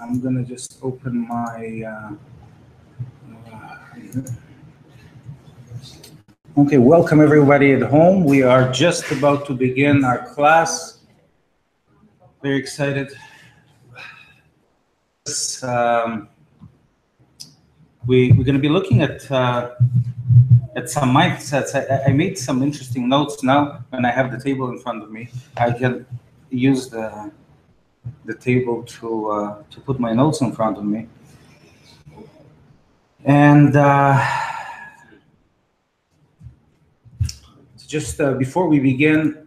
I'm gonna just open my. Okay, welcome everybody at home. We are just about to begin our class. Very excited. We're going to be looking at some mindsets. I made some interesting notes. Now, when I have the table in front of me, I can use the table to put my notes in front of me. And just before we begin,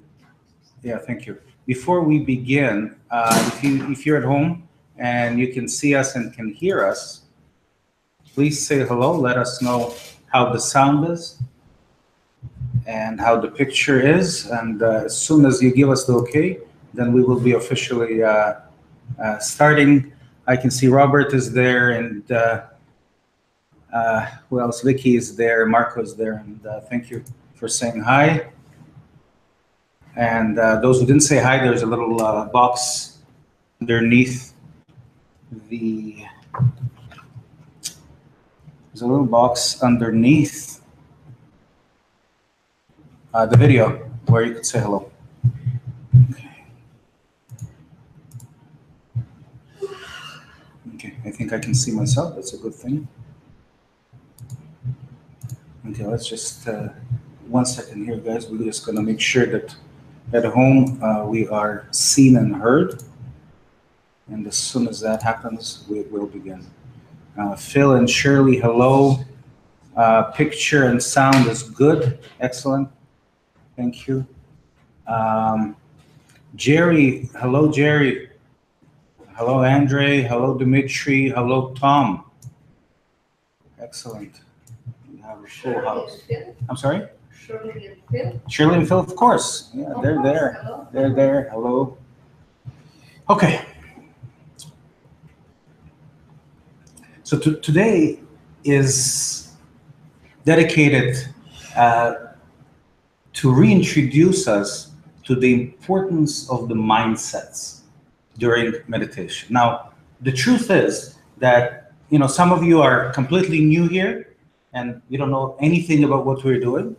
yeah, thank you. Before we begin, if you're at home and you can see us and can hear us, please say hello. Let us know how the sound is and how the picture is. And as soon as you give us the okay, then we will be officially starting. I can see Robert is there, and who else? Vicky is there, Marco is there, and thank you for saying hi. And those who didn't say hi, there's a little box underneath the. There's a little box underneath the video where you could say hello. Okay, I think I can see myself. That's a good thing. Okay, let's just 1 second here, guys. We're just going to make sure that at home we are seen and heard. And as soon as that happens, we will begin. Phil and Shirley, hello. Picture and sound is good. Excellent. Thank you. Jerry, hello, Jerry. Hello, Andre. Hello, Dimitri. Hello, Tom. Excellent. We have a full house. I'm sorry? Shirley and Phil. Shirley and Phil, of course. Yeah, they're there. Hello. They're there. Hello. Okay. So today is dedicated to reintroduce us to the importance of the mindsets during meditation. Now, the truth is that, some of you are completely new here and you don't know anything about what we're doing.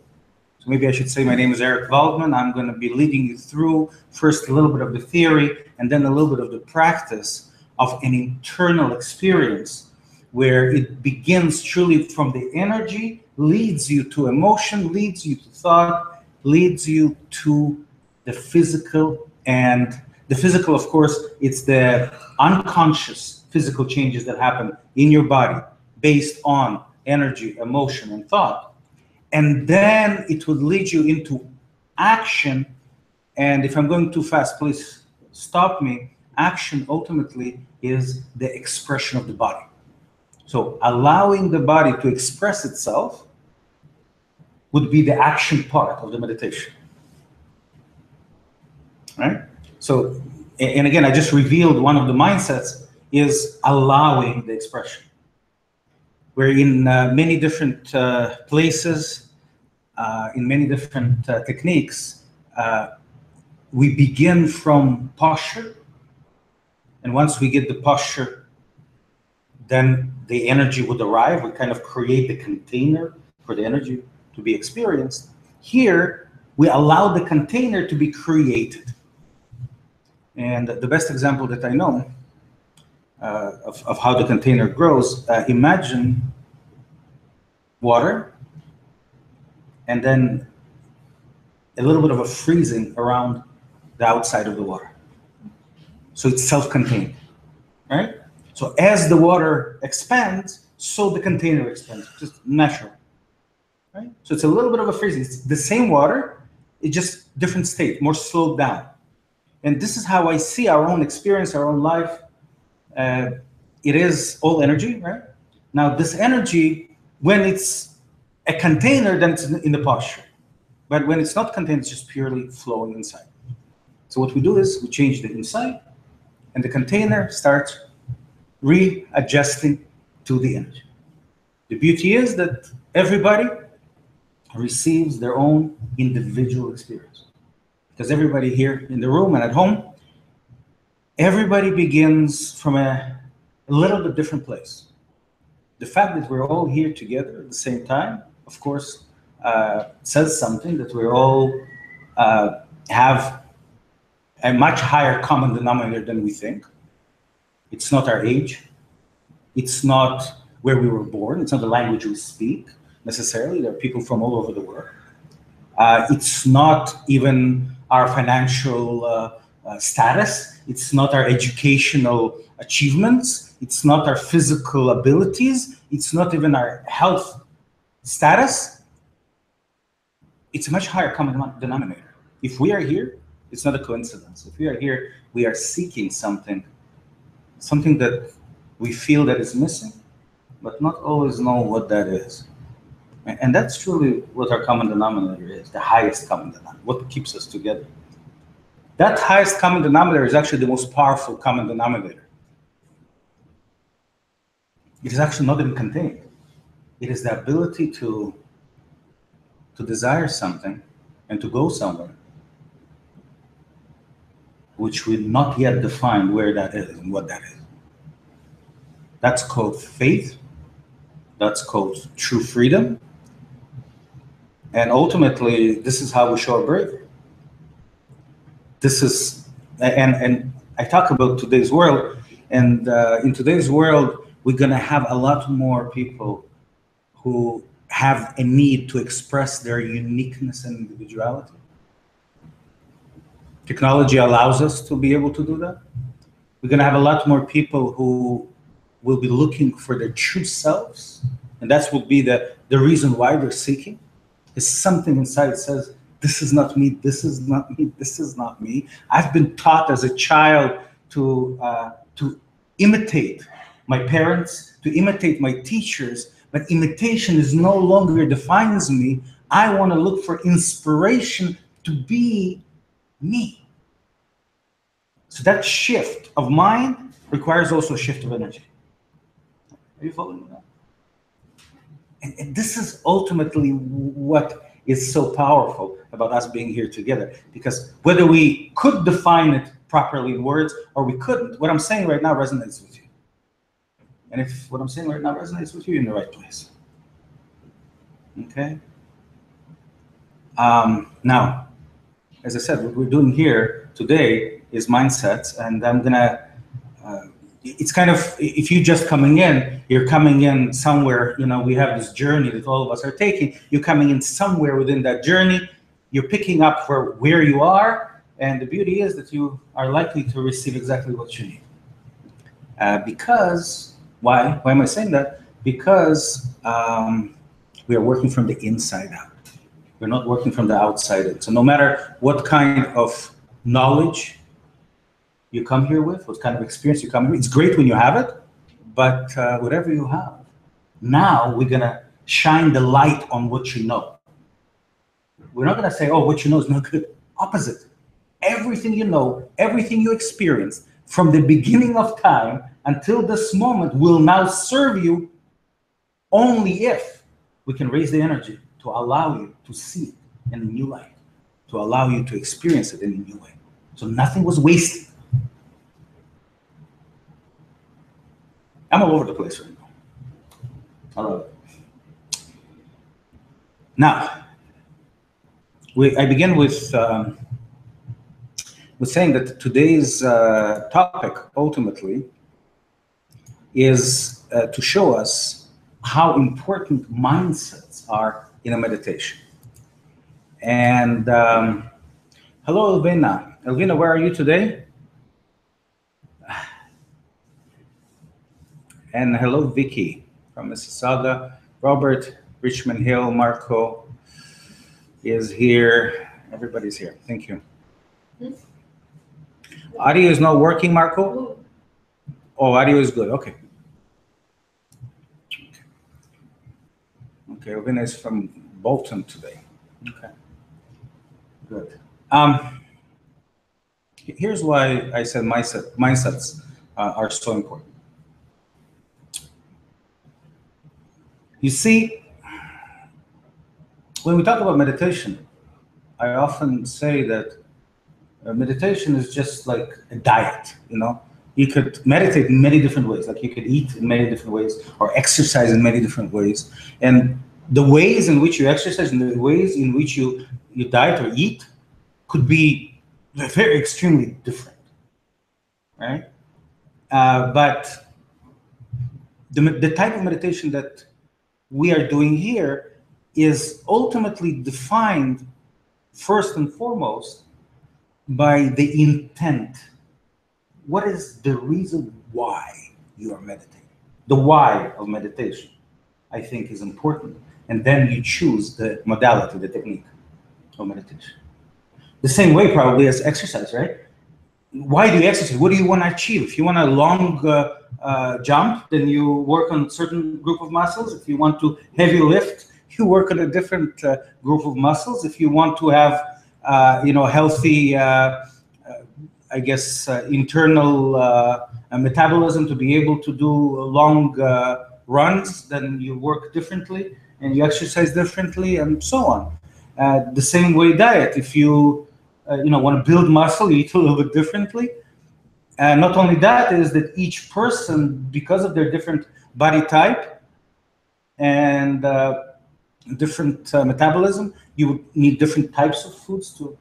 So maybe I should say my name is Erik Valdman. I'm going to be leading you through first a little bit of the theory and then a little bit of the practice of an internal experience where it begins truly from the energy, leads you to emotion, leads you to thought, leads you to the physical. And the physical, of course, it's the unconscious physical changes that happen in your body based on energy, emotion, and thought. And then it would lead you into action. And if I'm going too fast, please stop me. Action ultimately is the expression of the body. So allowing the body to express itself would be the action part of the meditation. Right? So, and again, I just revealed one of the mindsets is allowing the expression. We're in many different places, in many different techniques. We begin from posture. And once we get the posture, then the energy would arrive. We kind of create the container for the energy to be experienced. Here, we allow the container to be created. And the best example that I know of how the container grows, imagine water and then a little bit of a freezing around the outside of the water. So it's self-contained, right? So as the water expands, so the container expands, just natural, right? So it's a little bit of a freezing. It's the same water, it's just different state, more slowed down. And this is how I see our own experience, our own life. It is all energy, right? Now this energy, when it's a container, then it's in the posture. But when it's not contained, it's just purely flowing inside. So what we do is we change the inside, and the container starts readjusting to the energy. The beauty is that everybody receives their own individual experience. Because everybody here in the room and at home everybody begins from a little bit different place. The fact that we're all here together at the same time, of course, says something that we all have a much higher common denominator than we think. It's not our age. It's not where we were born. It's not the language we speak necessarily. There are people from all over the world. It's not even our financial status. It's not our educational achievements. It's not our physical abilities. It's not even our health status. It's a much higher common denominator. If we are here, it's not a coincidence. If we are here, we are seeking something that we feel that is missing, but not always know what that is. And that's truly what our common denominator is, the highest common denominator, what keeps us together. That highest common denominator is actually the most powerful common denominator. It is actually not even contained. It is the ability to desire something and to go somewhere, which we not yet define where that is and what that is. That's called faith. That's called true freedom. And ultimately, this is how we show our bravery. This is, and I talk about today's world, and in today's world, we're gonna have a lot more people who have a need to express their uniqueness and individuality. Technology allows us to be able to do that. We're gonna have a lot more people who will be looking for their true selves, and that will be the reason why they're seeking. Is something inside that says, this is not me, this is not me, this is not me. I've been taught as a child to imitate my parents, to imitate my teachers, but imitation is no longer defines me. I want to look for inspiration to be me. So that shift of mind requires also a shift of energy. Are you following that? And this is ultimately what is so powerful about us being here together. Because whether we could define it properly in words or we couldn't, what I'm saying right now resonates with you. And if what I'm saying right now resonates with you, you're in the right place. Okay? Now, as I said, what we're doing here today is mindsets, and I'm gonna it's kind of, if you just coming in, you're coming in somewhere, we have this journey that all of us are taking. You're coming in somewhere within that journey. You're picking up for where you are. And the beauty is that you are likely to receive exactly what you need. Because, why am I saying that? Because we are working from the inside out. We're not working from the outside in. So no matter what kind of knowledge you come here with, what kind of experience you come here with. It's great when you have it, but whatever you have, now we're gonna shine the light on what you know. We're not gonna say, oh, what you know is not good. Opposite. Everything you know, everything you experienced from the beginning of time until this moment will now serve you only if we can raise the energy to allow you to see it in a new light, to allow you to experience it in a new way. So nothing was wasted. I'm all over the place right now. I love it. Now, I begin with saying that today's topic ultimately is to show us how important mindsets are in a meditation. And hello, Elvina. Elvina, where are you today? And hello, Vicky from Mississauga. Robert, Richmond Hill, Marco is here. Everybody's here. Thank you. Audio is not working, Marco? Oh, audio is good. Okay. Okay, Elvina is from Bolton today. Okay. Good. Here's why I said mindsets are so important. You see, when we talk about meditation, I often say that meditation is just like a diet, you know. You could meditate in many different ways, like you could eat in many different ways or exercise in many different ways. And the ways in which you exercise and the ways in which you diet or eat could be very extremely different, right? But the type of meditation that we are doing here is ultimately defined first and foremost by the intent. What is the reason why you are meditating? The why of meditation, I think, is important. And then you choose the modality, the technique of meditation. The same way probably as exercise, right? Why do you exercise? What do you want to achieve? If you want a long jump, then you work on a certain group of muscles. If you want to heavy lift, you work on a different group of muscles. If you want to have, healthy, I guess, internal metabolism to be able to do long runs, then you work differently and you exercise differently, and so on. The same way diet. If you want to build muscle, you eat a little bit differently. And not only that, is that each person, because of their different body type and different metabolism, you would need different types of foods to,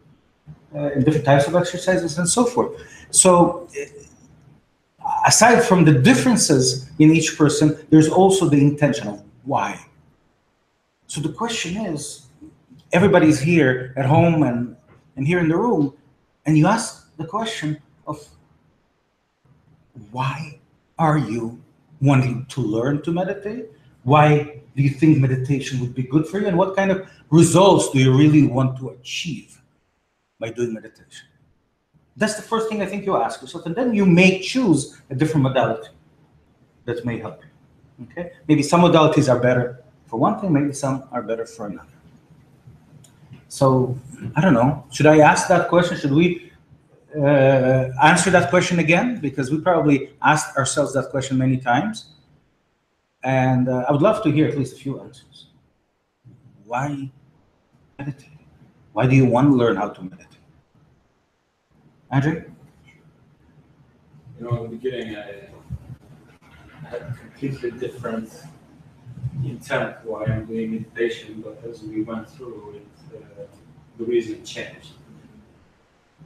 and different types of exercises and so forth. So aside from the differences in each person, there's also the intention of why. So the question is, everybody's here at home and here in the room, and you ask the question of why are you wanting to learn to meditate? Why do you think meditation would be good for you? And what kind of results do you really want to achieve by doing meditation? That's the first thing I think you ask yourself, and then you may choose a different modality that may help you. Okay? Maybe some modalities are better for one thing, maybe some are better for another. So, I don't know, should I ask that question? Should we answer that question again? Because we probably asked ourselves that question many times. And I would love to hear at least a few answers. Why meditate? Why do you want to learn how to meditate? Andrew? In the beginning, I had a completely different intent why I'm doing meditation, but as we went through it, the reason changed.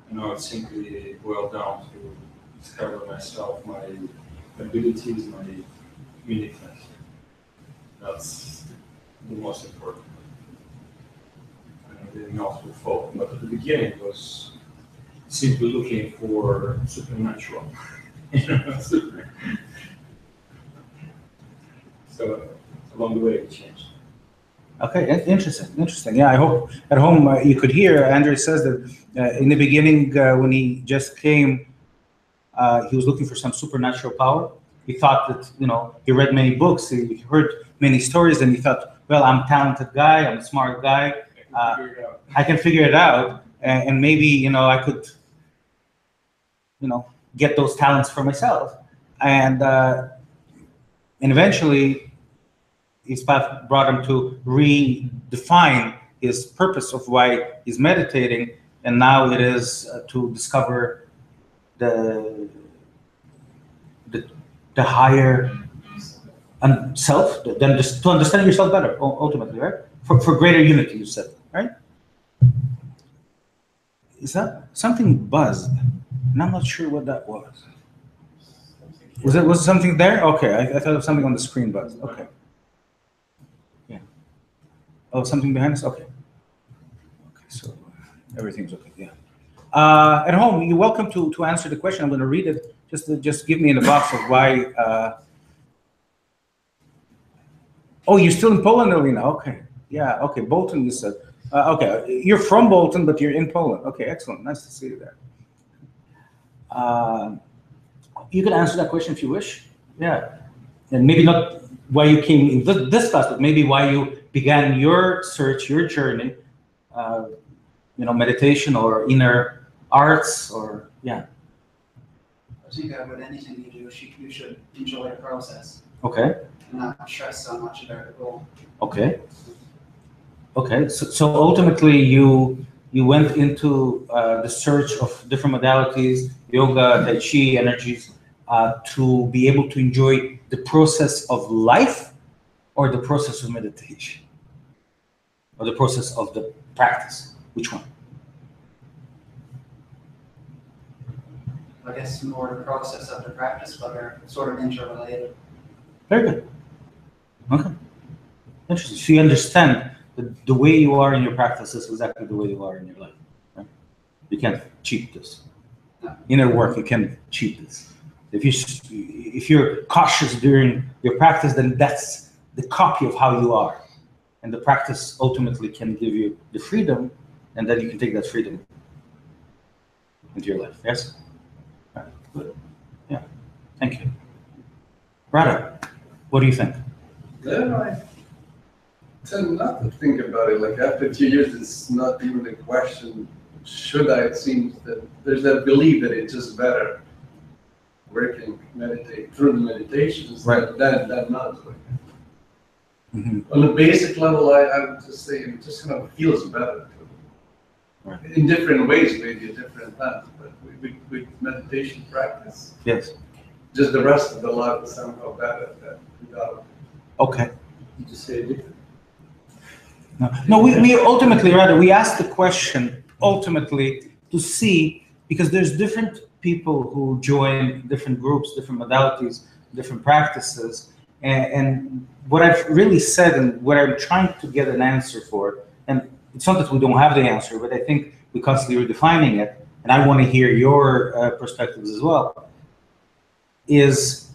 It simply boiled down to discover myself, my abilities, my uniqueness. That's the most important. And everything else will follow. But at the beginning, it was simply looking for supernatural. So along the way, it changed. Okay, interesting. Yeah, I hope at home you could hear. Andrew says that in the beginning, when he just came, he was looking for some supernatural power. He thought that, he read many books, he heard many stories, and he thought, well, I'm a talented guy, I'm a smart guy, I can figure it out, and maybe, I could, get those talents for myself. And eventually, his path brought him to redefine his purpose of why he's meditating, and now it is to discover the higher self, then just to understand yourself better, ultimately, right? For greater unity, you said, right? Is that something buzzed? And I'm not sure what that was. Was something there? Okay, I thought it was something on the screen buzzed. Okay. Yeah. Oh, something behind us? Okay. Okay, so everything's okay, yeah. At home, you're welcome to answer the question. I'm going to read it. Just give me in the box of why. Oh, you're still in Poland, Alina? Okay. Yeah, okay. Bolton, you said. Okay, you're from Bolton, but you're in Poland. Okay, excellent. Nice to see you there. You can answer that question if you wish. Yeah. And maybe not why you came in this class, but maybe why you began your search, your journey, meditation or inner arts, or, yeah. I think with anything you do, you should enjoy the process. Okay. And not stress so much about the goal. Okay. Okay. So ultimately, you you went into the search of different modalities, yoga, tai chi, energies, to be able to enjoy the process of life or the process of meditation? Or the process of the practice? Which one? I guess more the process of the practice, but they're sort of interrelated. Very good. Okay. Interesting. So you understand that the way you are in your practice is exactly the way you are in your life. Right? You can't cheat this. Inner work, you can't cheat this. If you're cautious during your practice, then that's the copy of how you are. And the practice ultimately can give you the freedom, and then you can take that freedom into your life. Yes? All right. Good. Yeah. Thank you. Radha, what do you think? Yeah, I tend not to think about it. Like after 2 years, it's not even a question. Should I? It seems that there's that belief that it's just better working, meditate through the meditations than not doing it. Mm-hmm. On a basic level, I would just say it just kind of feels better. Right. In different ways, maybe at different times, but with meditation practice, Yes. just the rest of the life is somehow better than without. Okay. You just say it. No, we ultimately, rather, we asked the question ultimately to see, because there's different people who join different groups, different modalities, different practices. And what I've really said and what I'm trying to get an answer for, and it's not that we don't have the answer, but I think we're constantly redefining it, and I want to hear your perspectives as well, is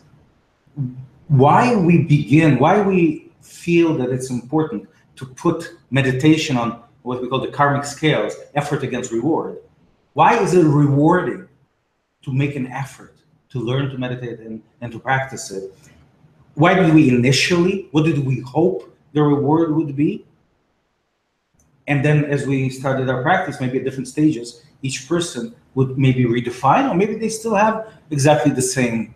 why we feel that it's important to put meditation on what we call the karmic scales, effort against reward. Why is it rewarding to make an effort to learn to meditate and to practice it? Why did we initially, what did we hope the reward would be? And then as we started our practice, maybe at different stages, each person would maybe redefine, or maybe they still have exactly the same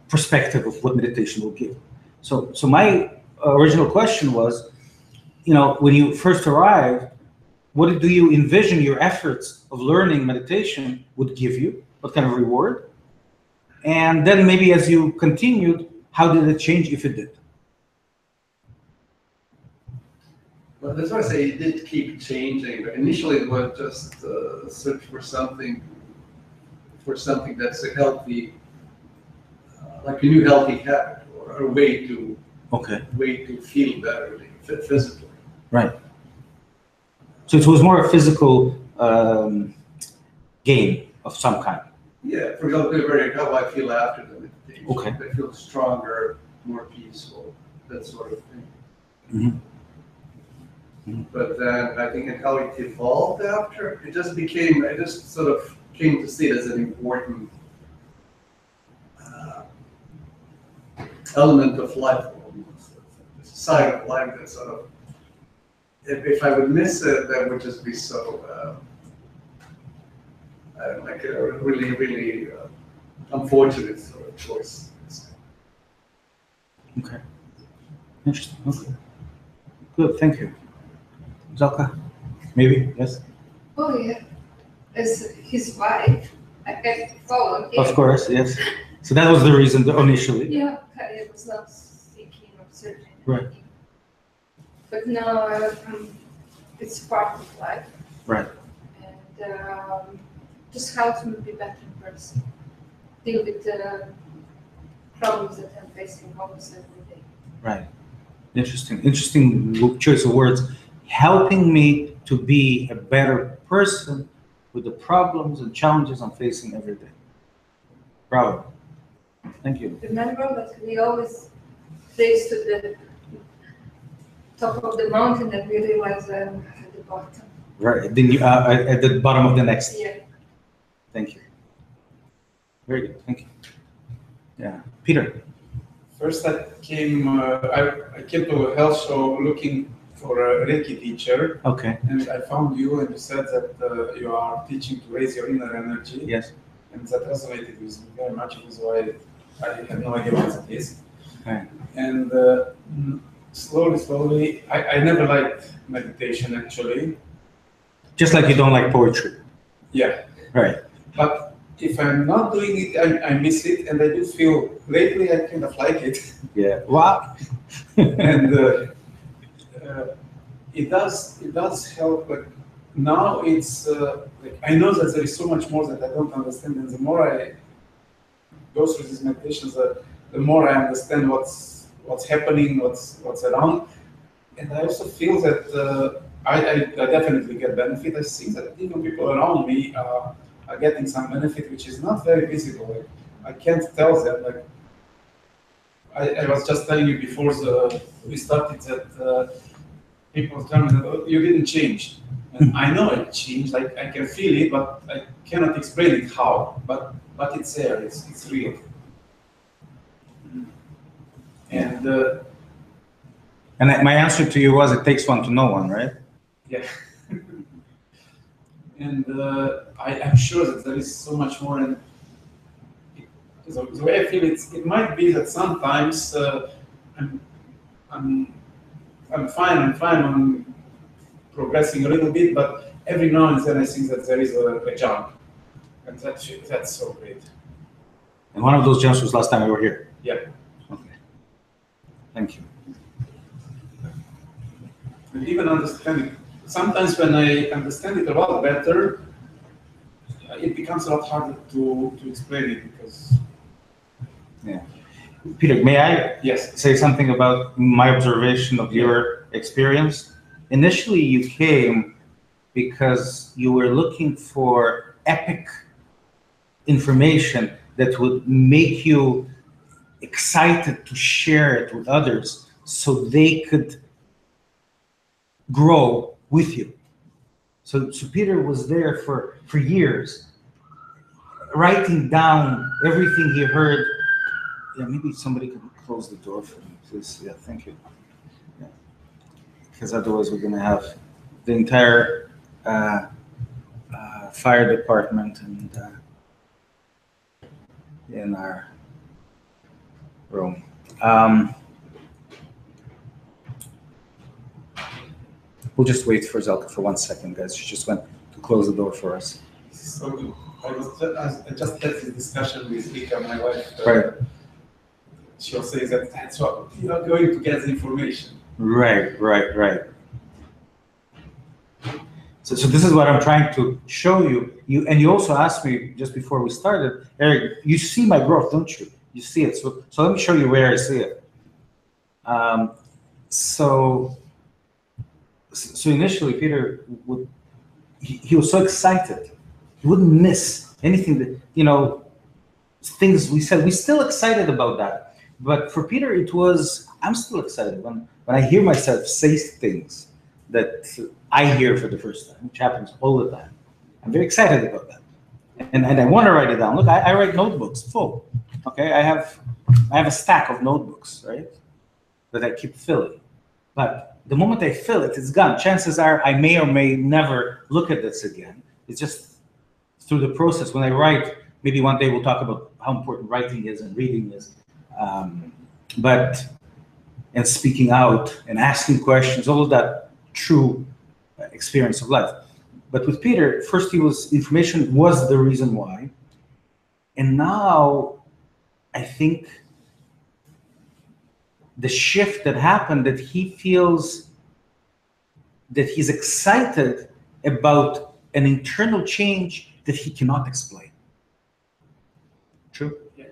perspective of what meditation will give. So my original question was, when you first arrived, what do you envision your efforts of learning meditation would give you? What kind of reward? And then maybe as you continued, how did it change, if it did? Well, that's why I say it did keep changing. But initially, it was just search for something that's a healthy, like a new healthy habit, or a way to feel better physically. Right. So it was more a physical gain of some kind. Yeah, for example, how I feel after the meditation. Okay. I feel stronger, more peaceful, that sort of thing. Mm-hmm. Mm-hmm. But then I think how it evolved after, I just sort of came to see it as an important element of life, almost. A side of life that sort of, if I would miss it, that would just be so, like a really, really unfortunate sort of choice. Okay. Interesting. Okay. Good. Thank you. Zalka, maybe? Yes? Oh, yeah. As his wife, I can follow him. Of course, yes. So that was the reason initially. Yeah, I was not thinking of surgery. Right. But now it's part of life. Right. And just helps me be a better person. Deal with the problems that I'm facing almost every day. Right. Interesting choice of words. Helping me to be a better person with the problems and challenges I'm facing every day. Bravo. Thank you. Remember that we always face to the top of the mountain and we realize at the bottom. Right. Then you at the bottom of the next. Yeah. Thank you. Very good. Thank you. Yeah. Peter. First, I came to a health show looking for a Reiki teacher. Okay. And I found you, and you said that you are teaching to raise your inner energy. Yes. And that resonated with me very much. It was why I had no idea what it is. Right. And slowly, I never liked meditation actually. Just like you don't like poetry. Yeah. Right. But if I'm not doing it, I miss it, and I do feel lately I kind of like it. Yeah. Wow. And it does help. Like now it's like I know that there is so much more that I don't understand, and the more I go through these meditations, the more I understand what's happening, what's around, and I also feel that I definitely get benefit. I see that even people around me are getting some benefit, which is not very visible. Like, I can't tell them. Like I was just telling you before we started that people tell me that "Oh, you didn't change." And I know it changed. Like I can feel it, but I cannot explain it how. But it's there. It's real. And My answer to you was, it takes one to know one, right? yeah. And I'm sure that there is so much more. And the way I feel it might be that sometimes I'm fine. I'm progressing a little bit, but every now and then I think that there is a jump, and that's so great. And one of those jumps was last time we were here. Yeah. Okay. Thank you. And even understanding. Sometimes when I understand it a lot better, it becomes a lot harder to explain it because. Yeah. Peter, may I Yes. say something about my observation of your experience? Initially, you came because you were looking for epic information that would make you excited to share it with others so they could grow with you. So Peter was there for years, writing down everything he heard. Yeah, maybe somebody could close the door for me, please. Yeah, thank you. Yeah. Because otherwise we're going to have the entire fire department and in our room. We'll just wait for Zelka for 1 second, guys. She just went to close the door for us. So I just had this discussion with Rika, my wife. Right. She was saying that that's what you are going to get the information. Right. So this is what I'm trying to show you. You also asked me just before we started, Eric, you see my growth, don't you? You see it. So let me show you where I see it. So initially, Peter he was so excited. He wouldn't miss anything that, things we said. We're still excited about that. But for Peter, I'm still excited when I hear myself say things that I hear for the first time, which happens all the time. I'm very excited about that. And I want to write it down. Look, I write notebooks full. Okay, I have a stack of notebooks, right, that I keep filling. But the moment I fill it, it's gone. Chances are I may or may never look at this again. It's just through the process. When I write, maybe one day we'll talk about how important writing is and reading is. And speaking out and asking questions, all of that true experience of life. But with Peter, first information was the reason why. And now I think the shift that happened, that he feels that he's excited about an internal change that he cannot explain. True? Yeah.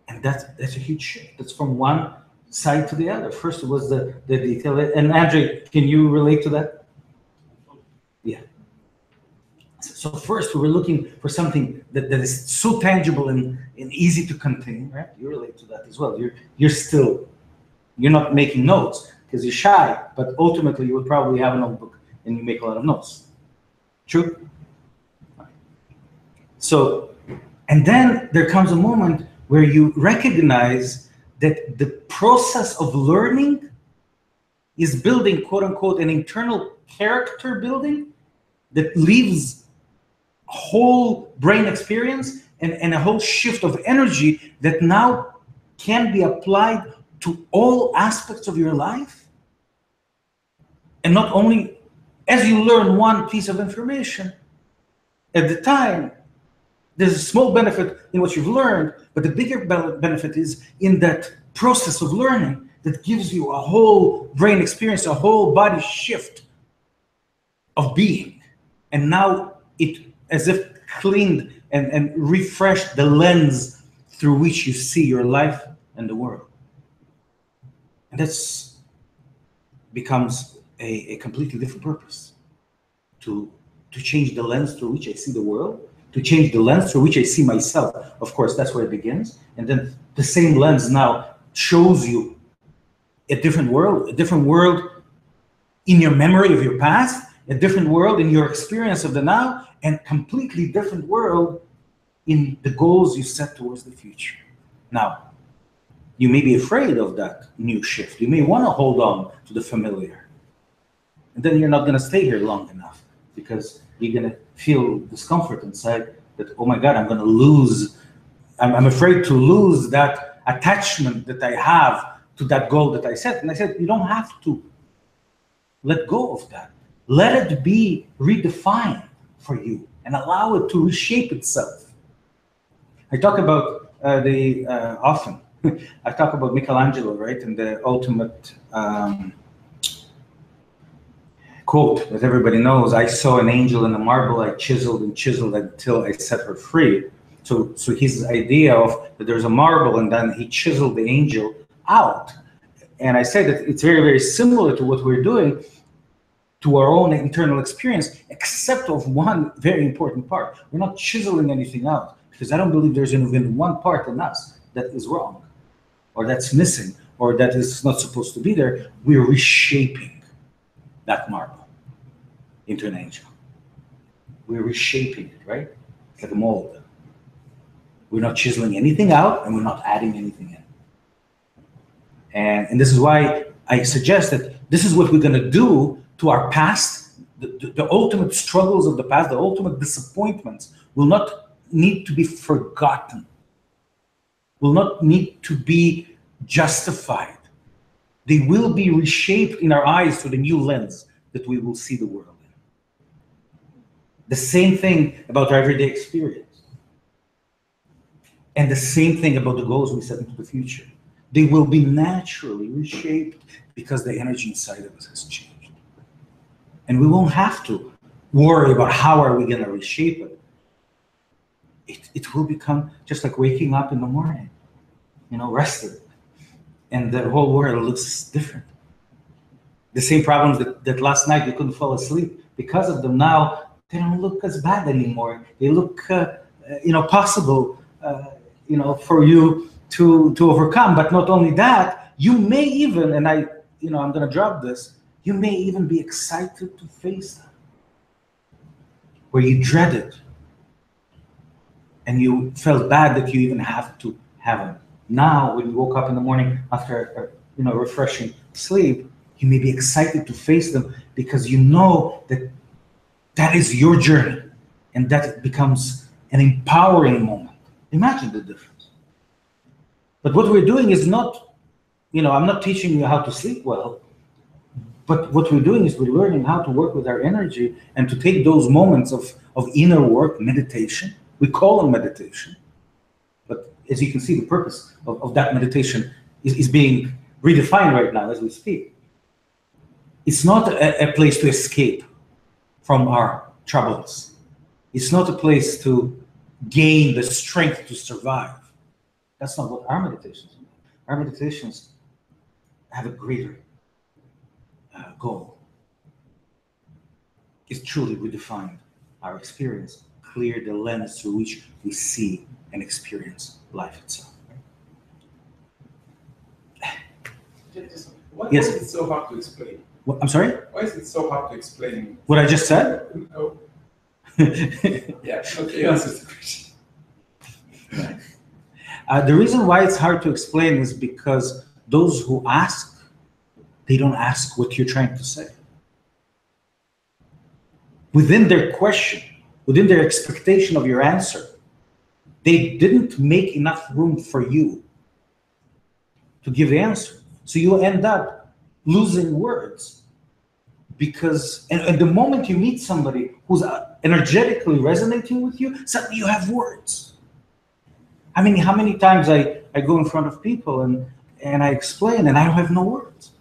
And that's a huge shift. That's from one side to the other. First it was the detail. And Andre, can you relate to that? Yeah. So first we were looking for something that is so tangible and easy to contain, right? You relate to that as well. You're not making notes because you're shy, but ultimately you would probably have a notebook and you make a lot of notes. True? So, and then there comes a moment where you recognize that the process of learning is building, quote unquote, an internal character building that leaves a whole brain experience and a whole shift of energy that now can be applied to all aspects of your life. And not only as you learn one piece of information at the time, there's a small benefit in what you've learned, but the bigger benefit is in that process of learning that gives you a whole brain experience, a whole body shift of being. And now it as if cleaned and refreshed the lens through which you see your life and the world. And that's becomes a completely different purpose. To change the lens through which I see the world, to change the lens through which I see myself. Of course, that's where it begins. And then the same lens now shows you a different world in your memory of your past, a different world in your experience of the now, and completely different world in the goals you set towards the future. Now, you may be afraid of that new shift. You may want to hold on to the familiar. And then you're not going to stay here long enough because you're going to feel discomfort inside that, oh my God, I'm going to lose. I'm afraid to lose that attachment that I have to that goal that I set. And I said, you don't have to let go of that. Let it be redefined for you and allow it to reshape itself. I talk about often, I talk about Michelangelo, right? And the ultimate quote that everybody knows, I saw an angel in the marble, I chiseled and chiseled until I set her free. So his idea of that there's a marble and then he chiseled the angel out. And I say that it's very, very similar to what we're doing to our own internal experience, except of one very important part. We're not chiseling anything out because I don't believe there's even one part in us that is wrong or that's missing or that is not supposed to be there. We're reshaping that marble into an angel. We're reshaping it, right? It's like a mold. We're not chiseling anything out and we're not adding anything in. And this is why I suggest that this is what we're going to do to our past. The ultimate struggles of the past, the ultimate disappointments will not need to be forgotten, will not need to be justified. They will be reshaped in our eyes through the new lens that we will see the world in. The same thing about our everyday experience. And the same thing about the goals we set into the future. They will be naturally reshaped because the energy inside of us has changed. And we won't have to worry about how are we going to reshape it. It will become just like waking up in the morning, rested. And the whole world looks different. The same problems that last night you couldn't fall asleep because of them, now they don't look as bad anymore. They look, possible, for you to overcome. But not only that, you may even, and I'm going to drop this, you may even be excited to face them, where you dreaded and you felt bad that you even have to have them. Now, when you woke up in the morning after refreshing sleep, you may be excited to face them because you know that that is your journey and that it becomes an empowering moment. Imagine the difference. But what we're doing is not, I'm not teaching you how to sleep well, but what we're doing is we're learning how to work with our energy and to take those moments of inner work, meditation. We call them meditation. But as you can see, the purpose of that meditation is being redefined right now as we speak. It's not a place to escape from our troubles. It's not a place to gain the strength to survive. That's not what our meditations do. Our meditations have a greater goal. It's truly redefine our experience, clear the lens through which we see and experience life itself. Why Yes. is it so hard to explain? I'm sorry? Why is it so hard to explain? What I just said? No. Yeah, okay, answer the question. The reason why it's hard to explain is because those who ask, they don't ask what you're trying to say. Within their question, within their expectation of your answer, they didn't make enough room for you to give the answer. So you end up losing words because, and the moment you meet somebody who's energetically resonating with you, suddenly you have words. I mean, how many times I go in front of people and I explain and I have no words.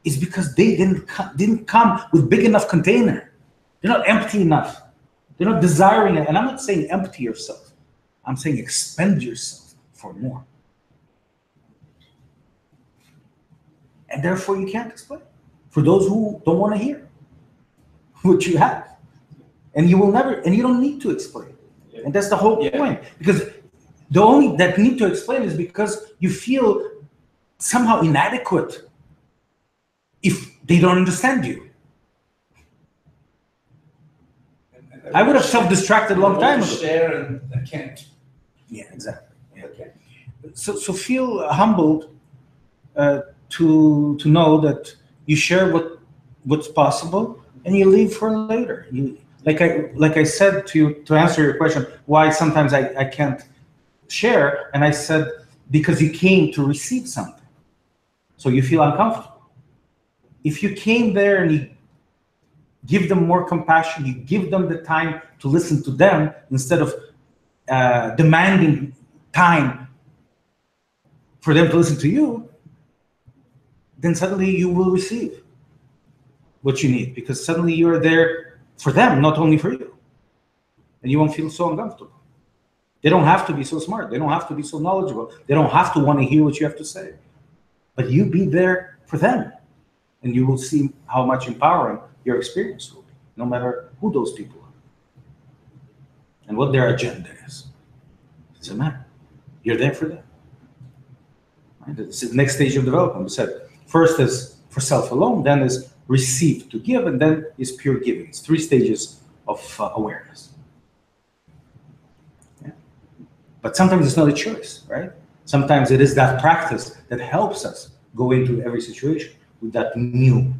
It's because they didn't come with big enough container. They're not empty enough. They're not desiring it. And I'm not saying empty yourself. I'm saying expend yourself for more. And therefore you can't explain. For those who don't want to hear what you have. And you will never, and you don't need to explain. Yeah. And that's the whole Yeah. point. Because the only that need to explain is because you feel somehow inadequate if they don't understand you. I would have self-distracted a long time ago. Share and I can't. Yeah, exactly. Yeah. Okay. So feel humbled to know that you share what's possible and you leave for later. You like I said to answer your question, why sometimes I can't share, and I said because you came to receive something, so you feel uncomfortable. If you came there and you give them more compassion, you give them the time to listen to them instead of demanding time for them to listen to you, then suddenly you will receive what you need, because suddenly you're there for them, not only for you. And you won't feel so uncomfortable. They don't have to be so smart. They don't have to be so knowledgeable. They don't have to want to hear what you have to say. But you be there for them. And you will see how much empowering your experience will be, no matter who those people are and what their agenda is. It doesn't matter. You're there for them. Right? It's the next stage of development. We said first is for self alone, then is receive to give, and then is pure giving. It's 3 stages of awareness. Yeah. But sometimes it's not a choice, right? Sometimes it is that practice that helps us go into every situation with that new.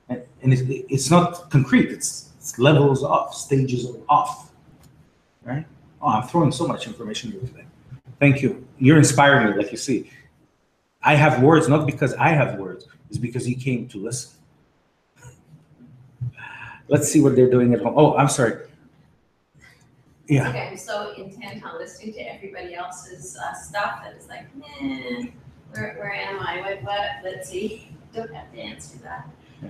And it's not concrete, it's levels off, stages off, right? Oh, I'm throwing so much information here today. Thank you. You're inspiring me, like you see. I have words, not because I have words, it's because you came to listen. Let's see what they're doing at home. Oh, I'm sorry. Yeah. Okay, I'm so intent on listening to everybody else's stuff that it's like, where am I? What? Let's see. Don't have to answer that. Yeah.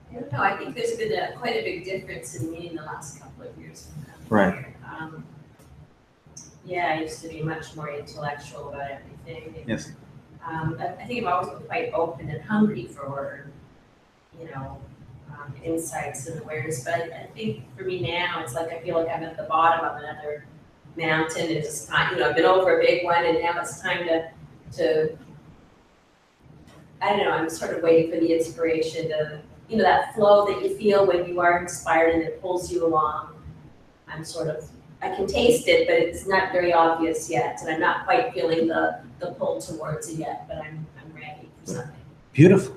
I don't know. I think there's been quite a big difference in me in the last couple of years. Right. Yeah, I used to be much more intellectual about everything. Yes. I think I've always been quite open and hungry for, insights and awareness. But I think for me now, it's like I feel like I'm at the bottom of another mountain. It's time, I've been over a big one, and now it's time to I don't know. I'm sort of waiting for the inspiration to, that flow that you feel when you are inspired and it pulls you along. I can taste it, but it's not very obvious yet, and I'm not quite feeling the pull towards it yet. But I'm ready for something. Beautiful.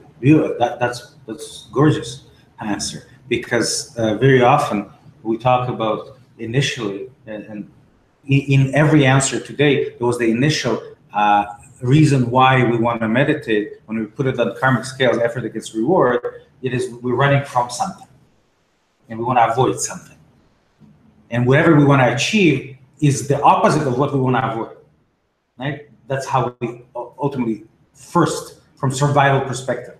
That's gorgeous answer, because very often we talk about initially, and in every answer today, there was the initial reason why we want to meditate. When we put it on karmic scales, effort against reward, it is we're running from something, and we want to avoid something. And whatever we want to achieve is the opposite of what we want to avoid. Right? That's how we ultimately first, from survival perspective.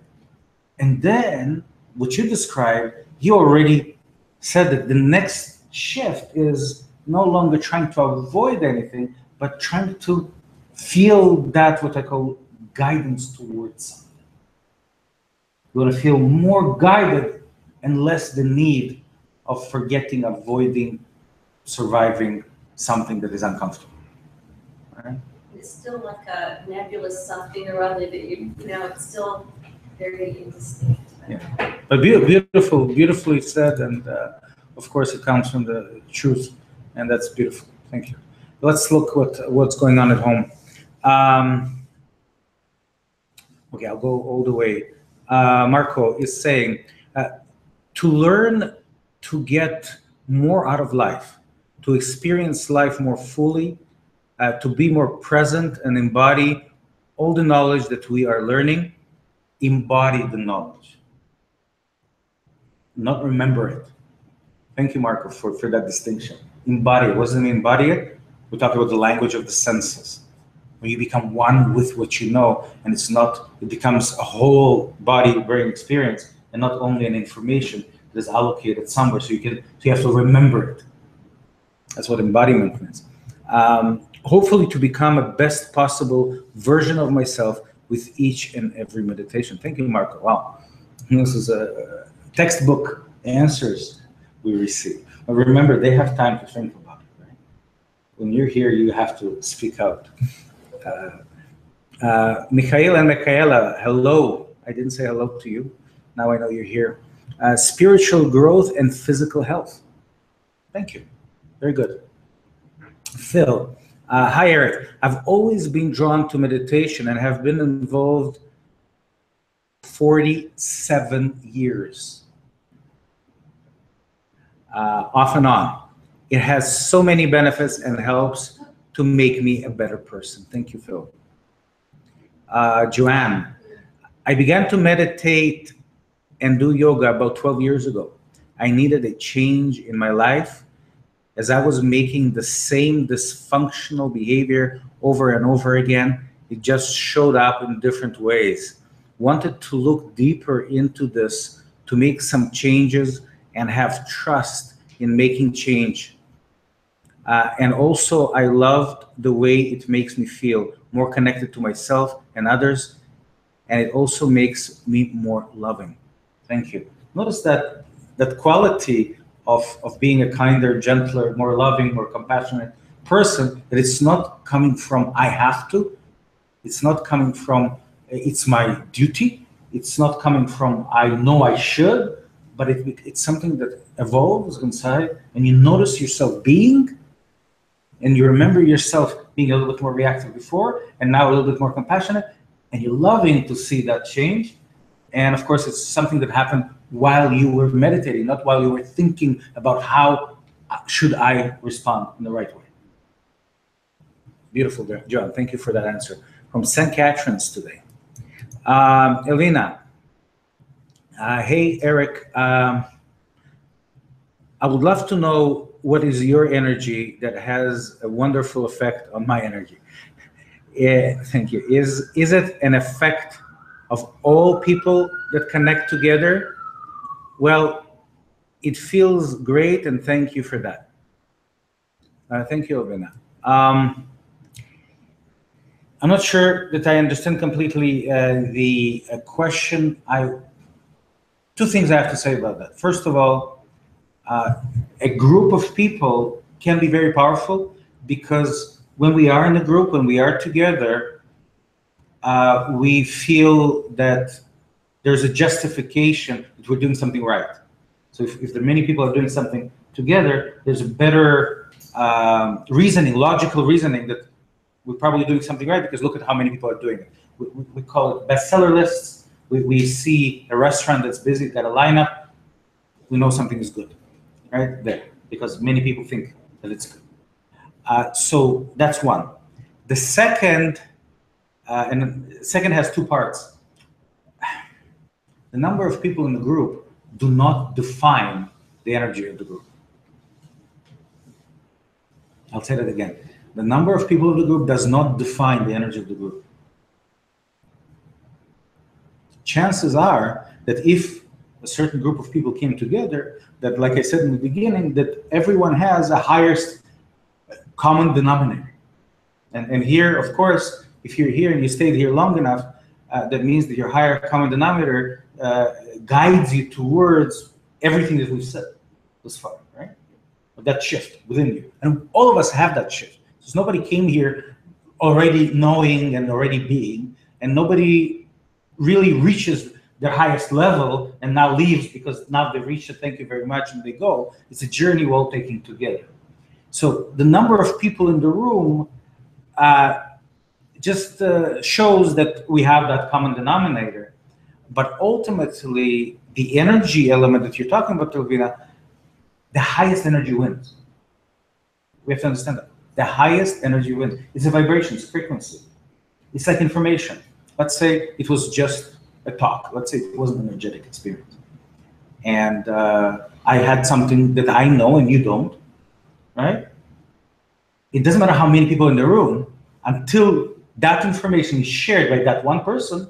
And then what you described, you already said that the next shift is no longer trying to avoid anything, but trying to feel that what I call guidance towards something. You want to feel more guided and less the need of forgetting, avoiding, surviving something that is uncomfortable. All right? It's still like a nebulous something or other that it's still very indistinct. Yeah, but beautifully said, and of course it comes from the truth, and that's beautiful. Thank you. Let's look what's going on at home. Okay, I'll go all the way. Marco is saying to learn to get more out of life, to experience life more fully, to be more present and embody all the knowledge that we are learning, embody the knowledge. not remember it. Thank you, Marco, for that distinction. Embody it. What does it mean, embody it? We talk about the language of the senses. When you become one with what you know, and it becomes a whole body brain experience, and not only an information that is allocated somewhere, so you have to remember it. That's what embodiment means. Hopefully to become a best possible version of myself with each and every meditation. Thank you, Marco. Wow. This is a textbook answers we receive. But remember, they have time to think about it, right? When you're here, you have to speak out. Michaela and Michaela, hello. I didn't say hello to you. Now I know you're here. Spiritual growth and physical health. Thank you. Very good. Phil, hi Eric. I've always been drawn to meditation and have been involved 47 years. Off and on. It has so many benefits and helps to make me a better person. Thank you, Phil. Joanne, I began to meditate and do yoga about 12 years ago. I needed a change in my life as I was making the same dysfunctional behavior over and over again. It just showed up in different ways. Wanted to look deeper into this to make some changes and have trust in making change. And also, I loved the way it makes me feel more connected to myself and others, and it also makes me more loving. Thank you. Notice that quality of being a kinder, gentler, more loving, more compassionate person, that it's not coming from I have to, it's not coming from it's my duty, it's not coming from I know I should, but it's something that evolves inside, and you notice yourself being, and you remember yourself being a little bit more reactive before, and now a little bit more compassionate, and you're loving to see that change. And of course, it's something that happened while you were meditating, not while you were thinking about how should I respond in the right way. Beautiful, John. Thank you for that answer. From St. Catherine's today. Elena. Hey, Eric. I would love to know what is your energy that has a wonderful effect on my energy. Thank you. Is it an effect of all people that connect together? Well, it feels great, and thank you for that. Thank you, Elena. I'm not sure that I understand completely the question. Two things I have to say about that. First of all, a group of people can be very powerful, because when we are in a group, when we are together, we feel that there's a justification that we're doing something right. So if the many people are doing something together, there's a better reasoning, logical reasoning, that we're probably doing something right, because look at how many people are doing it. We call it bestseller lists. We see a restaurant that's busy, got a lineup, we know something is good, right there, because many people think that it's good. So that's one. The second, and the second has two parts. The number of people in the group do not define the energy of the group. I'll say that again. The number of people in the group does not define the energy of the group. Chances are that if a certain group of people came together, that, like I said in the beginning, that everyone has a highest common denominator. And here, of course, if you're here and you stayed here long enough, that means that your higher common denominator guides you towards everything that we've said thus far, right? That shift within you. And all of us have that shift. So nobody came here already knowing and already being, and nobody really reaches their highest level and now leaves because now they reached it, thank you very much, and they go. It's a journey we're all taking together. So the number of people in the room just shows that we have that common denominator. But ultimately, the energy element that you're talking about, Telvina, the highest energy wins. We have to understand that. The highest energy wins. It's a vibration, it's a frequency. It's like information. Let's say it was just a talk. Let's say it was an energetic experience. and I had something that I know and you don't, right? It doesn't matter how many people in the room, until that information is shared by that one person,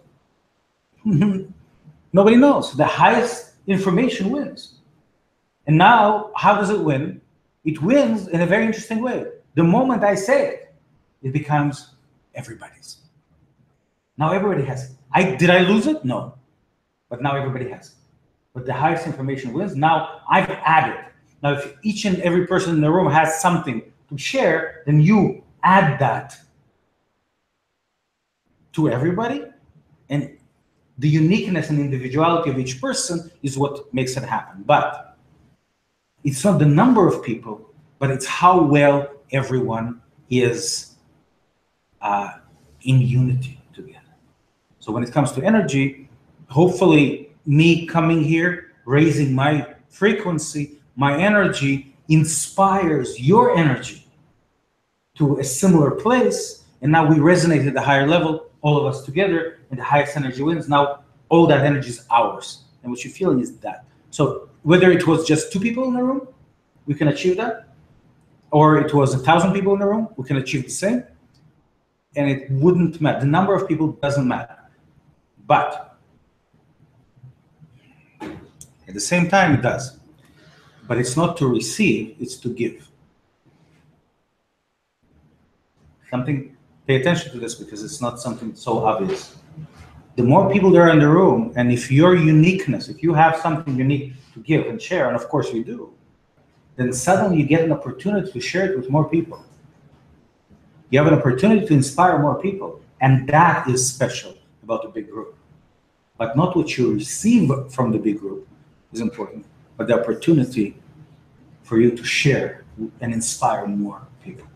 nobody knows. The highest information wins. And now, how does it win? It wins in a very interesting way. The moment I say it, it becomes everybody's. Now everybody has it. Did I lose it? No. But now everybody has it. But the highest information wins. Now I've added. Now if each and every person in the room has something to share, then you add that to everybody. And the uniqueness and individuality of each person is what makes it happen. But it's not the number of people, but it's how well everyone is in unity together. So when it comes to energy, hopefully me coming here, raising my frequency, my energy inspires your energy to a similar place. And now we resonate at the higher level, all of us together, and the highest energy wins. Now all that energy is ours. And what you're feeling is that. So whether it was just 2 people in the room, we can achieve that. Or it was 1,000 people in the room, we can achieve the same. And it wouldn't matter. The number of people doesn't matter. But at the same time, it does. But it's not to receive, it's to give. Pay attention to this because it's not something so obvious. The more people there are in the room, and if your uniqueness, if you have something unique to give and share, and of course you do, then suddenly you get an opportunity to share it with more people. You have an opportunity to inspire more people, and that is special about a big group. But not what you receive from the big group is important, but the opportunity for you to share and inspire more people.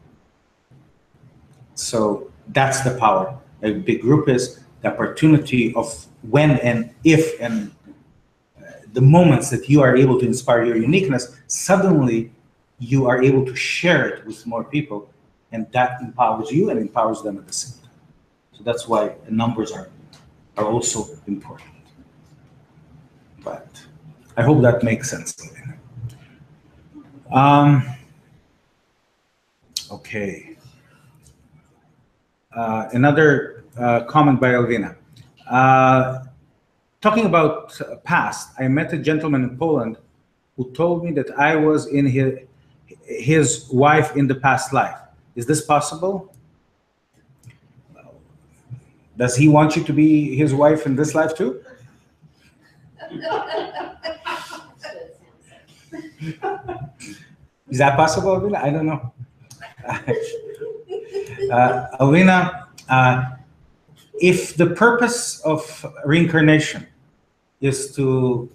So that's the power a big group is, the opportunity of when and if and the moments that you are able to inspire your uniqueness, suddenly you are able to share it with more people, and that empowers you and empowers them at the same time. So that's why the numbers are also important. But I hope that makes sense. Okay. Another comment by Elvina. Talking about past, I met a gentleman in Poland who told me that I was in his wife in the past life. Is this possible? Does he want you to be his wife in this life too? Is that possible, Alina? I don't know. Alina, if the purpose of reincarnation is to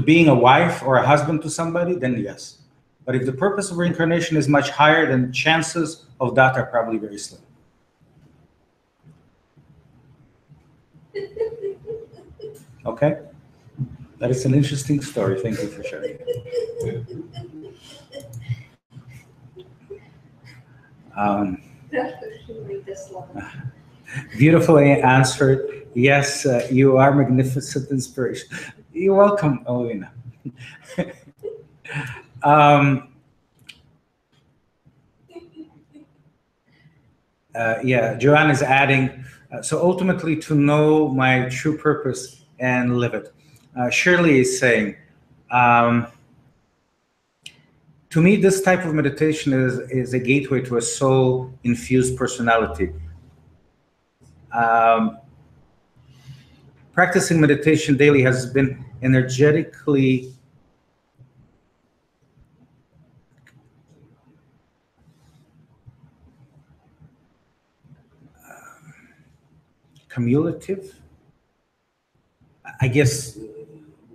being a wife or a husband to somebody, then yes. But if the purpose of reincarnation is much higher, then chances of that are probably very slim. Okay? That is an interesting story. Thank you for sharing it. Beautifully answered. Yes, you are magnificent inspiration. You're welcome, Olina. Yeah, Joanne is adding, so ultimately to know my true purpose and live it. Shirley is saying, to me, this type of meditation is a gateway to a soul-infused personality. Practicing meditation daily has been energetically cumulative. I guess,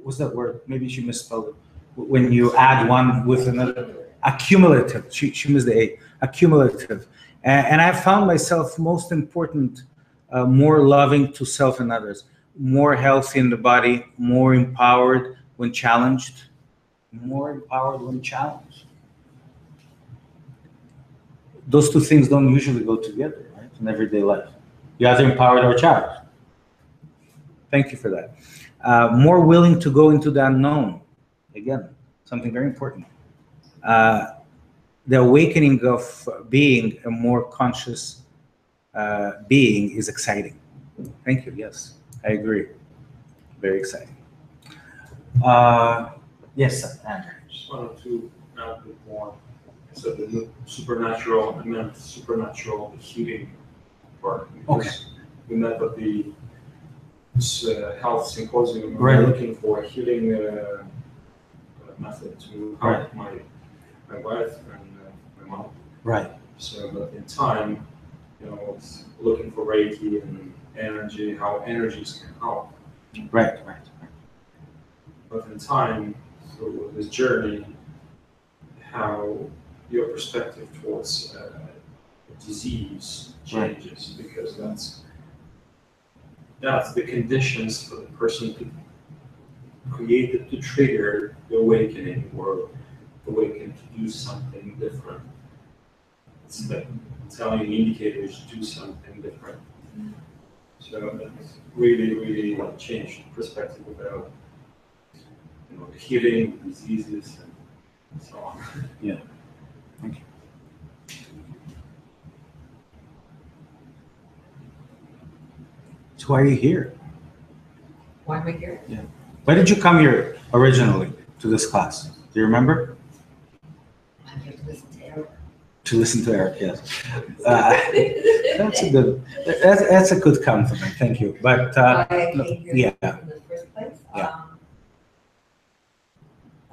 what's that word? Maybe she misspelled it. When you add one with another, accumulative. She missed the A. Accumulative. And I found myself most important, more loving to self and others, more healthy in the body, more empowered when challenged, more empowered when challenged. Those two things don't usually go together, right? In everyday life. You're either empowered or challenged. Thank you for that. more willing to go into the unknown. Again, something very important. The awakening of being a more conscious being is exciting. Thank you. Yes, I agree. Very exciting. Yes, Andrew. Just wanted to add a bit more. So the supernatural, I meant supernatural healing part. Okay. We met at the health symposium. Right. We're looking for a healing method to help my wife and my mom. Right. So, but in time, it's looking for Reiki and energy, how energies can help. Right. But in time, through this journey, how your perspective towards disease changes, because that's the conditions for the person to create it, to trigger the awakening or awaken to do something different. It's like telling indicators to do something different. So that's really changed perspective about healing diseases and so on. Yeah. Thank you. So why are you here? Why am I here? Why did you come here originally to this class? Do you remember? I'm here to listen to Erik. To listen to Erik, yes. That's a good compliment. Thank you. But Why I came here yeah. in the first place. Yeah.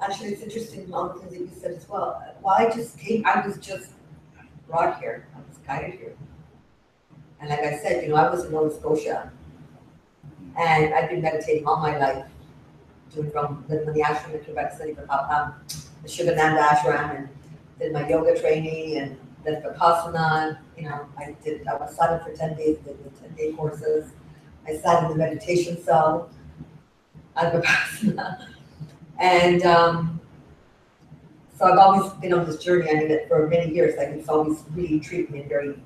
Actually, it's interesting all the things that you said as well. Well, I was just brought here. I was guided here. And like I said, I was in Nova Scotia. And I've been meditating all my life, doing from living in the ashram in Quebec City, the Shivananda ashram, and did my yoga training, and then Vipassana. I was silent for 10 days, did the 10-day courses. I sat in the meditation cell at Vipassana. And so I've always been on this journey. I mean, for many years, it's always really intrigued me and very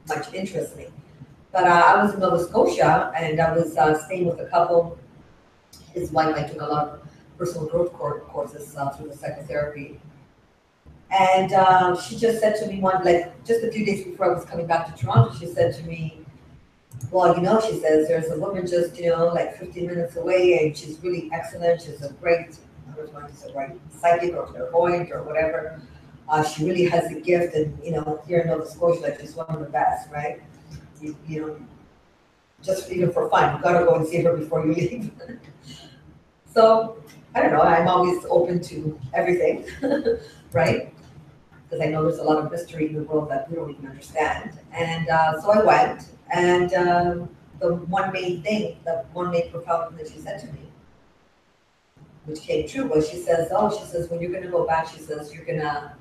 much interests me. But I was in Nova Scotia, and I was staying with a couple. His wife, I took a lot of personal growth courses through the psychotherapy. And she just said to me just a few days before I was coming back to Toronto, she said to me, well, she says, there's a woman just, 15 minutes away, and she's really excellent. She's a great, I was going to say, right, psychic or clairvoyant or whatever. She really has a gift, and, here in Nova Scotia, she's one of the best, right? Just even for fun, you gotta go and see her before you leave. So, I don't know, I'm always open to everything, right? Because I know there's a lot of mystery in the world that we don't even understand. And so I went, and the one main profound thing that she said to me, which came true, was she says, when you're gonna go back, she says, you're gonna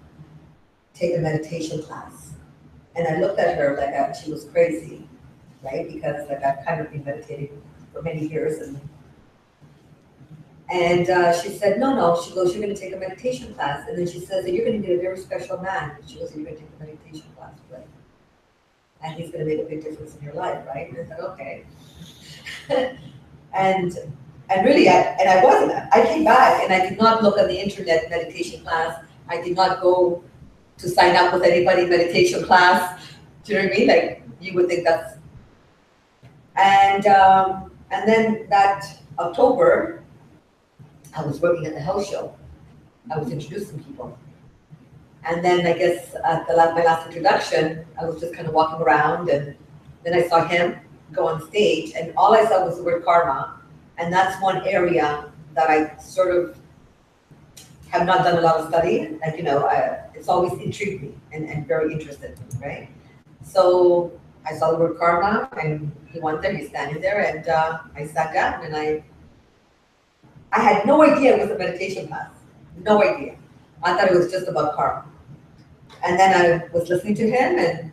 take a meditation class. And I looked at her like she was crazy, right? Because I've kind of been meditating for many years, and she said, no. She goes, you're going to take a meditation class, and then she says that you're going to meet a very special man. She goes, you're going to take a meditation class, right? And he's going to make a big difference in your life, right? And I said, okay. and really, I wasn't. I came back, and I did not look at the internet meditation class. I did not go to sign up with anybody meditation class. Do you know what I mean? Like, you would think that's. And then that October, I was working at the health show. I was introducing people. And then I guess at my last introduction, I was just kind of walking around, and then I saw him go on stage, and all I saw was the word karma. And that's one area that I sort of have not done a lot of study. It's always intrigued me and very interested me, right? So I saw the word karma, and he went there, he's standing there, and I sat down, and I had no idea it was a meditation class. No idea. I thought it was just about karma. And then I was listening to him, and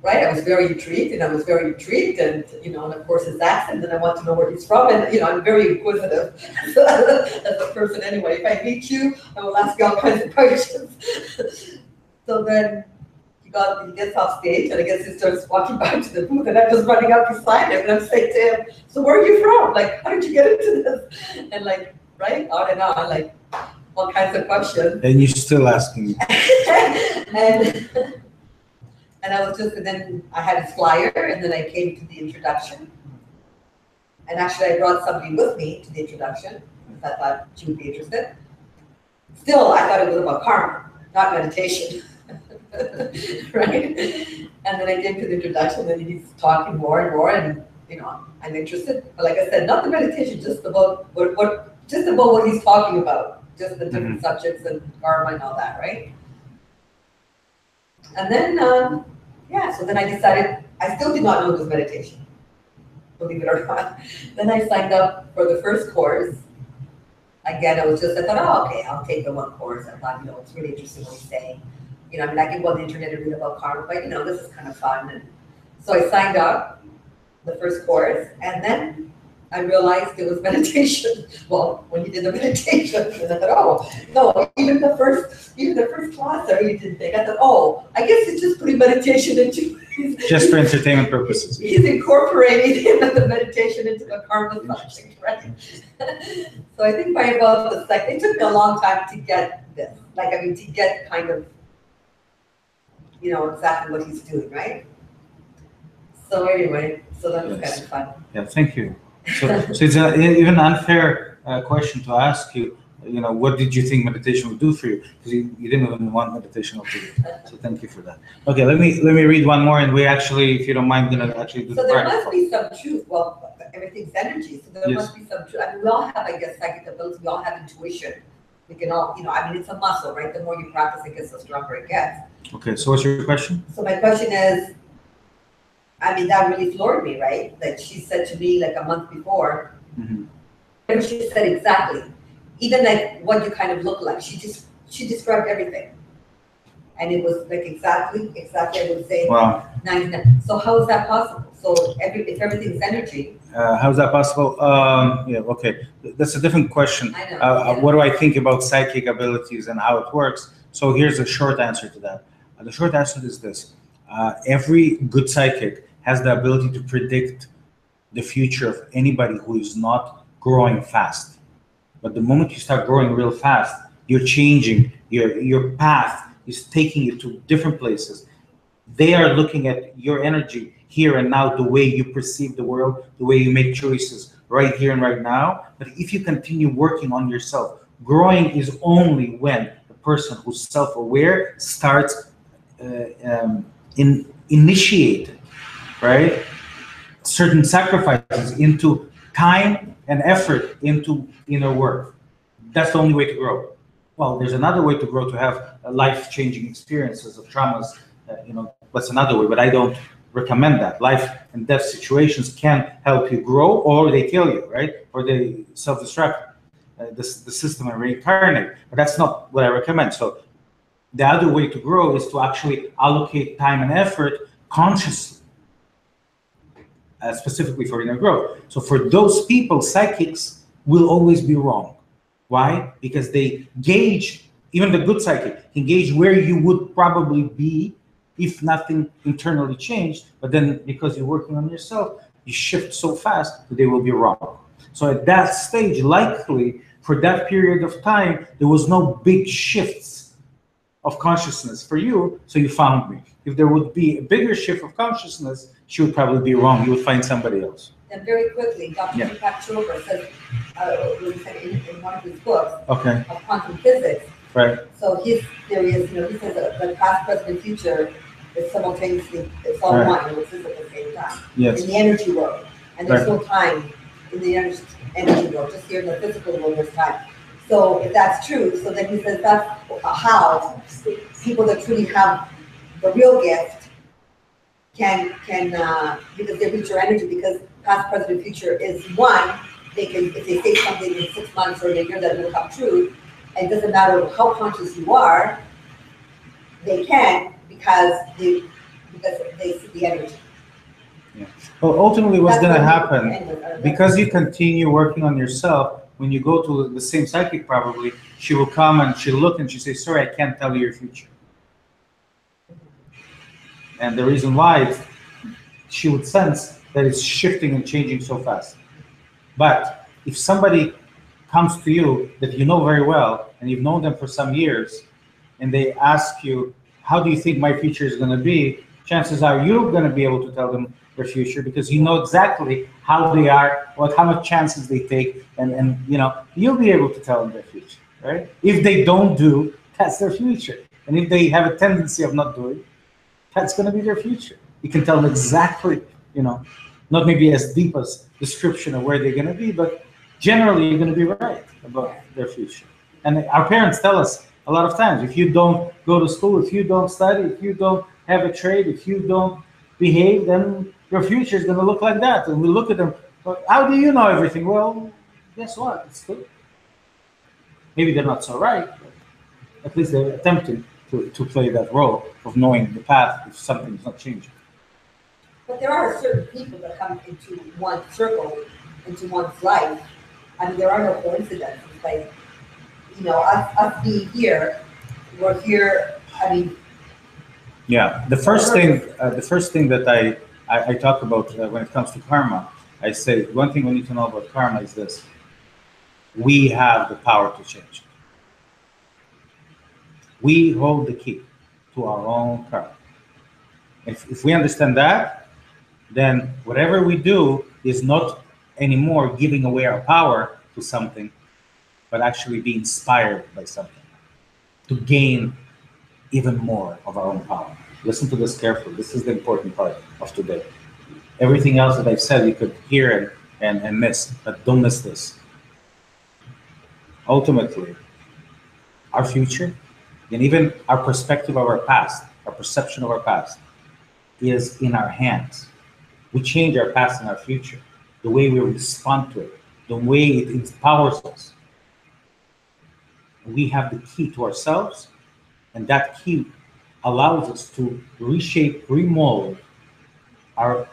I was very intrigued, and and of course his accent, and I want to know where he's from, and I'm very inquisitive as a person anyway. If I meet you, I will ask you all kinds of questions. So then he he gets off stage, and I guess he starts walking back to the booth, and I'm just running up beside him, and I'm saying to him, so where are you from? Like, how did you get into this? And like, right, on and on, like, all kinds of questions. And you're still asking. And I was just, and then I had his flyer, and then I came to the introduction. And actually, I brought somebody with me to the introduction, because I thought she would be interested. Still, I thought it was about karma, not meditation. Right? And then I came to the introduction, and he's talking more and more, and I'm interested. But like I said, not the meditation, just about what he's talking about, just the different subjects and karma and all that, right? And then, so then I decided, I still did not know it was meditation, believe it or not. Then I signed up for the first course. Again, I thought, oh, okay, I'll take the one course. I thought, it's really interesting what he's saying. I can go on the internet and read about karma, but this is kind of fun. And so I signed up the first course, and then I realized it was meditation. Well, when he did the meditation, and I thought, oh, no, even the first class I really didn't think. I thought, oh, I guess it's just putting meditation into just for entertainment purposes. He's incorporating the meditation into the karma subject, right? So I think by about the second, it took me a long time to get this. To get kind of, exactly what he's doing, right? So anyway, so that was kind of fun. Yeah, thank you. So it's even an unfair question to ask you. What did you think meditation would do for you? Because you didn't even want meditation to do. So thank you for that. Okay, let me read one more, and we actually, if you don't mind, gonna actually do so the there practice. Must be some truth. Well, everything's energy, so there must be some truth. I mean, we all have, I guess, psychic ability. We all have intuition. We can all, it's a muscle, right? The more you practice, it gets, the stronger it gets. Okay, so what's your question? So my question is, that really floored me, right? Like she said to me like a month before, and she said exactly, even like what you kind of look like. She described everything. And it was like exactly I would say. Wow. 99. So how is that possible? So if everything's energy. How is that possible? Okay. That's a different question. I know. What do I think about psychic abilities and how it works? So here's a short answer to that. The short answer is this. Every good psychic has the ability to predict the future of anybody who is not growing fast. But the moment you start growing real fast, you're changing, your path is taking you to different places. They are looking at your energy here and now, the way you perceive the world, the way you make choices right here and right now. But if you continue working on yourself, growing is only when the person who's self-aware starts initiating, right, certain sacrifices into time and effort into inner work. That's the only way to grow. Well, there's another way to grow, to have life-changing experiences of traumas. That's another way, but I don't recommend that. Life and death situations can help you grow, or they kill you, right? Or they self-destruct the system and reincarnate. But that's not what I recommend. So the other way to grow is to actually allocate time and effort consciously, specifically for inner growth. So for those people, psychics will always be wrong. Why? Because they gauge, even the good psychic can gauge where you would probably be if nothing internally changed. But then because you're working on yourself, you shift so fast that they will be wrong. So at that stage, likely for that period of time, there was no big shifts of consciousness for you, so you found me. If there would be a bigger shift of consciousness, she would probably be wrong. You would find somebody else. And very quickly, Dr. Deepak Chopra says, in one of his books, of quantum physics. Right. So his theory is, he says that the past, present, and future is simultaneously, it's all one, and it's at the same time. Yes. In the energy world. And there's no time in the energy world, just here in the physical world, there's time. So if that's true, so then he says that's how people that truly have the real gift can because they reach your energy, because past, present, and future is one. They can, if they say something in 6 months or in a year that will come true, it doesn't matter how conscious you are, they can, because they see the energy. Yeah. Well, ultimately what's going to happen, because you continue working on yourself, when you go to the same psychic, probably, she will come and she'll look and she'll say, sorry, I can't tell you your future. And the reason why is she would sense that it's shifting and changing so fast. But if somebody comes to you that you know very well and you've known them for some years, and they ask you, how do you think my future is going to be? Chances are you're going to be able to tell them their future because you know exactly how they are, how much chances they take, and you'll be able to tell them their future, right? If they don't do, that's their future. And if they have a tendency of not doing, that's going to be their future. You can tell them exactly, not maybe as deep as description of where they're going to be, but generally you're going to be right about their future. And our parents tell us a lot of times, if you don't go to school, if you don't study, if you don't have a trade, if you don't behave, then your future is going to look like that. And we look at them, well, how do you know everything? Well, guess what? It's good. Maybe they're not so right, but at least they're attempting to play that role of knowing the path if something's not changing. But there are certain people that come into one circle, into one's life. I mean, there are no coincidences. Like, us being here, we're here. I mean, yeah. The first thing that I talk about when it comes to karma, I say one thing we need to know about karma is this: we have the power to change it. We hold the key to our own karma. If we understand that, then whatever we do is not anymore giving away our power to something, but actually be inspired by something to gain even more of our own power. Listen to this carefully. This is the important part of today. Everything else that I've said you could hear and miss, but don't miss this. Ultimately, our future and even our perspective of our past, our perception of our past, is in our hands. We change our past and our future, the way we respond to it, the way it empowers us. We have the key to ourselves, and that key allows us to reshape, remold our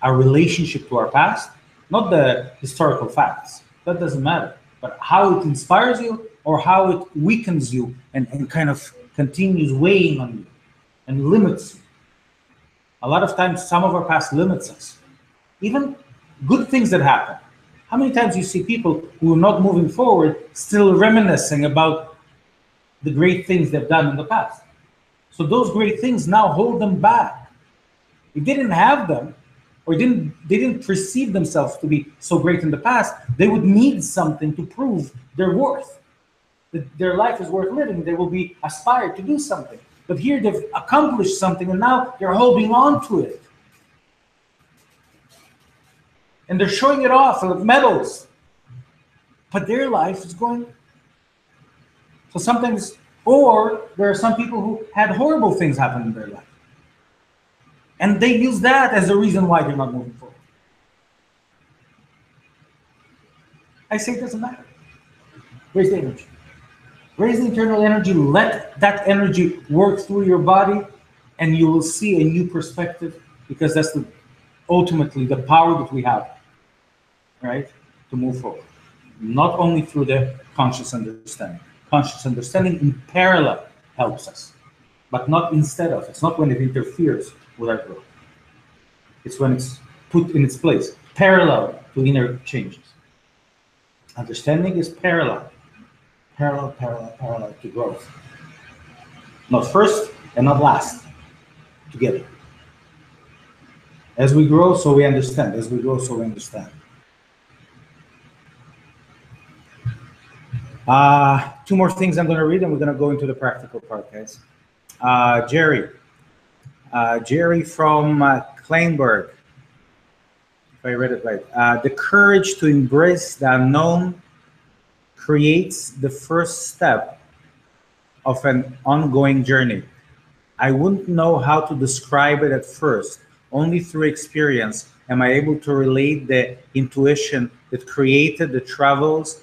relationship to our past, not the historical facts, that doesn't matter, but how it inspires you or how it weakens you and kind of continues weighing on you and limits you. A lot of times, some of our past limits us. Even good things that happen. How many times you see people who are not moving forward still reminiscing about the great things they've done in the past? So those great things now hold them back. If they didn't have them, or they didn't perceive themselves to be so great in the past, they would need something to prove their worth, that their life is worth living. They will be aspired to do something. But here they've accomplished something and now they're holding on to it. And they're showing it off with medals. But their life is going. So sometimes, or there are some people who had horrible things happen in their life. And they use that as a reason why they're not moving forward. I say it doesn't matter. Raise the energy. Raise the internal energy. Let that energy work through your body, and you will see a new perspective, because that's ultimately the power that we have, right, to move forward. Not only through the conscious understanding. Conscious understanding in parallel helps us, but not instead of. It's not when it interferes with our growth. It's when it's put in its place, parallel to inner changes. Understanding is parallel to growth. Not first and not last, together. As we grow, so we understand. As we grow, so we understand. Two more things I'm going to read, and we're going to go into the practical part, guys. Jerry from Kleinberg, if I read it right. The courage to embrace the unknown creates the first step of an ongoing journey. I wouldn't know how to describe it at first. Only through experience am I able to relate the intuition that created the travels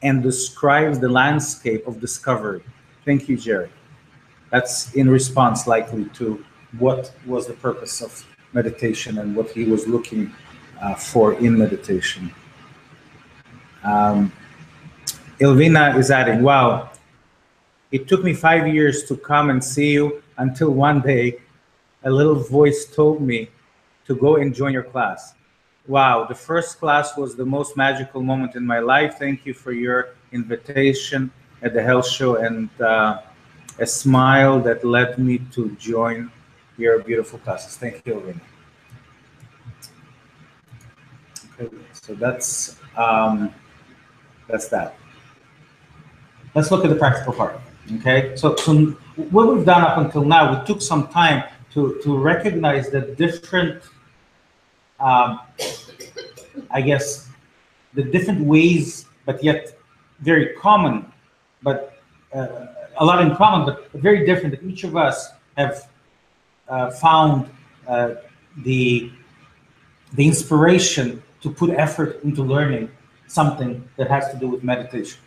and describes the landscape of discovery. Thank you, Jerry. That's in response likely to what was the purpose of meditation and what he was looking for in meditation. Ilvina is adding, wow, it took me 5 years to come and see you until one day a little voice told me to go and join your class. Wow, the first class was the most magical moment in my life. Thank you for your invitation at the health show and a smile that led me to join your beautiful classes. Thank you, Elena. Okay, so that's that. Let's look at the practical part. Okay, so what we've done up until now, we took some time to recognize the different, I guess, the different ways, but yet very common, but a lot in common, but very different, that each of us have found the inspiration to put effort into learning something that has to do with meditation,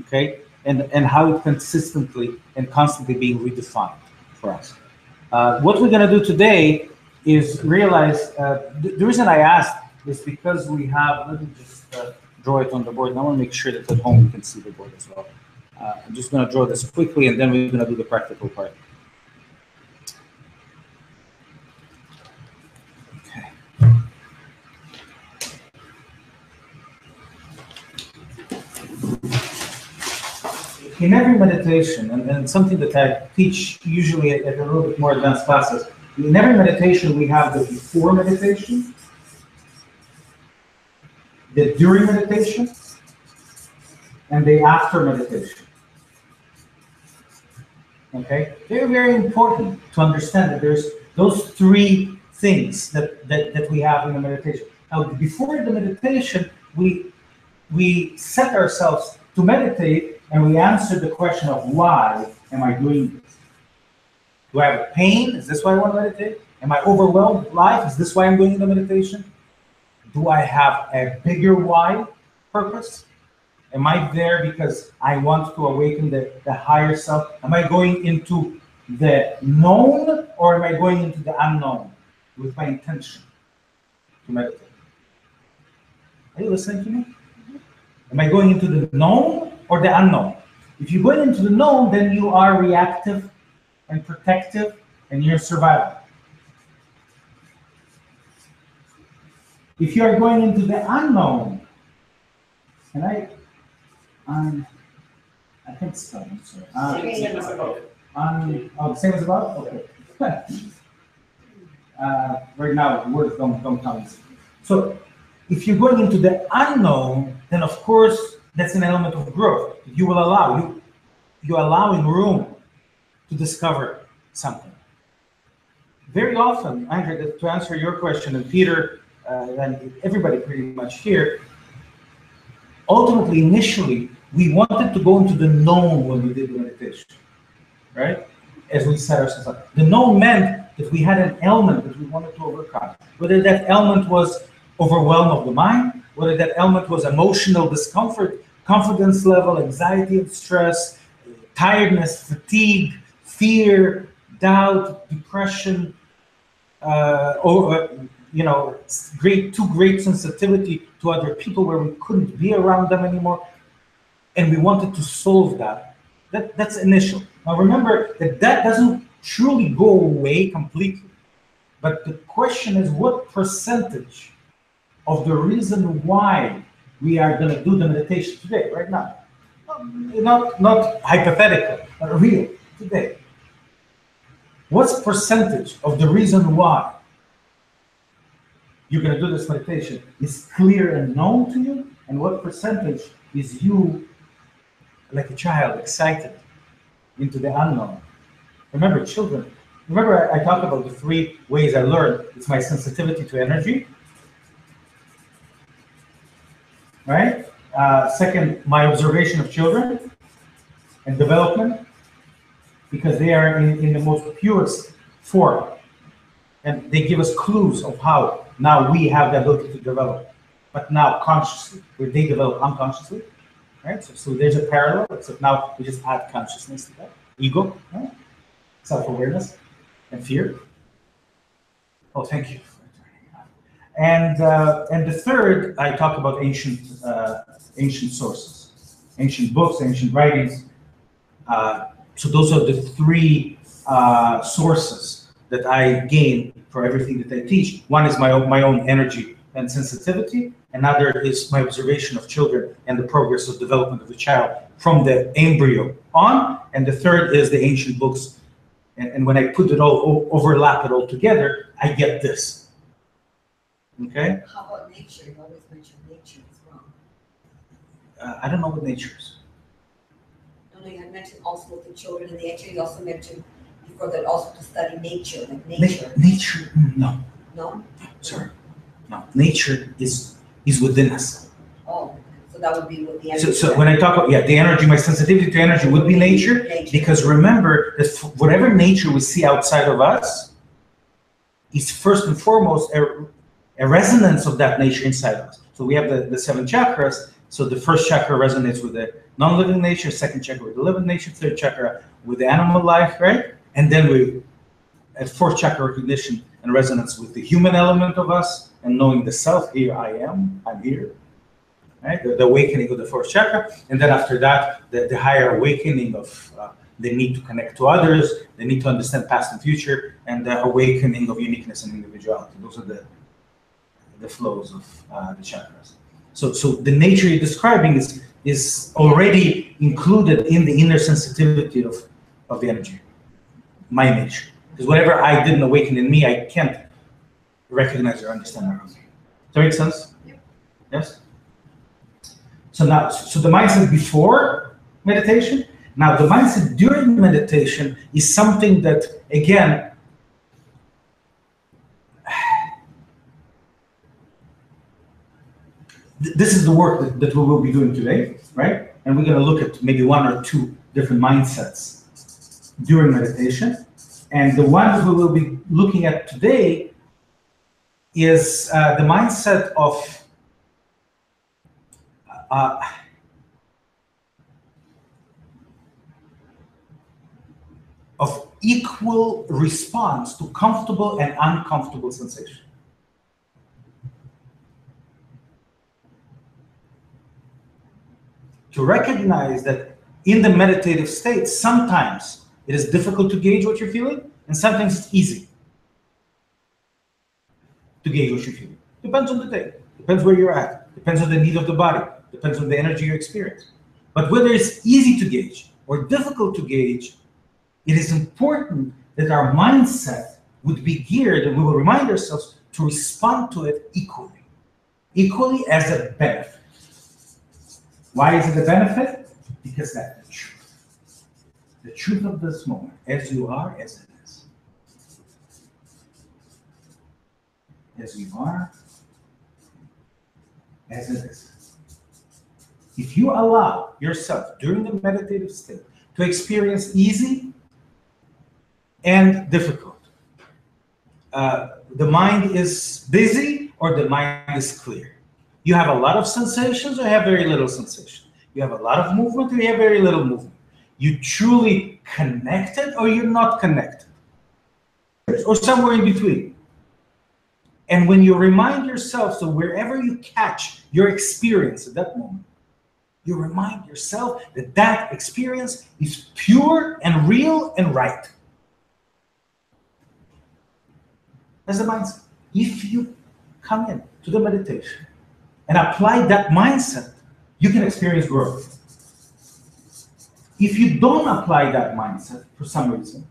okay? And how it consistently and constantly being redefined for us. What we're gonna do today is realize, the reason I asked is because we have, let me just draw it on the board, and I wanna make sure that at home you can see the board as well. I'm just gonna draw this quickly and then we're gonna do the practical part. In every meditation, and something that I teach usually at a little bit more advanced classes, in every meditation we have the before meditation, the during meditation, and the after meditation. Okay? Very, very important to understand that there's those three things that we have in the meditation. Now, before the meditation, we set ourselves to meditate, and we answer the question of why am I doing this? Do I have a pain? Is this why I want to meditate? Am I overwhelmed with life? Is this why I'm doing the meditation? Do I have a bigger why purpose? Am I there because I want to awaken the higher self? Am I going into the known or am I going into the unknown with my intention to meditate? Are you listening to me? Am I going into the known or the unknown? If you're going into the known, then you are reactive and protective and you're surviving. If you are going into the unknown, and I can't spell it, sorry. Same as above. The same as above? Okay. Right now, words don't come easy. So, if you're going into the unknown, then of course, that's an element of growth. You will allow, you're allowing room to discover something. Very often, Andrea, to answer your question, and Peter, and everybody pretty much here, ultimately, initially, we wanted to go into the known when we did the meditation, right? As we set ourselves up. The known meant that we had an element that we wanted to overcome. Whether that element was overwhelm of the mind, whether that element was emotional discomfort, confidence level, anxiety and stress, tiredness, fatigue, fear, doubt, depression, too great sensitivity to other people where we couldn't be around them anymore. And we wanted to solve that. That's initial. Now remember that doesn't truly go away completely. But the question is, what percentage of the reason why we are going to do the meditation today, right now? Not hypothetical, but real, today. What's percentage of the reason why you're going to do this meditation is clear and known to you? And what percentage is you, like a child, excited into the unknown? Remember, children, I talked about the three ways I learned. It's my sensitivity to energy, right? Second, my observation of children and development, because they are in the most purest form. And they give us clues of how now we have the ability to develop, but now consciously, where they develop unconsciously, right? So there's a parallel, except now we just add consciousness to that. Ego, right? Self-awareness, and fear. Oh, thank you. And the third, I talk about ancient sources, ancient books, ancient writings. So those are the three sources that I gain for everything that I teach. One is my own energy and sensitivity. Another is my observation of children and the progress of development of the child from the embryo on. And the third is the ancient books. And when I put it all, overlap it all together, I get this. Okay? How about nature? You always mention nature as well. I don't know what nature is. No, you had mentioned also with the children and the nature. You also mentioned before that also to study nature, like nature. Nature, no. No? Sorry. No. Nature is within us. Oh, so that would be what the energy. So when I talk about, the energy, my sensitivity to energy would be nature, because remember that whatever nature we see outside of us is first and foremost a resonance of that nature inside us. So we have the 7 chakras. So the first chakra resonates with the non-living nature, second chakra with the living nature, third chakra with the animal life, right? And then we at fourth chakra recognition and resonance with the human element of us and knowing the self. Here I am, I'm here, right? The awakening of the fourth chakra. And then after that, the higher awakening of the need to connect to others, the need to understand past and future, and the awakening of uniqueness and individuality. Those are the flows of the chakras. So the nature you're describing is already included in the inner sensitivity of the energy, my nature. Because whatever I didn't awaken in me, I can't recognize or understand around me. Does that make sense? Yep. Yes? So now, the mindset before meditation. Now the mindset during meditation is something that, again, this is the work that we will be doing today, right? And we're going to look at maybe 1 or 2 different mindsets during meditation. And the one that we will be looking at today is the mindset of equal response to comfortable and uncomfortable sensation. To recognize that in the meditative state, sometimes it is difficult to gauge what you're feeling, and sometimes it's easy to gauge what you're feeling. Depends on the day, depends where you're at, depends on the need of the body, depends on the energy you experience. But whether it's easy to gauge or difficult to gauge, it is important that our mindset would be geared, and we will remind ourselves to respond to it equally as a benefit. Why is it a benefit? Because that's the truth. The truth of this moment, as you are, as it is. As you are, as it is. If you allow yourself during the meditative state to experience easy and difficult, the mind is busy or the mind is clear. You have a lot of sensations or you have very little sensation. You have a lot of movement or you have very little movement. You truly connected or you're not connected. Or somewhere in between. And when you remind yourself, so wherever you catch your experience at that moment, you remind yourself that that experience is pure and real and right. That's the mindset. If you come in to the meditation and apply that mindset, you can experience growth. If you don't apply that mindset for some reason,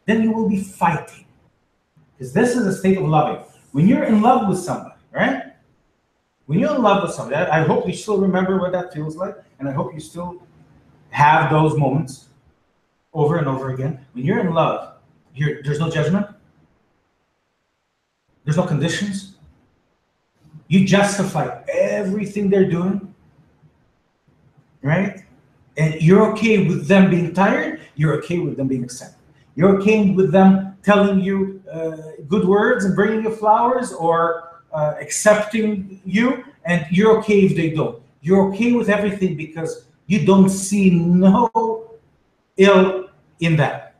then you will be fighting. Because this is a state of loving. When you're in love with somebody, right? When you're in love with somebody, I hope you still remember what that feels like, and I hope you still have those moments over and over again. When you're in love, there's no judgment. There's no conditions. You justify everything they're doing, right? And you're okay with them being tired. You're okay with them being accepted. You're okay with them telling you good words and bringing you flowers or accepting you, and you're okay if they don't. You're okay with everything because you don't see no ill in that.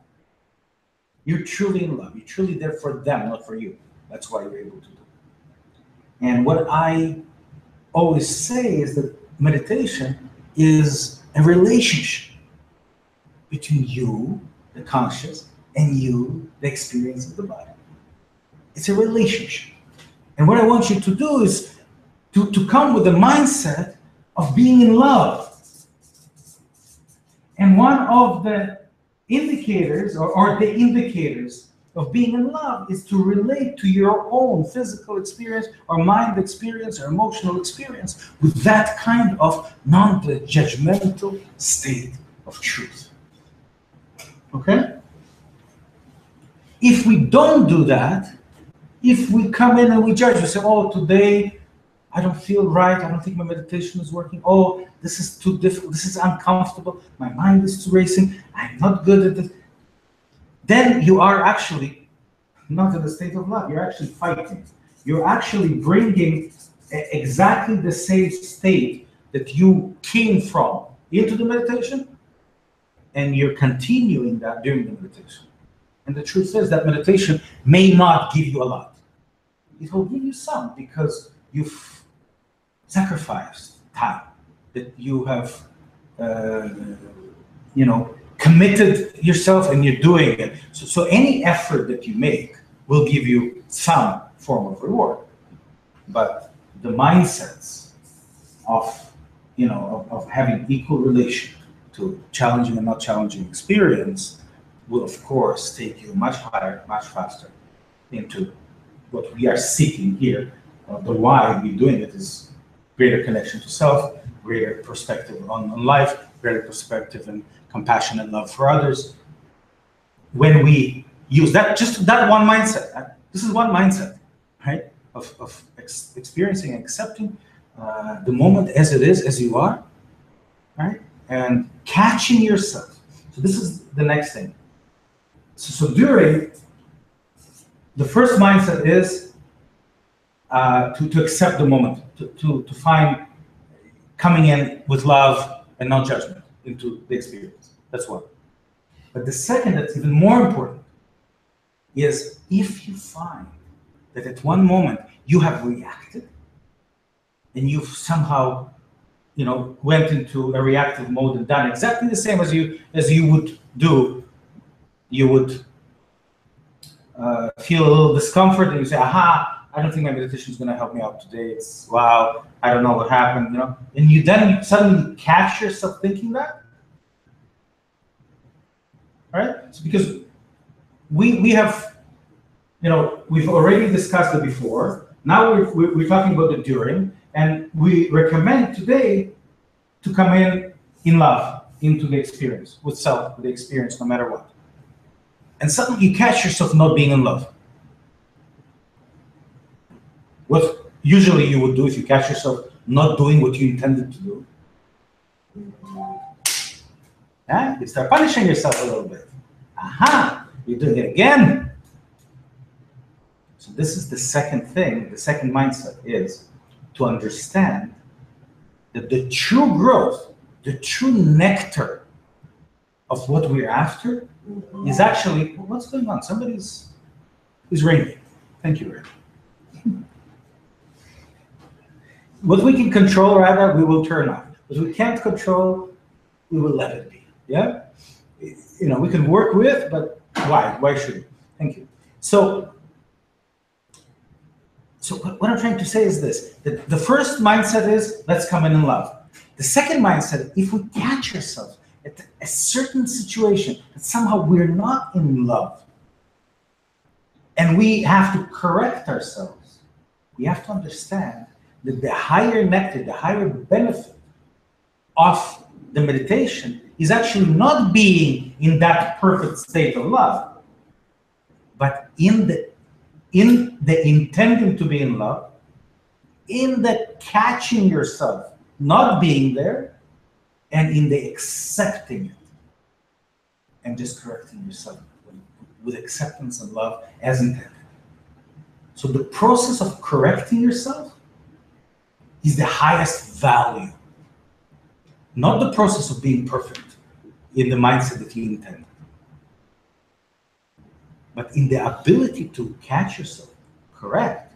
You're truly in love. You're truly there for them, not for you. That's why you're able to do it. And what I always say is that meditation is a relationship between you, the conscious, and you, the experience of the body. It's a relationship. And what I want you to do is to come with the mindset of being in love. And one of the indicators, or the indicators of being in love, is to relate to your own physical experience or mind experience or emotional experience with that kind of non-judgmental state of truth. Okay? If we don't do that, if we come in and we judge, we say, oh, today I don't feel right, I don't think my meditation is working, oh, this is too difficult, this is uncomfortable, my mind is racing, I'm not good at this, then you are actually not in the state of love, you're actually fighting. You're actually bringing exactly the same state that you came from into the meditation, and you're continuing that during the meditation. And the truth is that meditation may not give you a lot. It will give you some because you've sacrificed time, that you have, committed yourself and you're doing it. So any effort that you make will give you some form of reward. But the mindsets of having equal relation to challenging and not challenging experience will, of course, take you much higher, much faster into what we are seeking here. The why we're doing it is greater connection to self, greater perspective on life, greater perspective and compassion and love for others. When we use just that one mindset, this is one mindset, right? Of experiencing and accepting the moment as it is, as you are, right? And catching yourself. So this is the next thing. So during, the first mindset is to accept the moment, to find coming in with love and not judgment into the experience. That's one. But the second, that's even more important, is if you find that at one moment you have reacted and you've somehow, went into a reactive mode and done exactly the same as you would do, you would feel a little discomfort and you say, aha, I don't think my meditation is going to help me out today. It's, wow, I don't know what happened, And you then suddenly catch yourself thinking that, right? So because we have, we've already discussed it before. Now we're talking about the during, and we recommend today to come in love into the experience, with self, with the experience, no matter what. And suddenly you catch yourself not being in love. What usually you would do if you catch yourself not doing what you intended to do, you start punishing yourself a little bit. Aha, you're doing it again. So this is the second thing, the second mindset is to understand that the true growth, the true nectar of what we're after is actually, what's going on? Somebody's ringing. Thank you, Rick. What we can control, rather, we will turn off. What we can't control, we will let it be. Yeah? We can work with, but why? Why should we? Thank you. So what I'm trying to say is this. The first mindset is, let's come in love. The second mindset, if we catch ourselves at a certain situation that somehow we're not in love, and we have to correct ourselves, we have to understand that the higher nectar, the higher benefit of the meditation is actually not being in that perfect state of love, but in the intending to be in love, in the catching yourself not being there, and in the accepting it, and just correcting yourself with acceptance and love as intended. So the process of correcting yourself is the highest value, not the process of being perfect in the mindset that you intend, but in the ability to catch yourself, correct,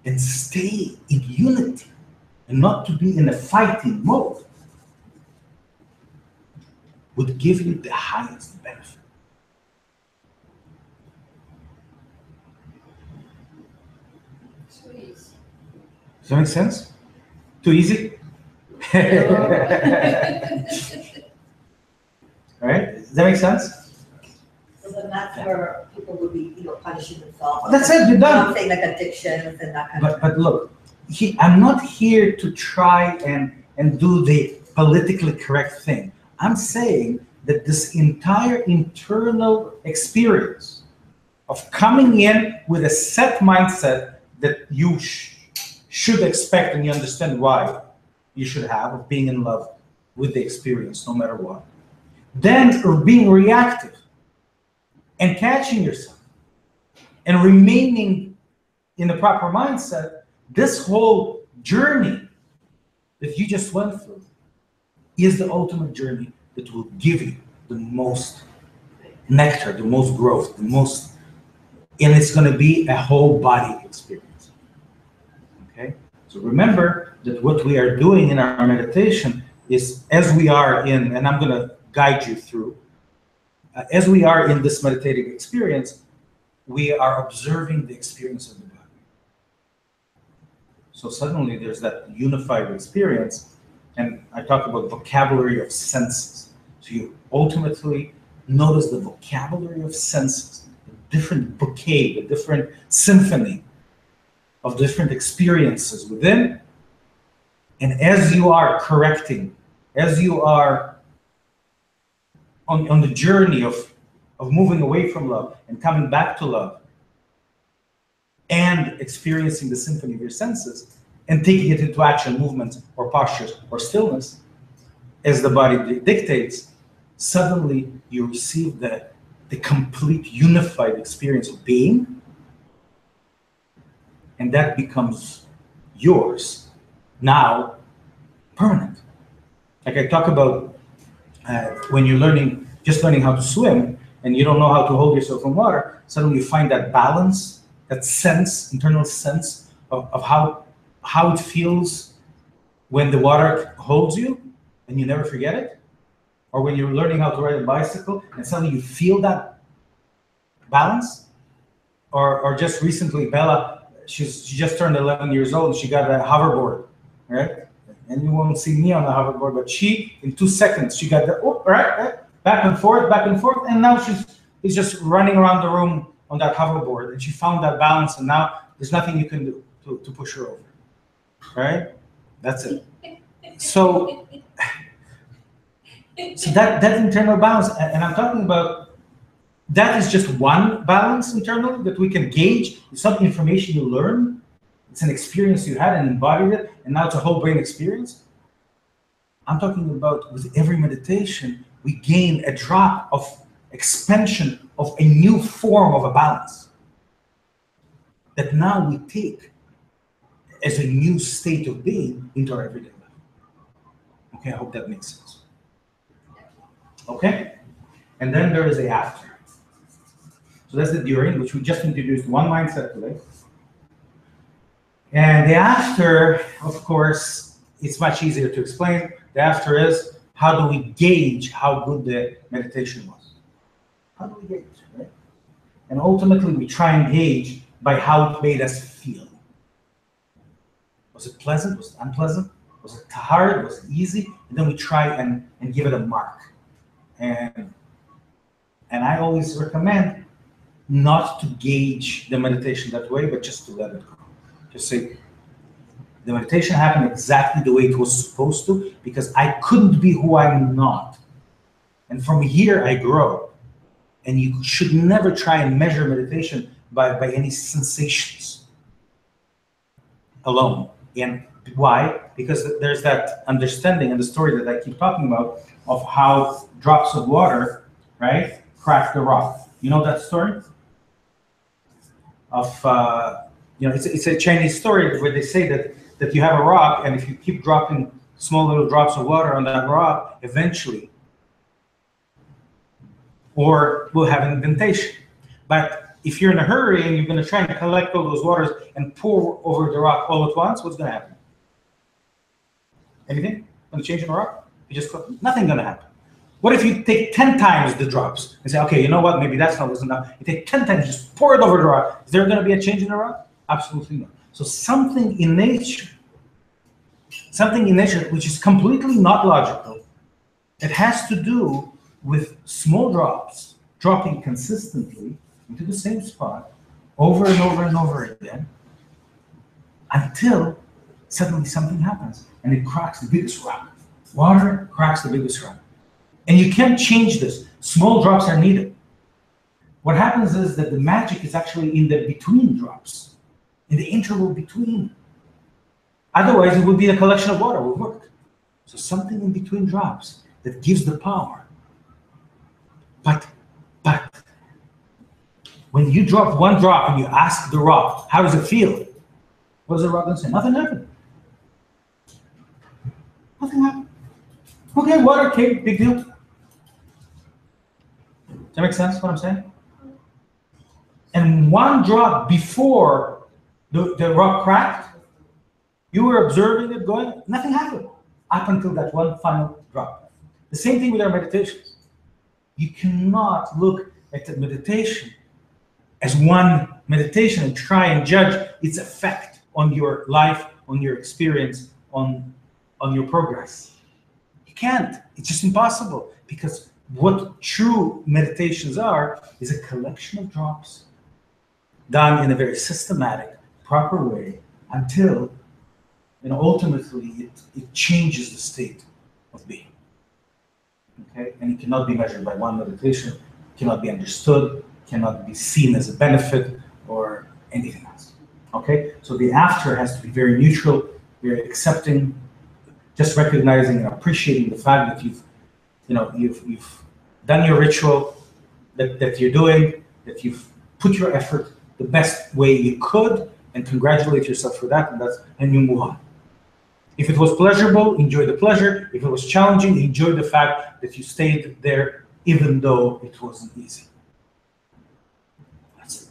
and stay in unity, and not to be in a fighting mode, would give you the highest benefit. Too easy. Does that make sense? Too easy? Right? Does that make sense? So then that's where people would be, punishing themselves. That's it, you're I'm done. saying like addictions and that kind of. But look, I'm not here to try and do the politically correct thing. I'm saying that this entire internal experience of coming in with a set mindset that you should expect and you understand why you should have, of being in love with the experience no matter what. Then being reactive and catching yourself and remaining in the proper mindset, this whole journey that you just went through is the ultimate journey that will give you the most nectar, the most growth, and it's going to be a whole body experience. Okay? So remember that what we are doing in our meditation is, as we are in, and I'm going to guide you through, as we are in this meditative experience, we are observing the experience of the body. So suddenly there's that unified experience, and I talk about vocabulary of senses. So you ultimately notice the vocabulary of senses, the different bouquet, the different symphony of different experiences within. And as you are correcting, as you are on the journey of moving away from love and coming back to love, and experiencing the symphony of your senses and taking it into action, movements or postures or stillness, as the body dictates, suddenly you receive the complete unified experience of being, and that becomes yours now, permanent. Like I talk about when you're just learning how to swim and you don't know how to hold yourself in water, suddenly you find that balance, that sense, internal sense of how it feels when the water holds you and you never forget it. Or when you're learning how to ride a bicycle and suddenly you feel that balance. Or just recently, Bella, she just turned 11 years old and she got a hoverboard, right? And you won't see me on the hoverboard, but she, in 2 seconds, she got the, right, back and forth, and now she's just running around the room on that hoverboard, and she found that balance, and now there's nothing you can do to push her over, right? That's it. So that internal balance, and I'm talking about, that is just one balance internally that we can gauge. It's not information you learn. It's an experience you had and embodied it, and now it's a whole brain experience. I'm talking about with every meditation, we gain a drop of expansion of a new form of a balance that now we take as a new state of being into our everyday life. Okay, I hope that makes sense. Okay? And then there is the after. So that's the during, which we just introduced one mindset today. And the after, of course, it's much easier to explain. The after is, how do we gauge how good the meditation was? How do we gauge, right? And ultimately, we try and gauge by how it made us feel. Was it pleasant? Was it unpleasant? Was it hard? Was it easy? And then we try and give it a mark. And I always recommend not to gauge the meditation that way, but just to let it go. Just say, the meditation happened exactly the way it was supposed to, because I couldn't be who I'm not. And from here, I grow. And you should never try and measure meditation by any sensations alone. And why? Because there's that understanding and the story that I keep talking about of how drops of water, right, crack the rock. You know that story? Of, it's a Chinese story where they say that you have a rock, and if you keep dropping small little drops of water on that rock, eventually, or we'll have an indentation. But if you're in a hurry and you're going to try and collect all those waters and pour over the rock all at once, what's going to happen? Anything? Going to change in the rock? Nothing going to happen. What if you take 10 times the drops and say, okay, you know what? Maybe that's not enough. You take 10 times, just pour it over the rock. Is there going to be a change in the rock? Absolutely not. So something in nature which is completely not logical, it has to do with small drops dropping consistently into the same spot over and over and over again until suddenly something happens and it cracks the biggest rock. Water cracks the biggest rock. And you can't change this. Small drops are needed. What happens is that the magic is actually in the between drops, in the interval between. Otherwise, it would be a collection of water, it would work. So something in between drops that gives the power. But when you drop one drop and you ask the rock, how does it feel? What does the rock gonna say? Nothing happened. Nothing happened. Okay, water came, big deal. Does that make sense what I'm saying? And one drop before the rock cracked, you were observing it going, nothing happened up until that one final drop. The same thing with our meditations. You cannot look at the meditation as one meditation and try and judge its effect on your life, on your experience, on your progress. You can't. It's just impossible, because what true meditations are is a collection of drops done in a very systematic, proper way until, ultimately it changes the state of being. Okay? And it cannot be measured by one meditation, cannot be understood, cannot be seen as a benefit or anything else. Okay? So the after has to be very neutral, very accepting, just recognizing and appreciating the fact that you've done your ritual, that you're doing, that you've put your effort the best way you could, and congratulate yourself for that, and you move on. If it was pleasurable, enjoy the pleasure. If it was challenging, enjoy the fact that you stayed there even though it wasn't easy. That's it.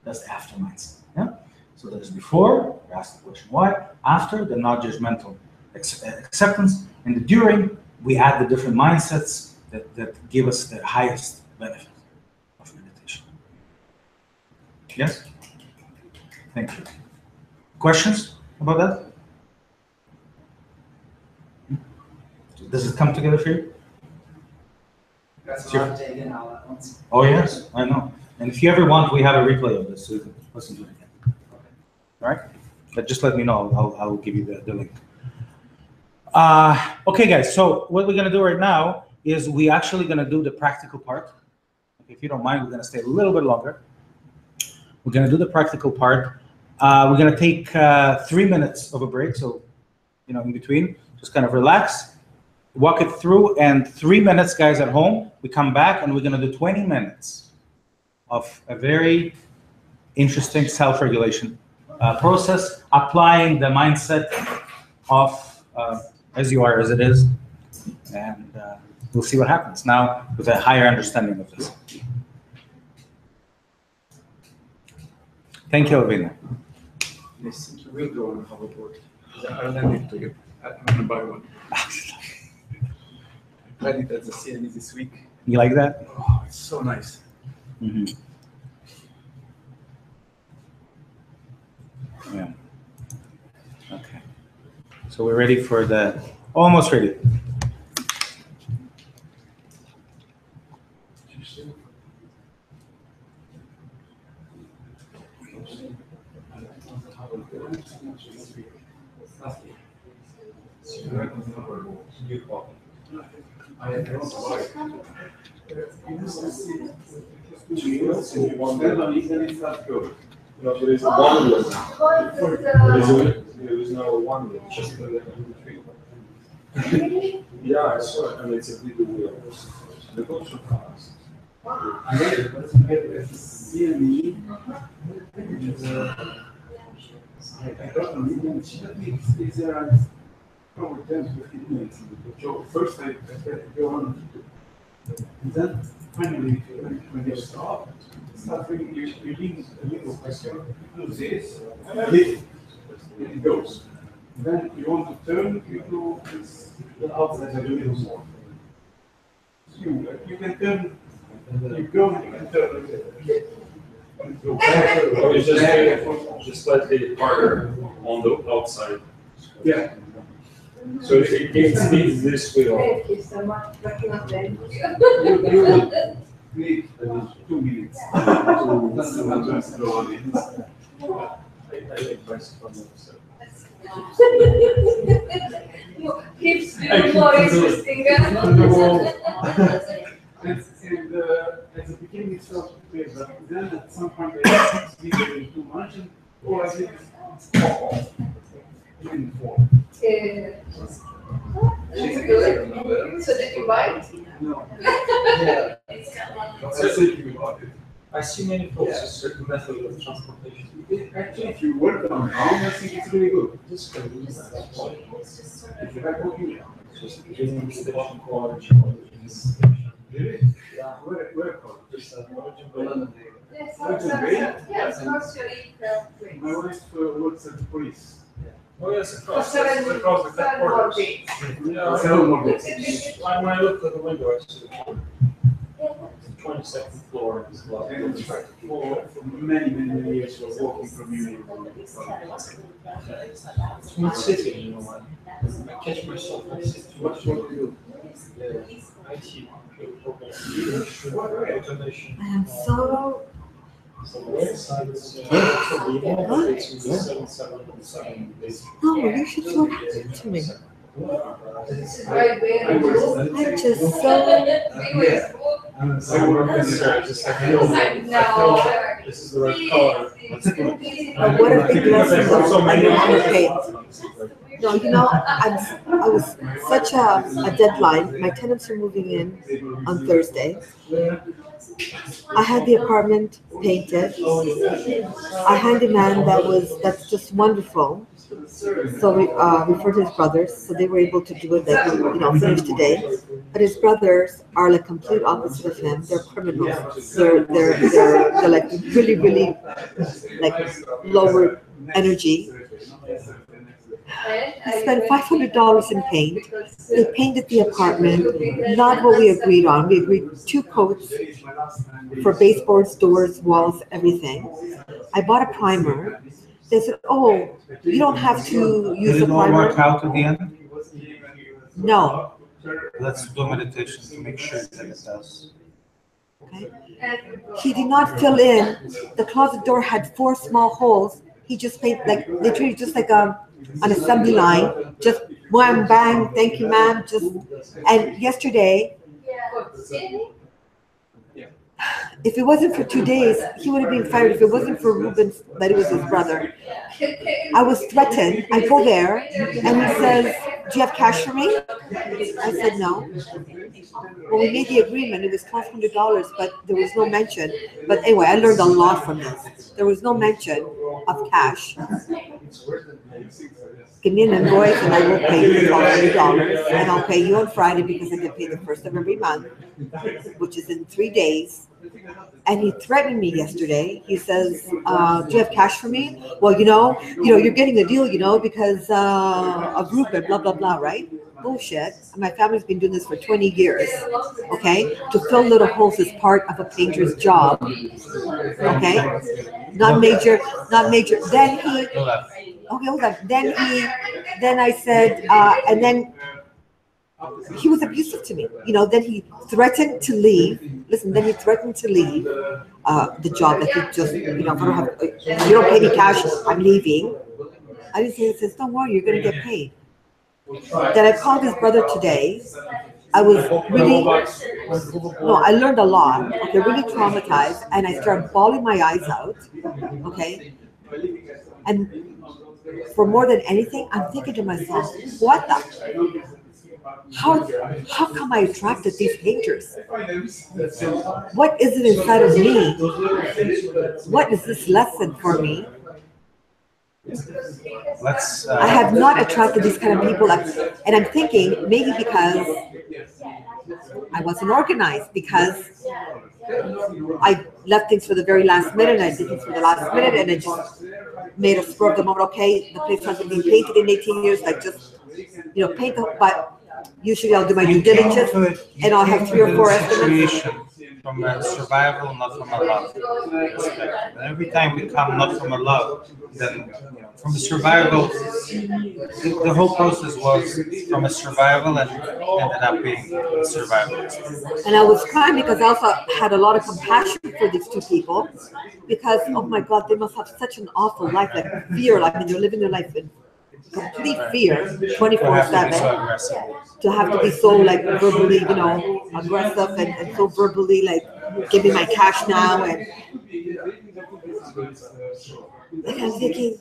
That's the after mindset. Yeah? So there's before, we ask the question why. After, the non-judgmental acceptance. And the during, we add the different mindsets that give us the highest benefit of meditation. Yes? Thank you. Questions about that? Does it come together for you? That's a lot of taking all at once. Oh yes, I know. And if you ever want, we have a replay of this, so you can listen to it again. Okay. All right? But just let me know. I'll give you the link. Okay, guys. So what we're gonna do right now is we actually gonna do the practical part. Okay, if you don't mind, we're gonna stay a little bit longer. We're gonna do the practical part. We're gonna take 3 minutes of a break. So, in between, just kind of relax. Walk it through, and 3 minutes, guys, at home, we come back and we're gonna do 20 minutes of a very interesting self-regulation process, applying the mindset of as you are, as it is, and we'll see what happens now with a higher understanding of this. Thank you, Alvina. Yes, we'll go on hoverboard. I'll lend it to you. I'm gonna buy one. I tried it at the CNE this week. You like that? Oh, it's so nice. Mm-hmm. Yeah. Okay. So we're ready for the, almost ready. There is one room. There is no one room, just the between. Yeah, I saw it, and it's a big wheel. The coach of cars. I read it, but it's at the CNE. I don't know, is there over 10 to 15 minutes in the show. First, I go on, and then finally, when you start reading, you're reading a little question, do this, and it goes. Then you want to turn, you do the outside a little more. So you can turn, you go and you can turn a little. Or it's just slightly harder on the outside. Yeah. So it needs this wheel. Thank you so much. Thank you. You would need 2 minutes to adjust the audience. I like bicycle so. Keeps being more interesting. And at the beginning it felt okay, but then at some point I was doing too much, and I did it's even 4. That's good. So did you buy it? No. Yeah. I was thinking about it. I see many folks use certain method of transportation. Actually, if you work on ground, I think it's really good. This can be It's just sort of. If you like walking, just using station college. really? Yeah. Where called? Just Yes, Yes, actually, My wife works at the police. Oh, yes, for across 7 the more borders. days. Yeah, 7 more days. when I looked at the window, I see the 22nd floor is well. And for many years, was walking from Union. I'm sitting, you know, I catch myself sitting. What do you IT, automation. I am so, So the website is, for the email, it's 777 basically. no, you should talk to me. This is right there. I was- I'm just so, I work in Just like, this is the right color. but what a big blessing though. I mean, okay. No, you know, I was such a deadline. My tenants are moving in on Thursday. I had the apartment painted. A handyman that's just wonderful. So we referred to his brothers, so they were able to do it, like, finish today. But his brothers are like complete opposite of him. They're criminals. They're like really like lower energy. He spent $500 in paint. They painted the apartment, not what we agreed on. We agreed 2 coats for baseboards, doors, walls, everything. I bought a primer. They said, "Oh, you don't have to use Did the it all work primer." out at the end? No. Let's do meditation to make sure that it does. Okay. He did not fill in. The closet door had 4 small holes. He just painted like literally just like an assembly line. Just wham bang, thank you, ma'am. And yesterday, if it wasn't for 2 days, he would have been fired. If it wasn't for Ruben, that it was his brother. I was threatened. I go there, and he says, "Do you have cash for me?" I said, "No." Well, we made the agreement. It was $1,200, but there was no mention. But anyway, I learned a lot from this. There was no mention of cash. Give me an invoice, and I will pay you $1,200, and I'll pay you on Friday because I get paid the first of every month, which is in 3 days. And he threatened me yesterday. He says, "Do you have cash for me?" Well, you're getting a deal, because of Rupert, blah blah blah, right? Bullshit. My family's been doing this for 20 years. Okay, to fill little holes is part of a painter's job. Okay, not major. Then he. Okay, hold on. Then I said, and then. He was abusive to me. Then he threatened to leave. Listen, then he threatened to leave the job that he just, if I don't have, you don't pay me cash, I'm leaving. I didn't say, he says, "Don't worry, you're going to get paid." Then I called his brother today. I was really, I learned a lot. Okay, really traumatized. And I started bawling my eyes out. Okay. And for more than anything, I'm thinking to myself, what the? How come I attracted these painters? What is it inside of me? What is this lesson for me? I have not attracted these kind of people, and I'm thinking maybe because I wasn't organized, because I left things for the very last minute, and I did things for the last minute, and I just made a spur of the moment. Okay, the place hasn't been painted in 18 years. Like just paint the, but usually I'll do my due diligence, and I'll have 3 or 4 estimates. from a survival, not from a love perspective. And every time we come not from a love, then from a survival, the whole process was from a survival and ended up being survival. And I was crying because I also had a lot of compassion for these two people because, oh my God, they must have such an awful life, like fear. I mean, they're living their life in complete fear, 24/7. To have to be so like verbally, aggressive and so verbally like, give me my cash now and I'm thinking.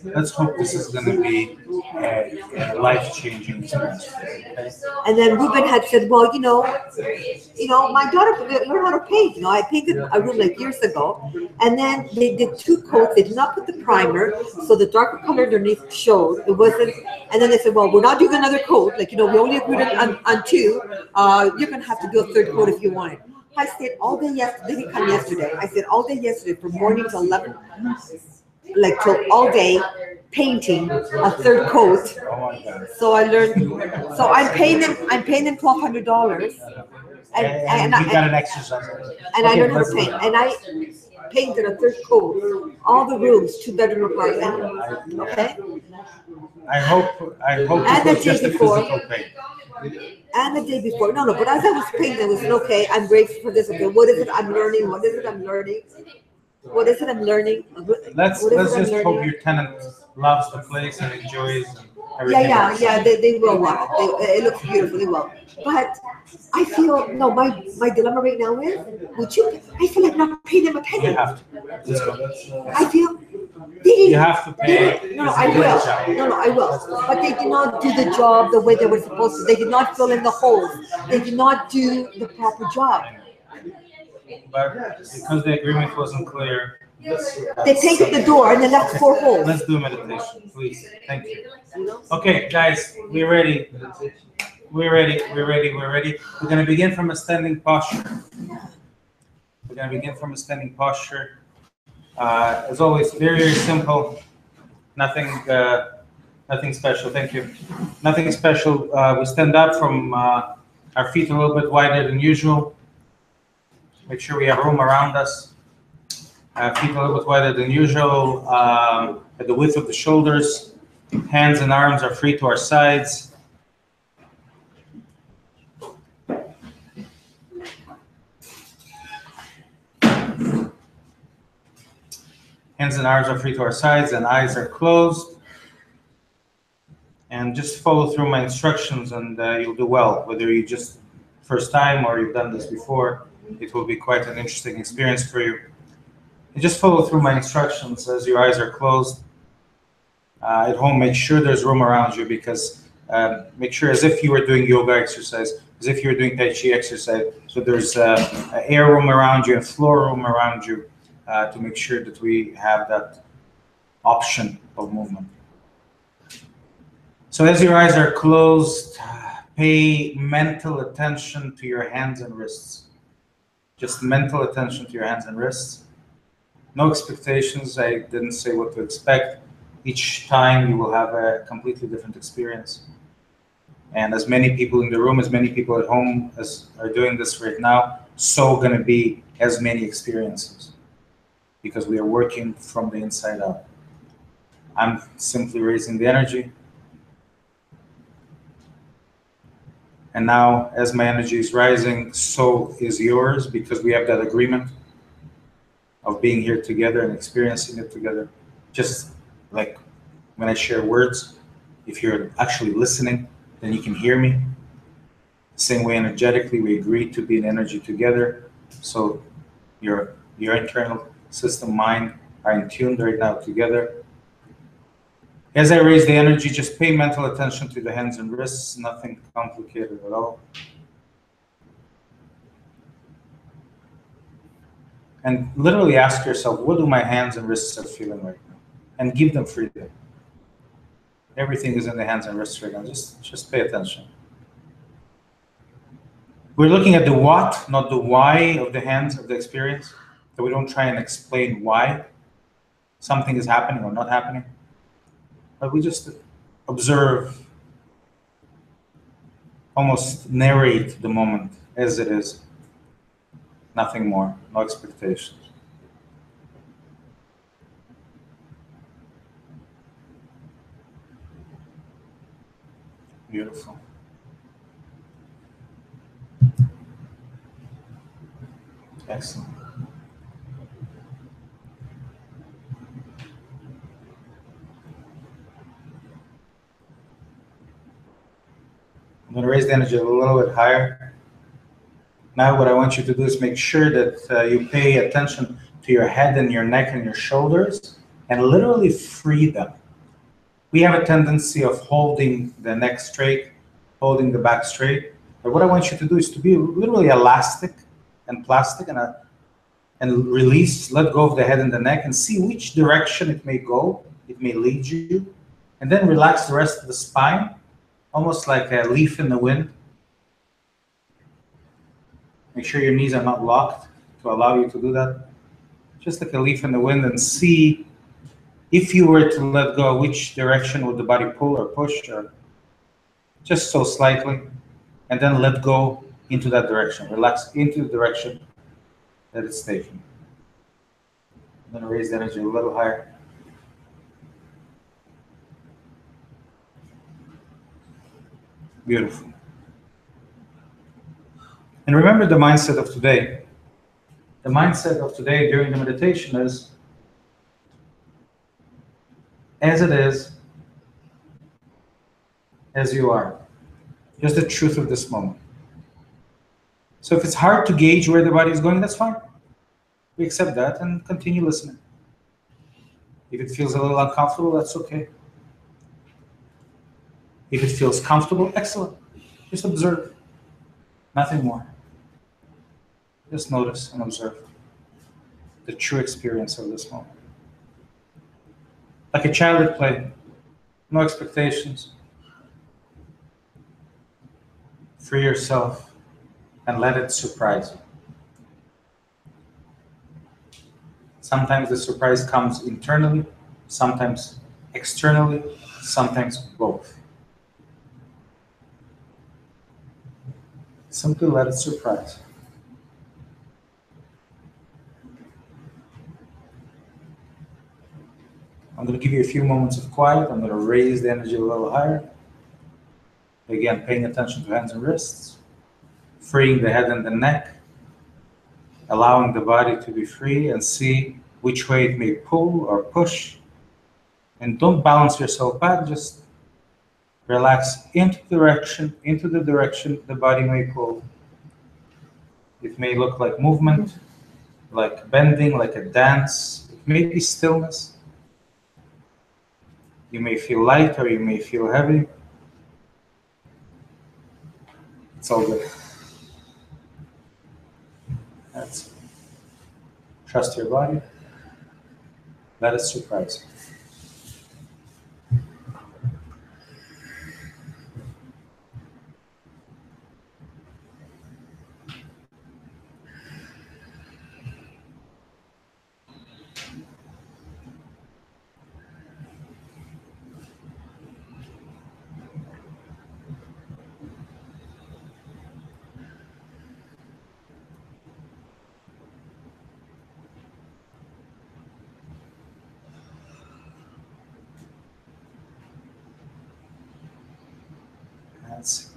Let's hope this is going to be a life-changing experience. Okay? And then Ruben had said, well, my daughter learned how to paint. I painted a room like years ago, and then they did 2 coats. They did not put the primer, so the darker color underneath showed. It wasn't. And then they said, well, we're not doing another coat. Like, we only agreed on 2. You're gonna have to do a 3rd coat if you want it. I stayed all day yesterday. They didn't come yesterday. I stayed all day yesterday from morning till 11. Like till all day painting a 3rd coat. So I learned. So I'm paying them $1,200. And you got an exercise. And I learned how to paint. And I painted a 3rd coat, all the rooms, 2-bedroom apartment. Okay. I hope And it the was just day a before. physical pain. And the day before. No, but as I was painting, I was okay. I'm grateful for this. Okay, what is it I'm learning? What is it I'm learning? What is it I'm learning? Let's just hope your tenant loves the place and enjoys everything. Yeah. They will love it. It looks beautiful. They will. But I feel my dilemma right now is I feel like not paying them a penny. You have to. Let's go. I feel you have to pay. No, I will. No, I will. But they did not do the job the way they were supposed to. They did not fill in the holes. They did not do the proper job. But because the agreement wasn't clear, they painted the door and they left 4 holes. Let's do a meditation, please. Thank you. Okay, guys, we're ready. We're ready. We're going to begin from a standing posture. As always, very, very simple. Nothing special. Thank you. Nothing special. We stand up from our feet a little bit wider than usual. Make sure we have room around us. Feet a little bit wider than usual, at the width of the shoulders. Hands and arms are free to our sides. Hands and arms are free to our sides and eyes are closed. And just follow through my instructions and you'll do well. Whether you just first time or you've done this before, it will be quite an interesting experience for you. And just follow through my instructions as your eyes are closed. At home, make sure there's room around you because make sure as if you were doing yoga exercise, as if you were doing Tai Chi exercise. So there's air room around you and floor room around you to make sure that we have that option of movement. So as your eyes are closed, pay mental attention to your hands and wrists. Just mental attention to your hands and wrists. No expectations. I didn't say what to expect. Each time you will have a completely different experience. And as many people in the room, as many people at home as are doing this right now, so going to be as many experiences because we are working from the inside out. I'm simply raising the energy. And now, as my energy is rising, so is yours because we have that agreement of being here together and experiencing it together. Just like when I share words, if you're actually listening, then you can hear me. The same way energetically, we agree to be in energy together. So your internal system, mind are in tune right now together. As I raise the energy, just pay mental attention to the hands and wrists, nothing complicated at all. And literally ask yourself, what do my hands and wrists are feeling right now? And give them freedom. Everything is in the hands and wrists right now. Just pay attention. We're looking at the what, not the why of the hands of the experience. So we don't try and explain why something is happening or not happening. But we just observe, almost narrate the moment as it is. Nothing more. No expectations. Beautiful. Excellent. I'm going to raise the energy a little bit higher. Now what I want you to do is make sure that you pay attention to your head and your neck and your shoulders and literally free them. We have a tendency of holding the neck straight, holding the back straight. But what I want you to do is to be literally elastic and plastic and release, let go of the head and the neck and see which direction it may go. It may lead you. And then relax the rest of the spine, almost like a leaf in the wind. Make sure your knees are not locked to allow you to do that. Just like a leaf in the wind, and see if you were to let go, which direction would the body pull or push, or just so slightly, and then let go into that direction. Relax into the direction that it's taking. I'm going to raise the energy a little higher. Beautiful. And remember the mindset of today. The mindset of today during the meditation is, as it is, as you are. Just the truth of this moment. So if it's hard to gauge where the body is going, that's fine. We accept that and continue listening. If it feels a little uncomfortable, that's okay. If it feels comfortable, excellent. Just observe. Nothing more. Just notice and observe the true experience of this moment. Like a child at play, no expectations. Free yourself and let it surprise you. Sometimes the surprise comes internally, sometimes externally, sometimes both. Simply let it surprise. I'm going to give you a few moments of quiet. I'm going to raise the energy a little higher. Again, paying attention to hands and wrists, freeing the head and the neck, allowing the body to be free, and see which way it may pull or push. And don't balance yourself back, just relax into the direction the body may pull. It may look like movement, like bending, like a dance. It may be stillness. You may feel light or you may feel heavy. It's all good. That's it. Trust your body. Let it surprise you. That's it.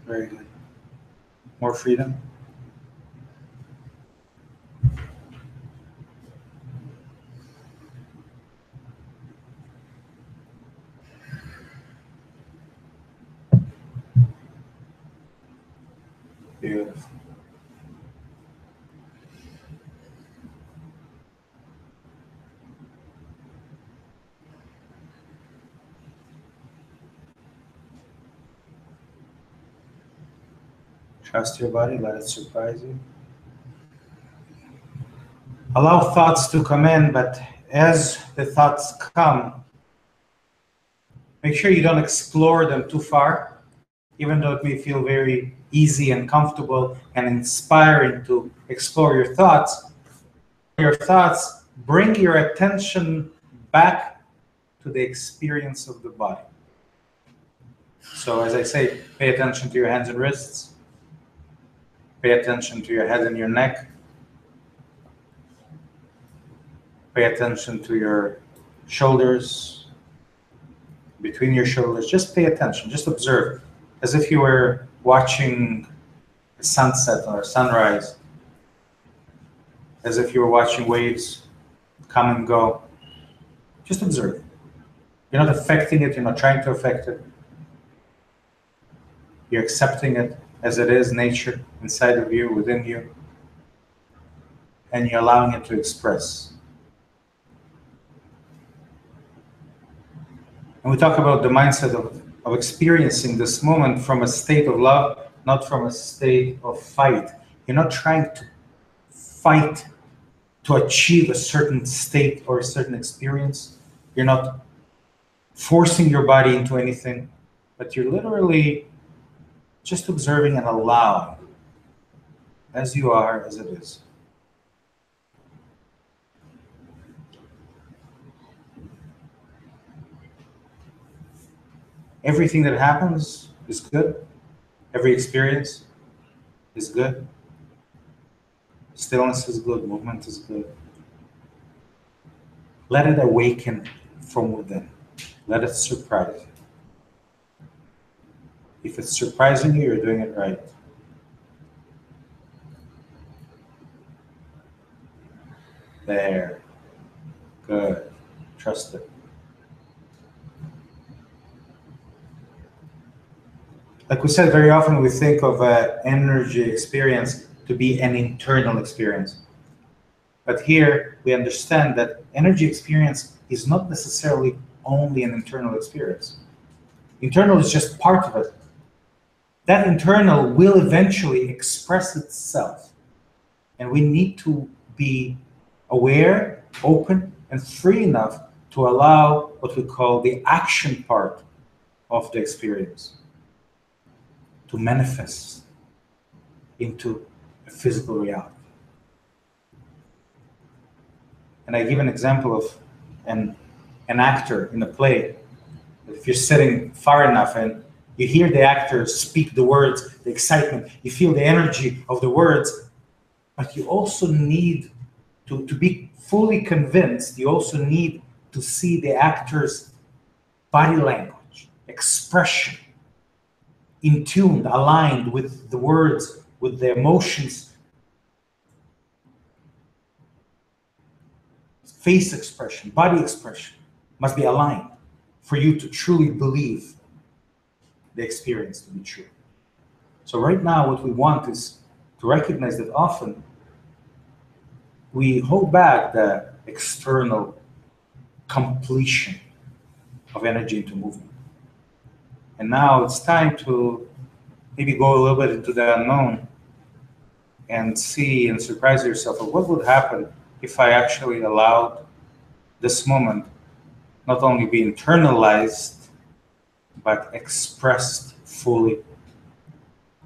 Very good. More freedom. Beautiful. Trust your body, let it surprise you. Allow thoughts to come in, but as the thoughts come, Make sure you don't explore them too far, even though it may feel very easy and comfortable and inspiring to explore your thoughts. Bring your attention back to the experience of the body. So as I say, pay attention to your hands and wrists. Pay attention to your head and your neck. Pay attention to your shoulders, between your shoulders. Just pay attention, just observe, as if you were watching a sunset or a sunrise, as if you were watching waves come and go. Just observe. You're not affecting it, you're not trying to affect it. You're accepting it as it is, nature inside of you, within you, and you're allowing it to express. And we talk about the mindset of experiencing this moment from a state of love, not from a state of fight. You're not trying to fight to achieve a certain state or a certain experience. You're not forcing your body into anything, but you're literally just observing and allowing as you are, as it is. Everything that happens is good. Every experience is good. Stillness is good. Movement is good. Let it awaken from within. Let it surprise you. If it's surprising you, you're doing it right. There. Good. Trust it. Like we said, very often we think of an energy experience to be an internal experience. But here we understand that energy experience is not necessarily only an internal experience. Internal is just part of it. That internal will eventually express itself. And we need to be aware, open, and free enough to allow what we call the action part of the experience to manifest into a physical reality. And I give an example of an actor in a play. If you're sitting far enough and you hear the actor speak the words, the excitement, you feel the energy of the words, but you also need to be fully convinced, you also need to see the actor's body language, expression, in tune, aligned with the words, with the emotions. Face expression, body expression must be aligned for you to truly believe the experience to be true. So right now, what we want is to recognize that often we hold back the external completion of energy into movement. And now it's time to maybe go a little bit into the unknown and see and surprise yourself of what would happen if I actually allowed this moment not only be internalized, but expressed fully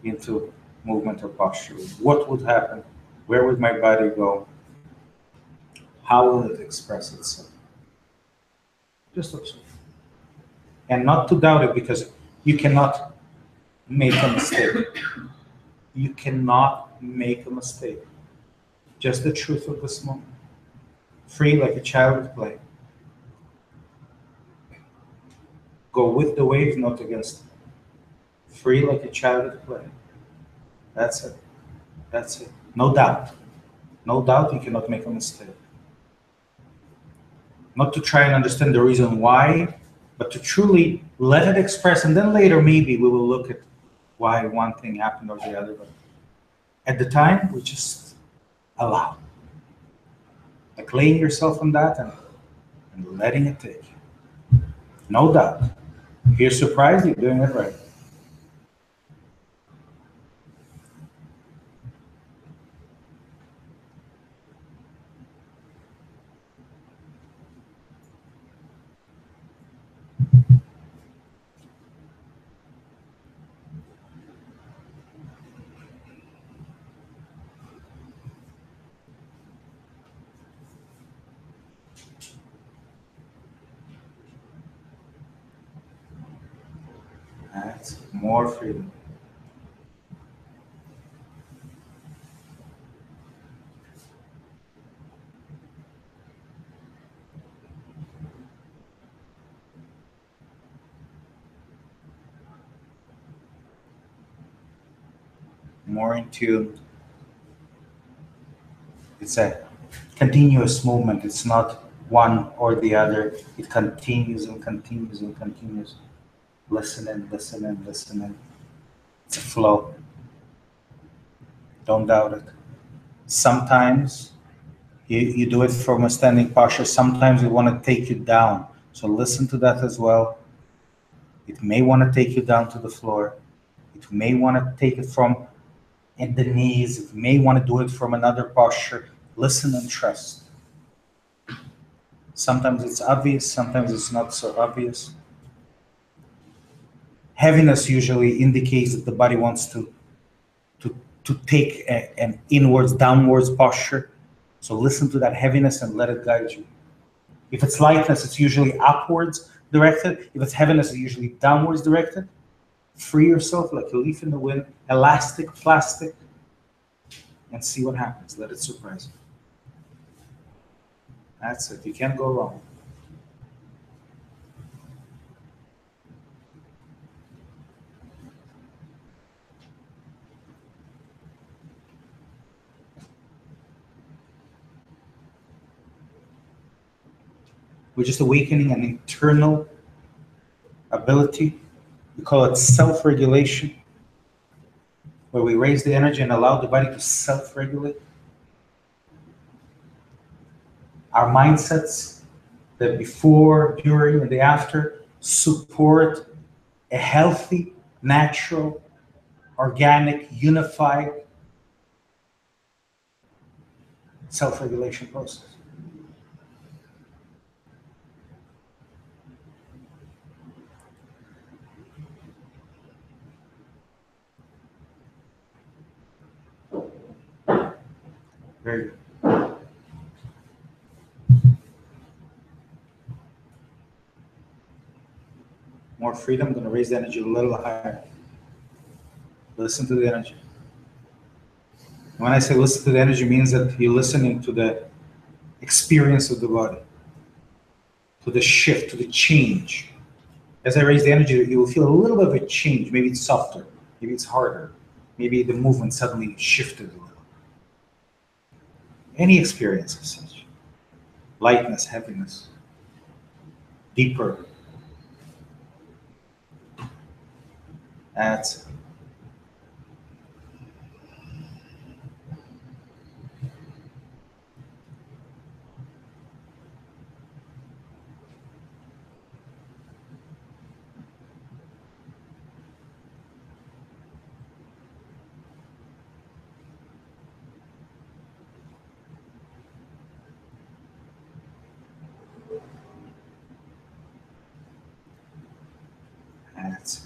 into movement or posture. What would happen? Where would my body go? How will it express itself? Just observe. And not to doubt it, because you cannot make a mistake. You cannot make a mistake. Just the truth of this moment. Free like a child at play. Go with the wave, not against it. Free like a child at play. That's it. That's it. No doubt. No doubt you cannot make a mistake. Not to try and understand the reason why, but to truly let it express, and then later maybe we will look at why one thing happened or the other. But at the time, we just allow. Like laying yourself on that and letting it take you. No doubt. If you're surprised, you're doing it right. That's more freedom. More in tune. It's a continuous movement. It's not one or the other. It continues and continues and continues. Listening, listening, listening. It's a flow. Don't doubt it. Sometimes you do it from a standing posture. Sometimes we want to take you down. So listen to that as well. It may want to take you down to the floor. It may want to take it from in the knees. It may want to do it from another posture. Listen and trust. Sometimes it's obvious, sometimes it's not so obvious. Heaviness usually indicates that the body wants to take an inwards, downwards posture. So listen to that heaviness and let it guide you. If it's lightness, it's usually upwards directed. If it's heaviness, it's usually downwards directed. Free yourself like a leaf in the wind, elastic, plastic, and see what happens. Let it surprise you. That's it. You can't go wrong. We're just awakening an internal ability. We call it self-regulation, where we raise the energy and allow the body to self-regulate. Our mindsets, the before, during, and the after, support a healthy, natural, organic, unified self-regulation process. Very good. More freedom. I'm going to raise the energy a little higher. Listen to the energy. When I say listen to the energy, it means that you're listening to the experience of the body, to the shift, to the change. As I raise the energy, you will feel a little bit of a change. Maybe it's softer, maybe it's harder, maybe the movement suddenly shifted a little. Any experience of such. Lightness, heaviness, deeper. That's it. That's it.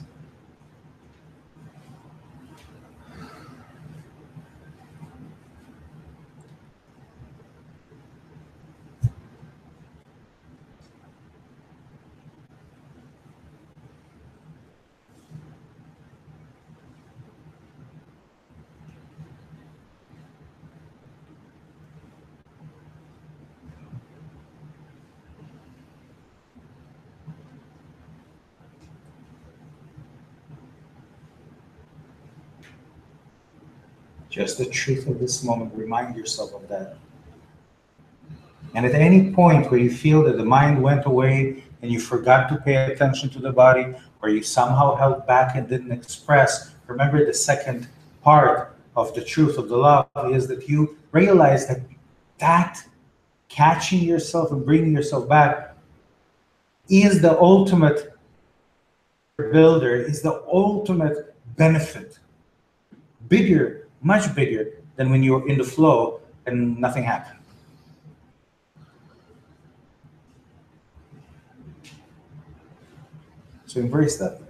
Just the truth of this moment, remind yourself of that. And at any point where you feel that the mind went away and you forgot to pay attention to the body, or you somehow held back and didn't express, remember the second part of the truth of the love is that you realize that catching yourself and bringing yourself back is the ultimate builder, is the ultimate benefit. Bigger, much bigger than when you're in the flow and nothing happened. So embrace that.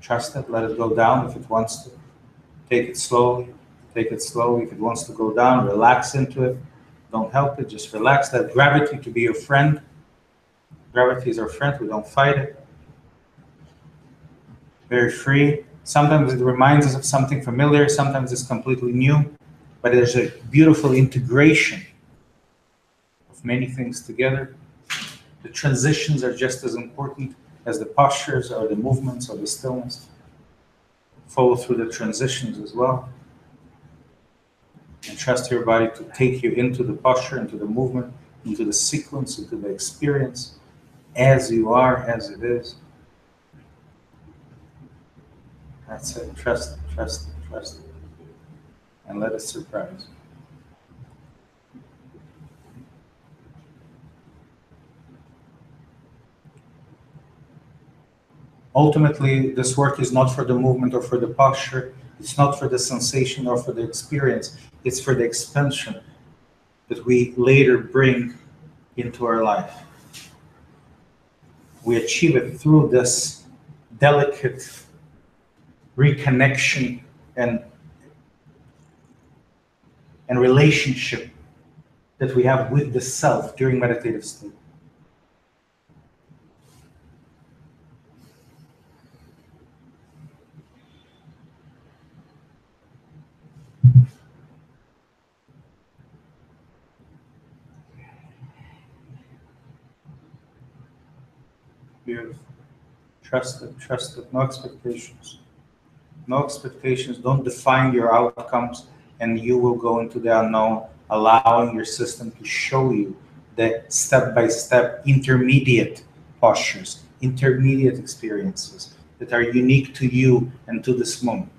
Trust it, let it go down if it wants to. Take it slowly, take it slowly. If it wants to go down, relax into it. Don't help it, just relax. Let gravity to be your friend. Gravity is our friend, we don't fight it. very free. Sometimes it reminds us of something familiar, sometimes it's completely new, but there's a beautiful integration of many things together. The transitions are just as important as the postures or the movements or the stillness. Follow through the transitions as well. And trust your body to take you into the posture, into the movement, into the sequence, into the experience, as you are, as it is. That's it. Trust it, trust it, trust it. And let it surprise you. Ultimately, this work is not for the movement or for the posture. It's not for the sensation or for the experience. It's for the expansion that we later bring into our life. We achieve it through this delicate reconnection and relationship that we have with the self during meditative state. Beautiful. Trust it, no expectations. No expectations, don't define your outcomes, and you will go into the unknown, allowing your system to show you the step-by-step intermediate postures, intermediate experiences that are unique to you and to this moment.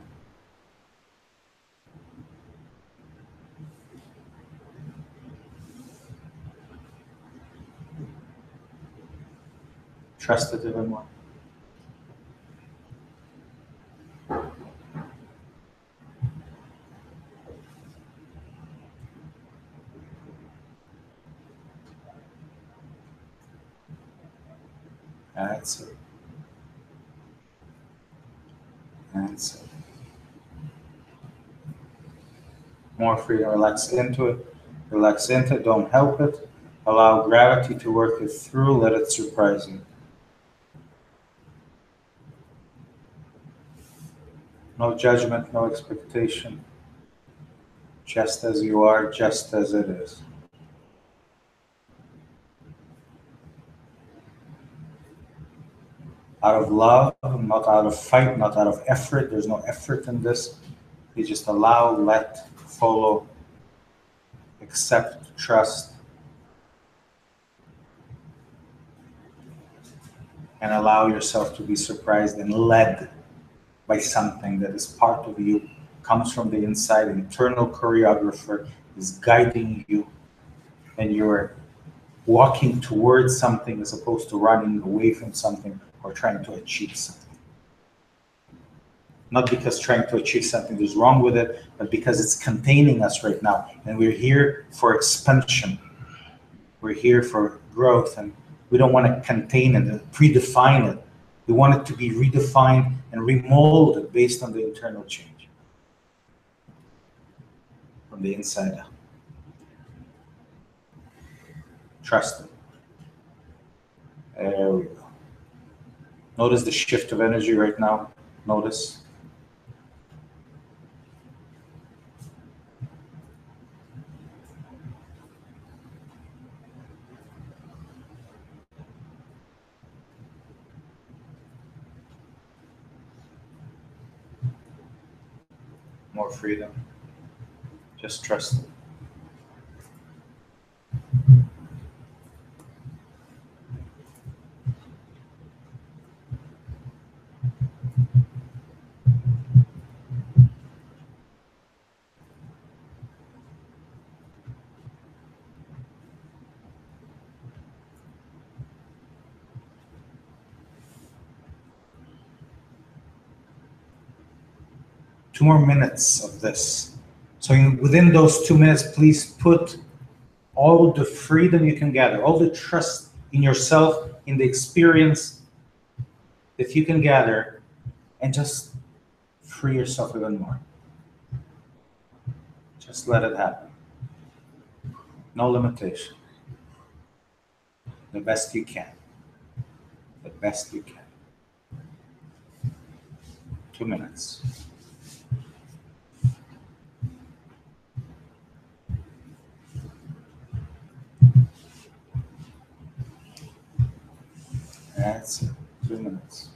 Trust it even more. That's it. That's it. More freedom. Relax into it. Relax into it. Don't help it. Allow gravity to work it through. Let it surprise you. No judgment, no expectation. Just as you are, just as it is. Out of love, not out of fight, not out of effort. There's no effort in this. You just allow, let, follow, accept, trust, and allow yourself to be surprised and led by something that is part of you, comes from the inside. Internal choreographer is guiding you, and you're walking towards something as opposed to running away from something or trying to achieve something. Not because trying to achieve something is wrong with it, but because it's containing us right now. And we're here for expansion. We're here for growth, and we don't want to contain it and predefine it. We want it to be redefined and remolded based on the internal change from the inside out. Trust it. There we go. Notice the shift of energy right now. Notice. More freedom. Just trust it. Two more minutes of this. So within those 2 minutes, please put all the freedom you can gather, all the trust in yourself, in the experience that you can gather, and just free yourself even more. Just let it happen. No limitation. The best you can. The best you can. 2 minutes. That's it. 2 minutes.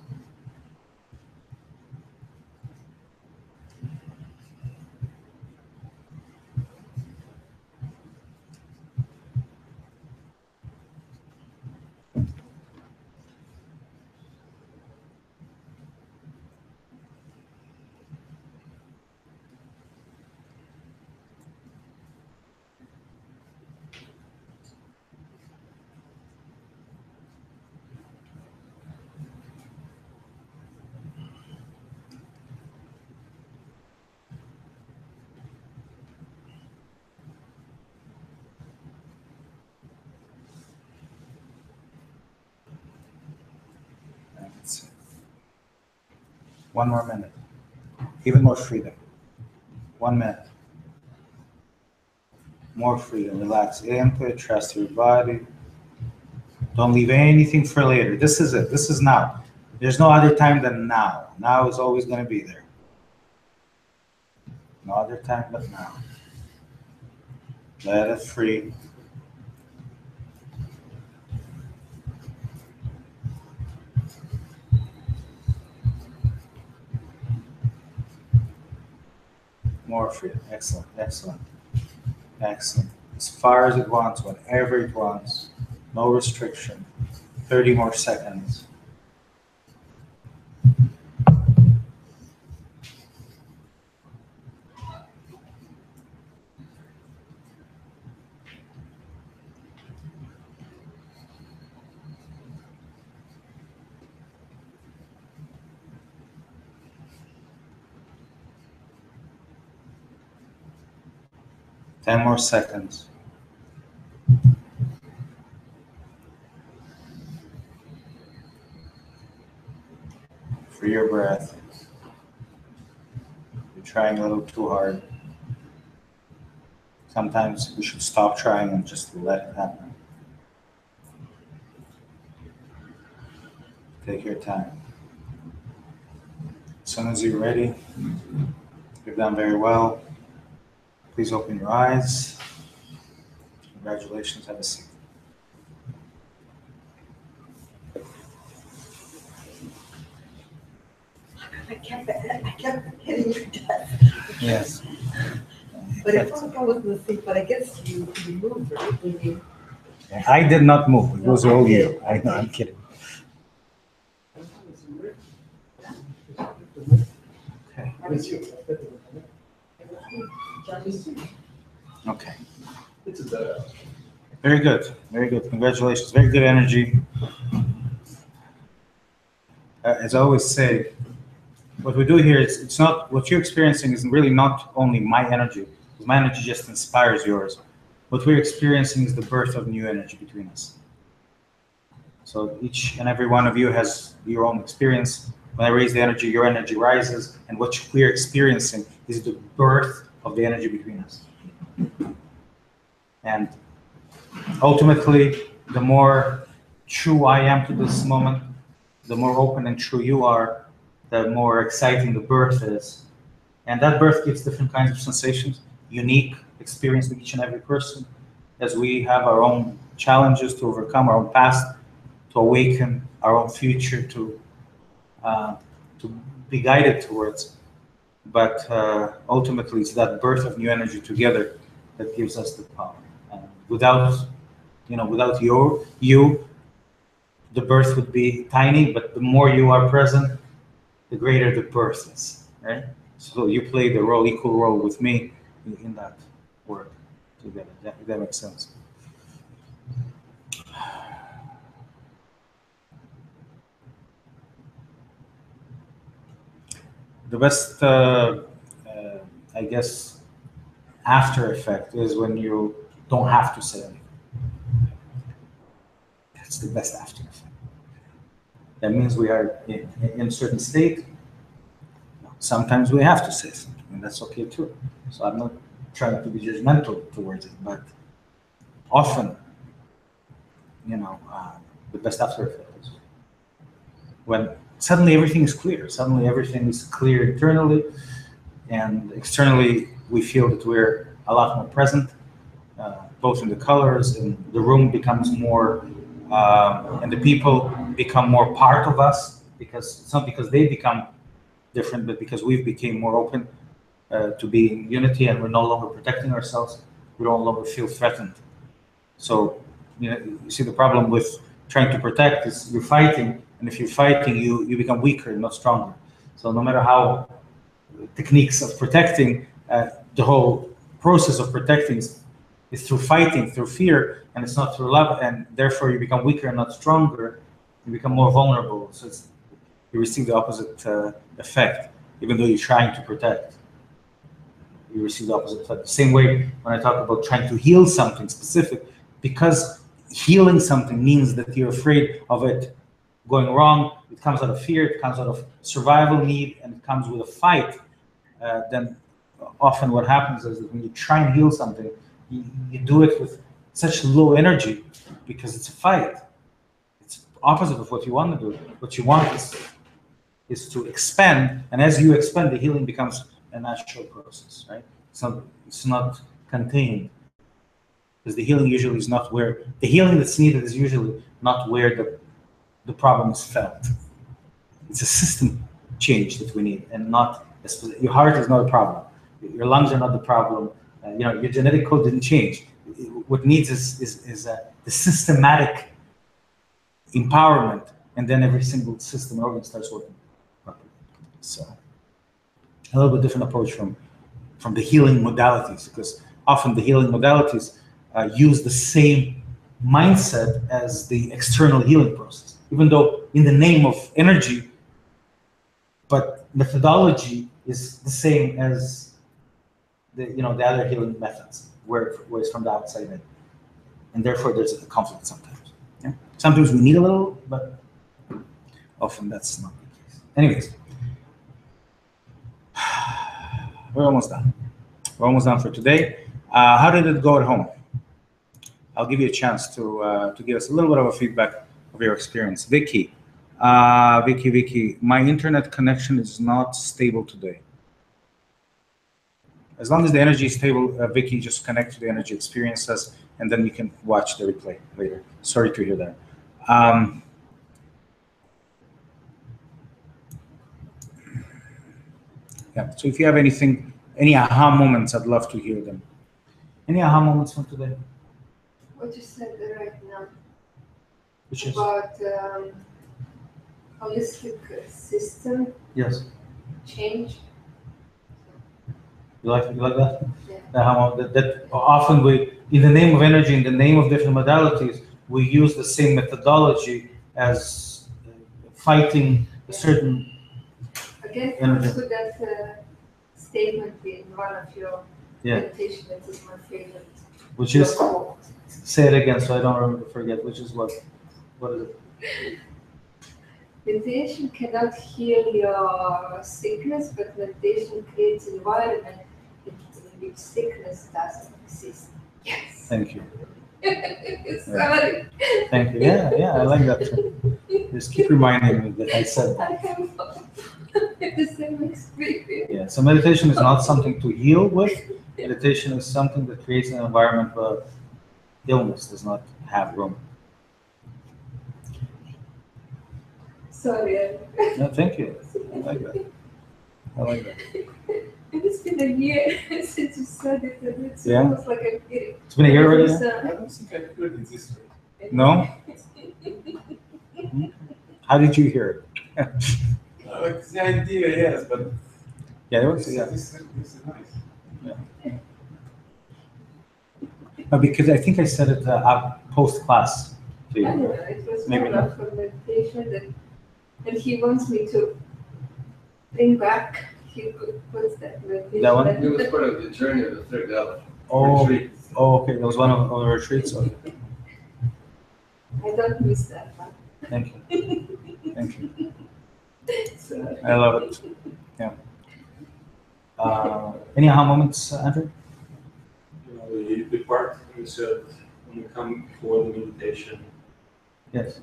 That's it. 1 more minute. Even more freedom. 1 minute. More freedom. Relax into it. Trust your body. Don't leave anything for later. This is it. This is now. There's no other time than now. Now is always going to be there. No other time but now. Let it free. More freedom. Excellent. Excellent. Excellent. As far as it wants, whenever it wants. No restriction. 30 more seconds. Ten more seconds. Free your breath. You're trying a little too hard. Sometimes we should stop trying and just let it happen. Take your time. As soon as you're ready, you've done very well. Please open your eyes. Congratulations, have a seat. I kept hitting your desk. Yes. But it thought I was in the seat, but I guess you moved, right? When you- I did not move. It was all you. I know, I'm kidding. Okay. Okay. Very good. Very good. Congratulations. Very good energy. As I always say, what we do here is it's not what you're experiencing is really not only my energy, because my energy just inspires yours. What we're experiencing is the birth of new energy between us. So each and every one of you has your own experience. When I raise the energy, your energy rises, and what we're experiencing is the birth of the energy between us. And ultimately, the more true I am to this moment, the more open and true you are, the more exciting the birth is. And that birth gives different kinds of sensations, unique experience with each and every person, as we have our own challenges to overcome, our own past, to awaken our own future, to be guided towards. But ultimately, it's that birth of new energy together that gives us the power. Without you, the birth would be tiny, but the more you are present, the greater the birth is, right? So you play the role, equal role with me in that work together. That makes sense. The best, I guess, after effect is when you don't have to say anything. That's the best after effect. That means we are in a certain state. Sometimes we have to say something, and that's okay too. So I'm not trying to be judgmental towards it, but often, the best after effect is when suddenly everything is clear. Suddenly everything is clear internally, and externally we feel that we're a lot more present, both in the colors, and the room becomes more, and the people become more part of us, because it's not because they become different, but because we've become more open to be in unity, and we're no longer protecting ourselves. We no longer feel threatened. So, you see the problem with trying to protect is you're fighting, and if you're fighting, you become weaker, not stronger. So no matter how techniques of protecting, the whole process of protecting is through fighting, through fear, and it's not through love, and therefore you become weaker and not stronger. You become more vulnerable. So you receive the opposite effect, even though you're trying to protect. You receive the opposite effect. The same way when I talk about trying to heal something specific, because healing something means that you're afraid of it going wrong. It comes out of fear, it comes out of survival need, and it comes with a fight. Then often what happens is that when you try and heal something, you do it with such low energy because it's a fight. It's opposite of what you want to do. What you want is to expand, and as you expand, the healing becomes a natural process, right? It's not contained, because the healing usually is not where the healing that's needed is usually not where the problem is felt. It's a system change that we need, and not your heart is not a problem, your lungs are not the problem. Your genetic code didn't change. What needs is the systematic empowerment, and then every single system organ starts working properly. So a little bit different approach from the healing modalities, because often the healing modalities use the same mindset as the external healing process, even though in the name of energy, but methodology is the same as the other healing methods, where it's from the outside in, and therefore there's a conflict sometimes. Yeah? Sometimes we need a little, but often that's not the case. Anyways, we're almost done. We're almost done for today. How did it go at home? I'll give you a chance to give us a little bit of a feedback of your experience. Vicky, my internet connection is not stable today. As long as the energy is stable, Vicky, just connect to the energy experiences, and then you can watch the replay later. Sorry to hear that. Yeah. So if you have any aha moments, I'd love to hear them. Any aha moments from today? What you said right now Which is? about holistic system Yes. change. You like that? Yeah. That often in the name of energy, in the name of different modalities, we use the same methodology as fighting a certain Again, energy. comes with that statement in one of your meditation that is my favorite. Which is? Say it again so I don't forget. Which is what? What is it? Meditation cannot heal your sickness, but meditation creates an environment in which sickness doesn't exist. Yes. Thank you. Sorry. Thank you. Yeah, I like that too. Just keep reminding me that I said that. I have the same experience. Yeah, so meditation is not something to heal with. Meditation is something that creates an environment where illness does not have room. Sorry. No, thank you. I like that. I like that. It's been a year since you said it, and it's almost like I'm kidding. It's been a year already? I don't think I heard it this way. No? How did you hear it? It's the idea, yes, but Yeah, it was. this, Yeah. this is nice. Because I think I said it post class to I don't you. know, it was Maybe more of a meditation, and he wants me to bring back. He puts that meditation. That one? It was part of the journey of the third element. Oh, Retreat. okay. That was one of the retreats. Okay. I don't miss that one. Thank you. Thank you. So, I love it. Yeah. Any aha moments, Andrew? The part you said when you come for the meditation Yes.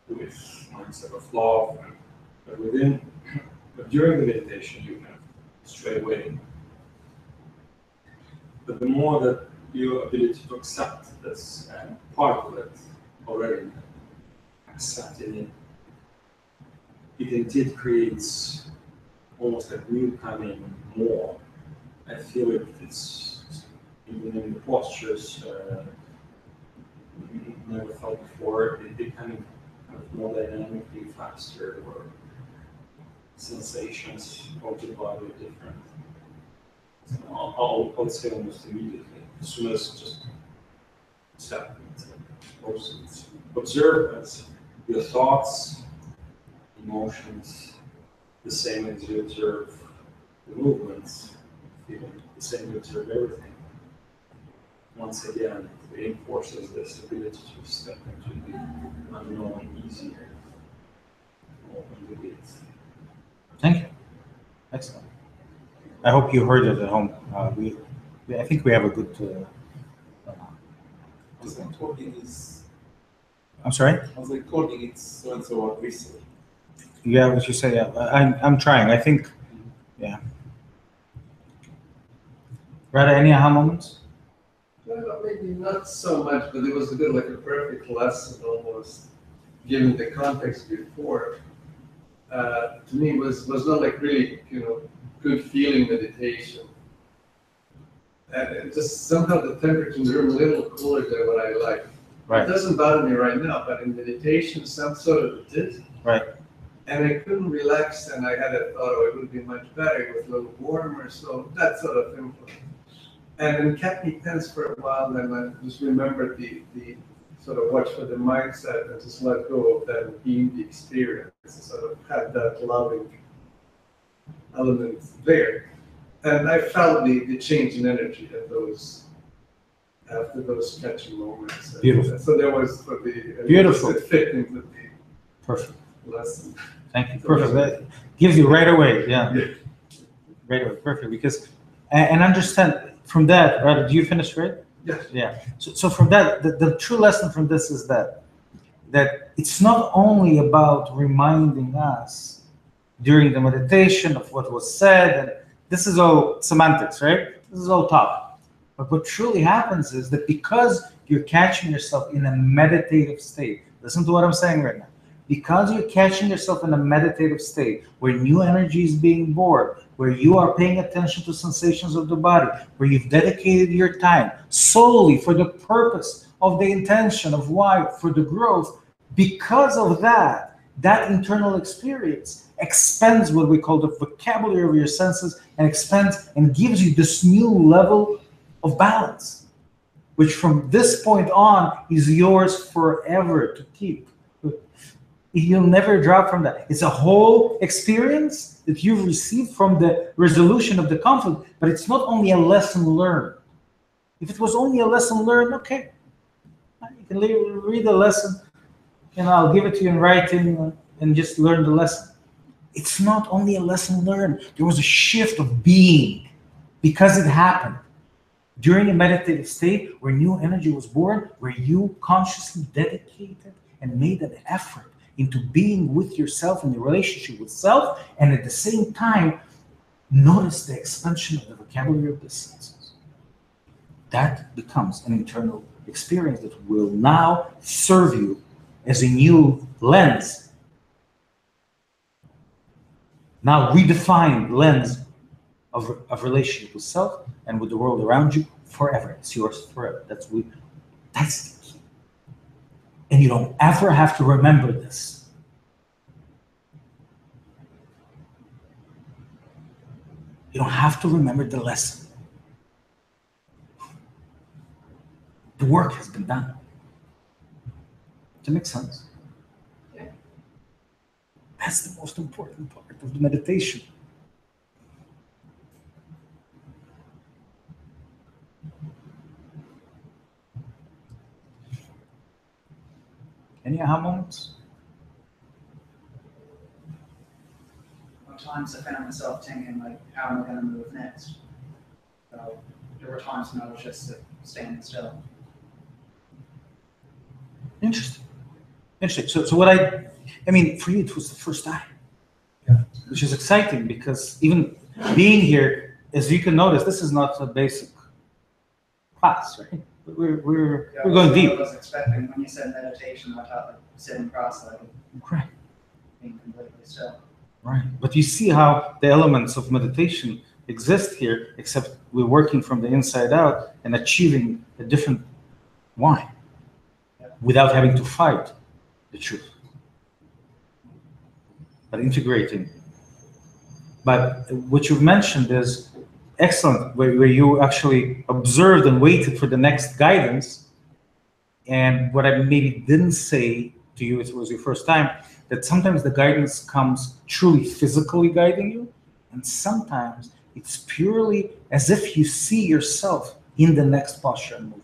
with mindset of love and But during the meditation, you kind of straight away. But the more that your ability to accept this part of it already, accepting it, it indeed creates almost like new coming more. I feel it's even in the postures you never felt before, it becoming kind of more dynamically faster, or sensations of the body are different. So I would say almost immediately, as soon as just accept it, observe it, your thoughts, emotions, the same as you observe the movements, feeling the same you observe everything. Once again, it reinforces this ability to step into the unknown easier. Open the gates. Thank you. Excellent. I hope you heard it at home. I think we have a good. Recording is. I'm sorry. I was recording it so and so or recently. Yeah, what you say? Yeah, I'm trying. I think. Yeah. Rada, any aha moments? Well, maybe not so much, but it was a bit like a perfect lesson almost, given the context before. To me, was not like really, good feeling meditation. And it just somehow the temperature in the room a little cooler than what I like. Right. It doesn't bother me right now, but in meditation, some sort of it did. Right. And I couldn't relax, and I had a thought, oh, it would be much better if it was a little warmer, so that sort of influence. And it kept me tense for a while, then I just remembered the sort of watch for the mindset and just let go of that and being the experience, and sort of had that loving element there. And I felt the change in energy at after those catchy moments. Beautiful. So there was for the Beautiful. It fit into the Perfect. lesson. Thank you. Perfect. That gives you right away. Yeah. Yeah. Right away. Perfect. Because and understand from that, right? Do you finish, right? Yes. Yeah. So from that, the true lesson from this is that it's not only about reminding us during the meditation of what was said, and this is all semantics, right? This is all talk. But what truly happens is that because you're catching yourself in a meditative state, listen to what I'm saying right now. Because you're catching yourself in a meditative state where new energy is being born, where you are paying attention to sensations of the body, where you've dedicated your time solely for the purpose of the intention of why, for the growth, because of that internal experience expands what we call the vocabulary of your senses and expands and gives you this new level of balance, which from this point on is yours forever to keep. You'll never drop from that. It's a whole experience that you've received from the resolution of the conflict, but it's not only a lesson learned. If it was only a lesson learned, okay. You can read the lesson, and I'll give it to you in writing and just learn the lesson. It's not only a lesson learned. There was a shift of being because it happened during a meditative state where new energy was born, where you consciously dedicated and made an effort into being with yourself in the relationship with self, and at the same time, notice the expansion of the vocabulary of the senses. That becomes an internal experience that will now serve you as a new lens. Now redefined lens of relationship with self and with the world around you forever. It's yours forever. That's the key. And you don't ever have to remember this. You don't have to remember the lesson. The work has been done. Does that make sense? Yeah. That's the most important part of the meditation. Any aha moments? At times I found myself thinking, like, how am I going to move next? So there were times when I was just standing still. Interesting. So what I mean, for you, it was the first time. which is exciting because even being here, as you can notice, this is not a basic class, right? We're going I deep. was expecting when you said meditation, I thought like sitting cross-legged, Right. being completely still. Right. But you see how the elements of meditation exist here, except we're working from the inside out and achieving a different why without having to fight the truth, but integrating. But what you've mentioned is excellent, where you actually observed and waited for the next guidance. And what I maybe didn't say to you, it was your first time, that sometimes the guidance comes truly physically guiding you, and sometimes it's purely as if you see yourself in the next posture and movement.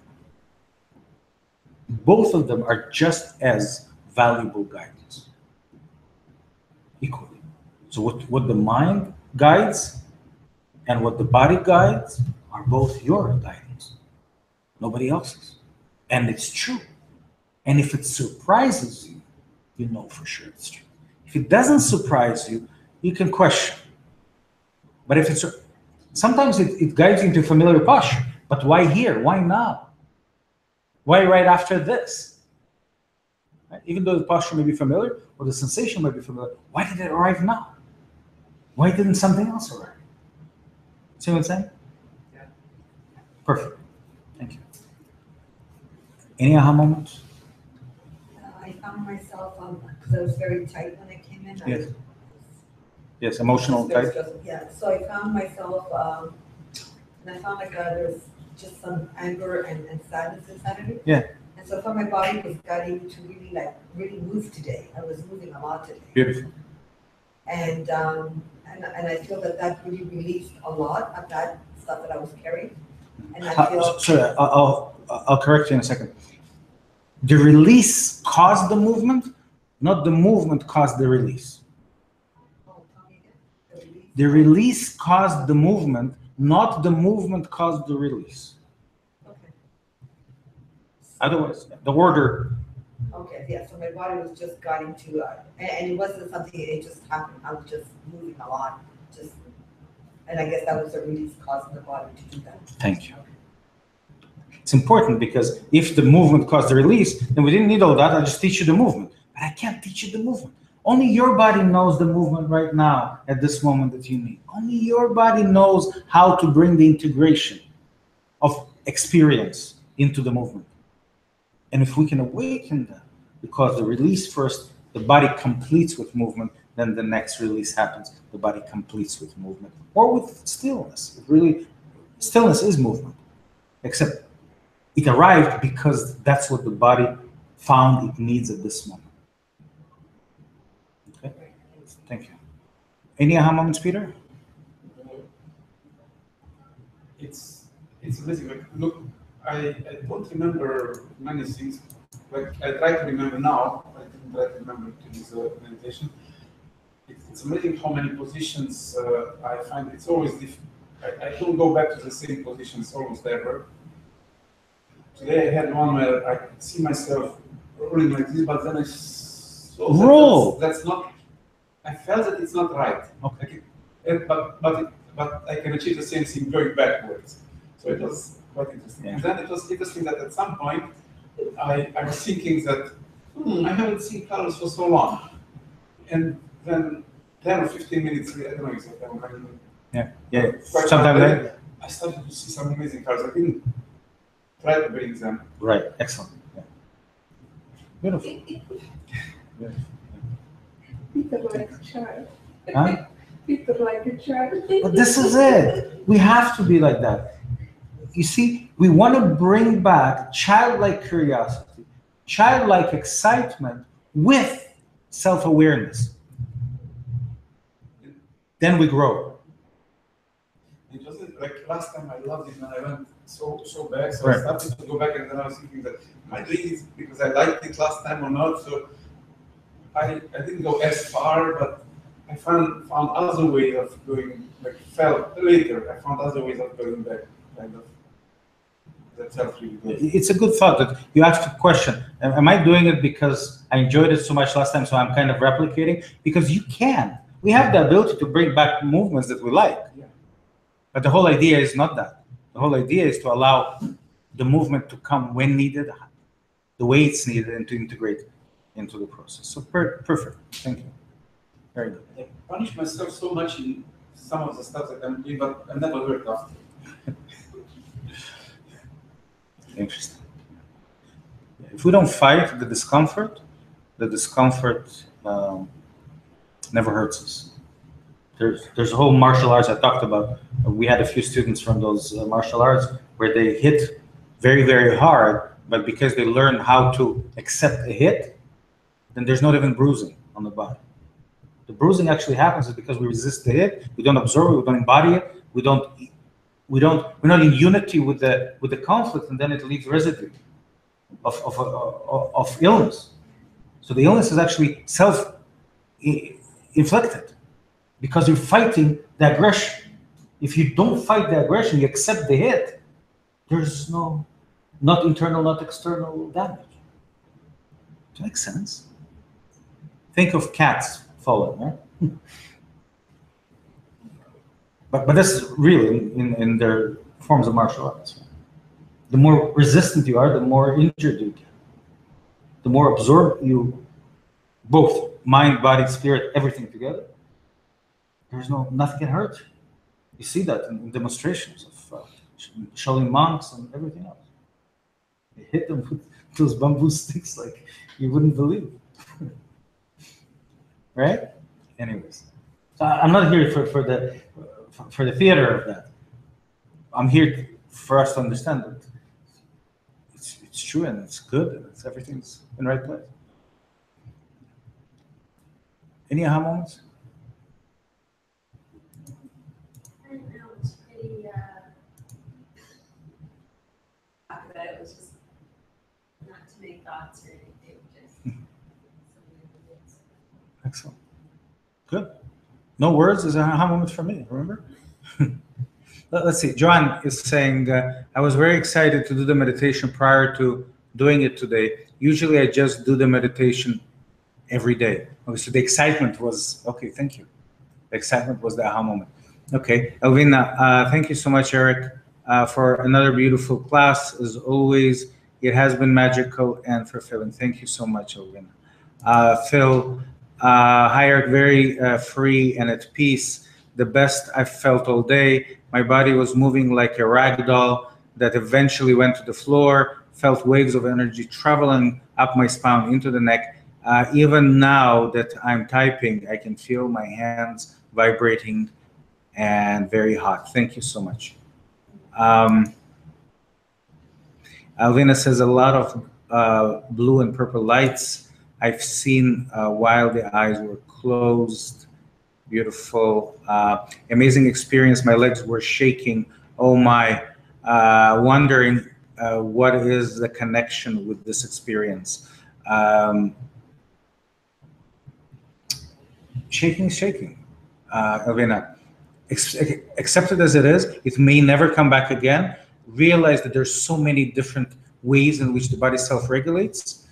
Both of them are just as valuable guidance, equally. So what the mind guides and what the body guides are both your guidance, nobody else's. And it's true. And if it surprises you, you know for sure it's true. If it doesn't surprise you, you can question. But if it's, sometimes it guides you into familiar posture. But why here? Why now? Why right after this? Right? Even though the posture may be familiar or the sensation may be familiar, why did it arrive now? Why didn't something else arrive? See what I'm saying? Yeah. Perfect. Thank you. Any aha moments? I found myself, because I was very tight when I came in. Yes. Yes, emotional Very type. stressful. Yeah, so I found myself, and I found like there's just some anger and sadness inside of me. Yeah. And so I found my body was guiding to really move today. I was moving a lot today. Beautiful. And I feel that really released a lot of that stuff that I was carrying. And I feel. Sorry, I'll correct you in a second. The release caused the movement, not the movement caused the release. Oh, tell me again. The release caused the movement, not the movement caused the release. Okay. Otherwise, the order. Okay, yeah, so my body was just guiding to, and it wasn't something, it just happened, I was just moving a lot, and I guess that was the release causing the body to do that. Thank you. It's important because if the movement caused the release, then we didn't need all that. I'll just teach you the movement. But I can't teach you the movement. Only your body knows the movement right now at this moment that you need. Only your body knows how to bring the integration of experience into the movement. And if we can awaken that, because the release first, the body completes with movement, then the next release happens. The body completes with movement or with stillness. It really, stillness is movement, except it arrived because that's what the body found it needs at this moment. Okay, thank you. Any aha moments, Peter? It's amazing. Like, look, I don't remember many things. Like I try to remember now. I didn't try to remember to this meditation. It's amazing how many positions I find. It's always different. I don't go back to the same positions almost ever. Today I had one where I could see myself rolling like this, but then I saw that roll. That's not. I felt that it's not right. Okay. But I can achieve the same thing going backwards. So it was quite interesting. Yeah. And then it was interesting that at some point I was thinking that I haven't seen colors for so long, and then 10 or 15 minutes later, I don't know exactly when. Yeah. Quite Sometime often, later. I started to see some amazing colors. I didn't try to bring them. Right. Excellent. Yeah. Beautiful. Beautiful. Peter like a child. Huh? Peter like a child. But this is it. We have to be like that. You see, we want to bring back childlike curiosity, childlike excitement with self-awareness. Then we grow. It wasn't like last time I loved it and I went so back. So Right. I started to go back and then I was thinking that am I doing it because I liked it last time or not? So I didn't go as far, but I found other ways of going, like later, I found other ways of going back, kind of. That felt really good. It's a good thought that you asked a question. Am I doing it because I enjoyed it so much last time, so I'm kind of replicating? Because you can. We have the ability to bring back movements that we like. Yeah. But the whole idea is not that. The whole idea is to allow the movement to come when needed, the way it's needed, and to integrate into the process. So perfect. Thank you. Very good. I punish myself so much in some of the stuff that I'm doing, but I'm never hurt after. Interesting. If we don't fight the discomfort never hurts us. There's a whole martial arts I talked about. We had a few students from those martial arts where they hit very, very hard, but because they learn how to accept a hit, then there's not even bruising on the body. The bruising actually happens is because we resist the hit, we don't absorb it, we don't embody it, we're not in unity with the conflict, and then it leaves residue of illness. So the illness is actually self-inflicted because you're fighting the aggression. If you don't fight the aggression, you accept the hit, there's not internal, not external damage. Does that make sense? Think of cats falling, right? But that's real in their forms of martial arts. Right? The more resistant you are, the more injured you get. The more absorbed you, both mind, body, spirit, everything together. Nothing can hurt. You see that in demonstrations of Shaolin monks and everything else. They hit them with those bamboo sticks like you wouldn't believe. Right? Anyways, so I'm not here for the theater of that. I'm here for us to understand that it's true and it's good and everything's in the right place. Any aha moments? I don't know, it's pretty, talk about it was just not too many thoughts or anything, just something that is. Excellent. Good. No words is an aha moment for me, remember? Let's see. Joanne is saying, I was very excited to do the meditation prior to doing it today. Usually I just do the meditation every day. Okay, so the excitement was, okay, thank you. The excitement was the aha moment. Okay, Elvina, thank you so much, Eric, for another beautiful class. As always, it has been magical and fulfilling. Thank you so much, Elvina. Phil, hi, Eric, very free and at peace. The best I've felt all day. My body was moving like a rag doll that eventually went to the floor, felt waves of energy traveling up my spine into the neck. Even now that I'm typing, I can feel my hands vibrating and very hot. Thank you so much. Alvina says a lot of blue and purple lights I've seen while the eyes were closed. Beautiful, amazing experience. My legs were shaking. Oh my, wondering what is the connection with this experience. Shaking is shaking, Elvina. Accept it as it is. It may never come back again. Realize that there's so many different ways in which the body self-regulates.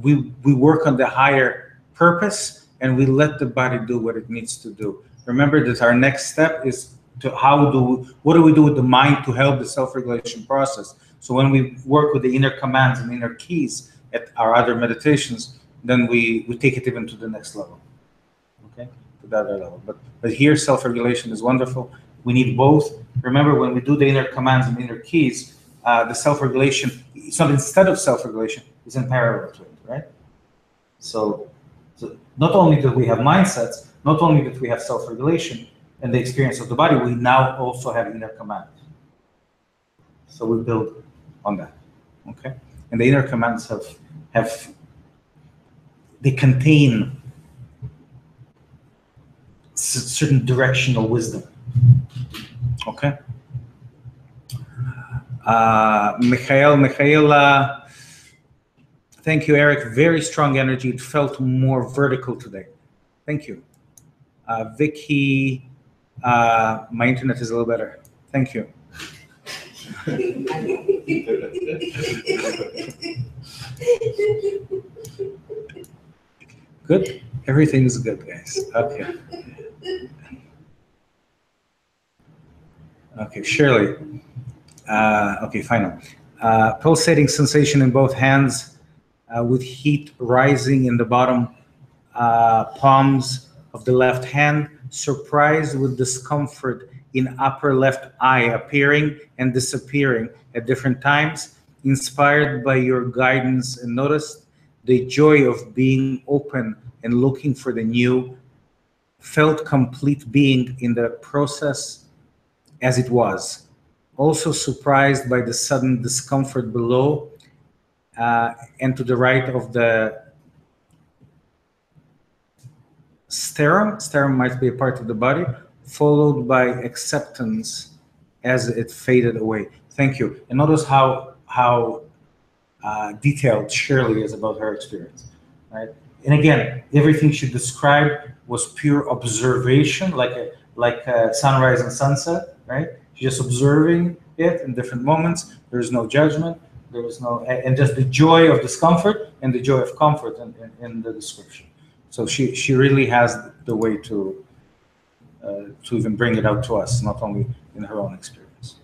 We work on the higher purpose and we let the body do what it needs to do. Remember that our next step is to what do we do with the mind to help the self-regulation process? So when we work with the inner commands and inner keys at our other meditations, then we take it even to the next level. Okay, to the other level. But here self-regulation is wonderful. We need both. Remember, when we do the inner commands and inner keys, the self-regulation, it's not instead of self-regulation, it's in parallel to it, right? So not only do we have mindsets, not only that we have self-regulation and the experience of the body, we now also have inner commands. So we build on that, okay? And the inner commands they contain certain directional wisdom, okay? Michaela, thank you, Eric. Very strong energy. It felt more vertical today. Thank you. Vicky, my internet is a little better. Thank you. Good. Everything is good, guys. Okay. Okay, Shirley. Okay, final. Pulsating sensation in both hands with heat rising in the bottom palms of the left hand, surprised with discomfort in upper left eye appearing and disappearing at different times, inspired by your guidance, and noticed the joy of being open and looking for the new, felt complete being in the process as it was. Also surprised by the sudden discomfort below and to the right of the sternum. Sternum might be a part of the body, followed by acceptance as it faded away. Thank you. And notice how detailed Shirley is about her experience, right? And again, everything she described was pure observation, like a sunrise and sunset, right? She's just observing it in different moments. There is no judgment. There is no, and just the joy of discomfort and the joy of comfort in the description. So she really has the way to even bring it out to us, not only in her own experience.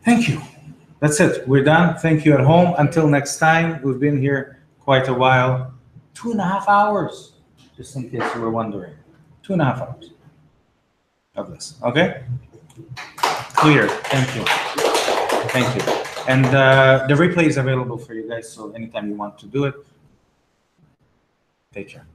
Thank you. That's it. We're done. Thank you at home. Until next time. We've been here quite a while. 2.5 hours, just in case you were wondering. 2.5 hours of this. Okay? Clear. Thank you. Thank you. And the replay is available for you guys, so anytime you want to do it, take care.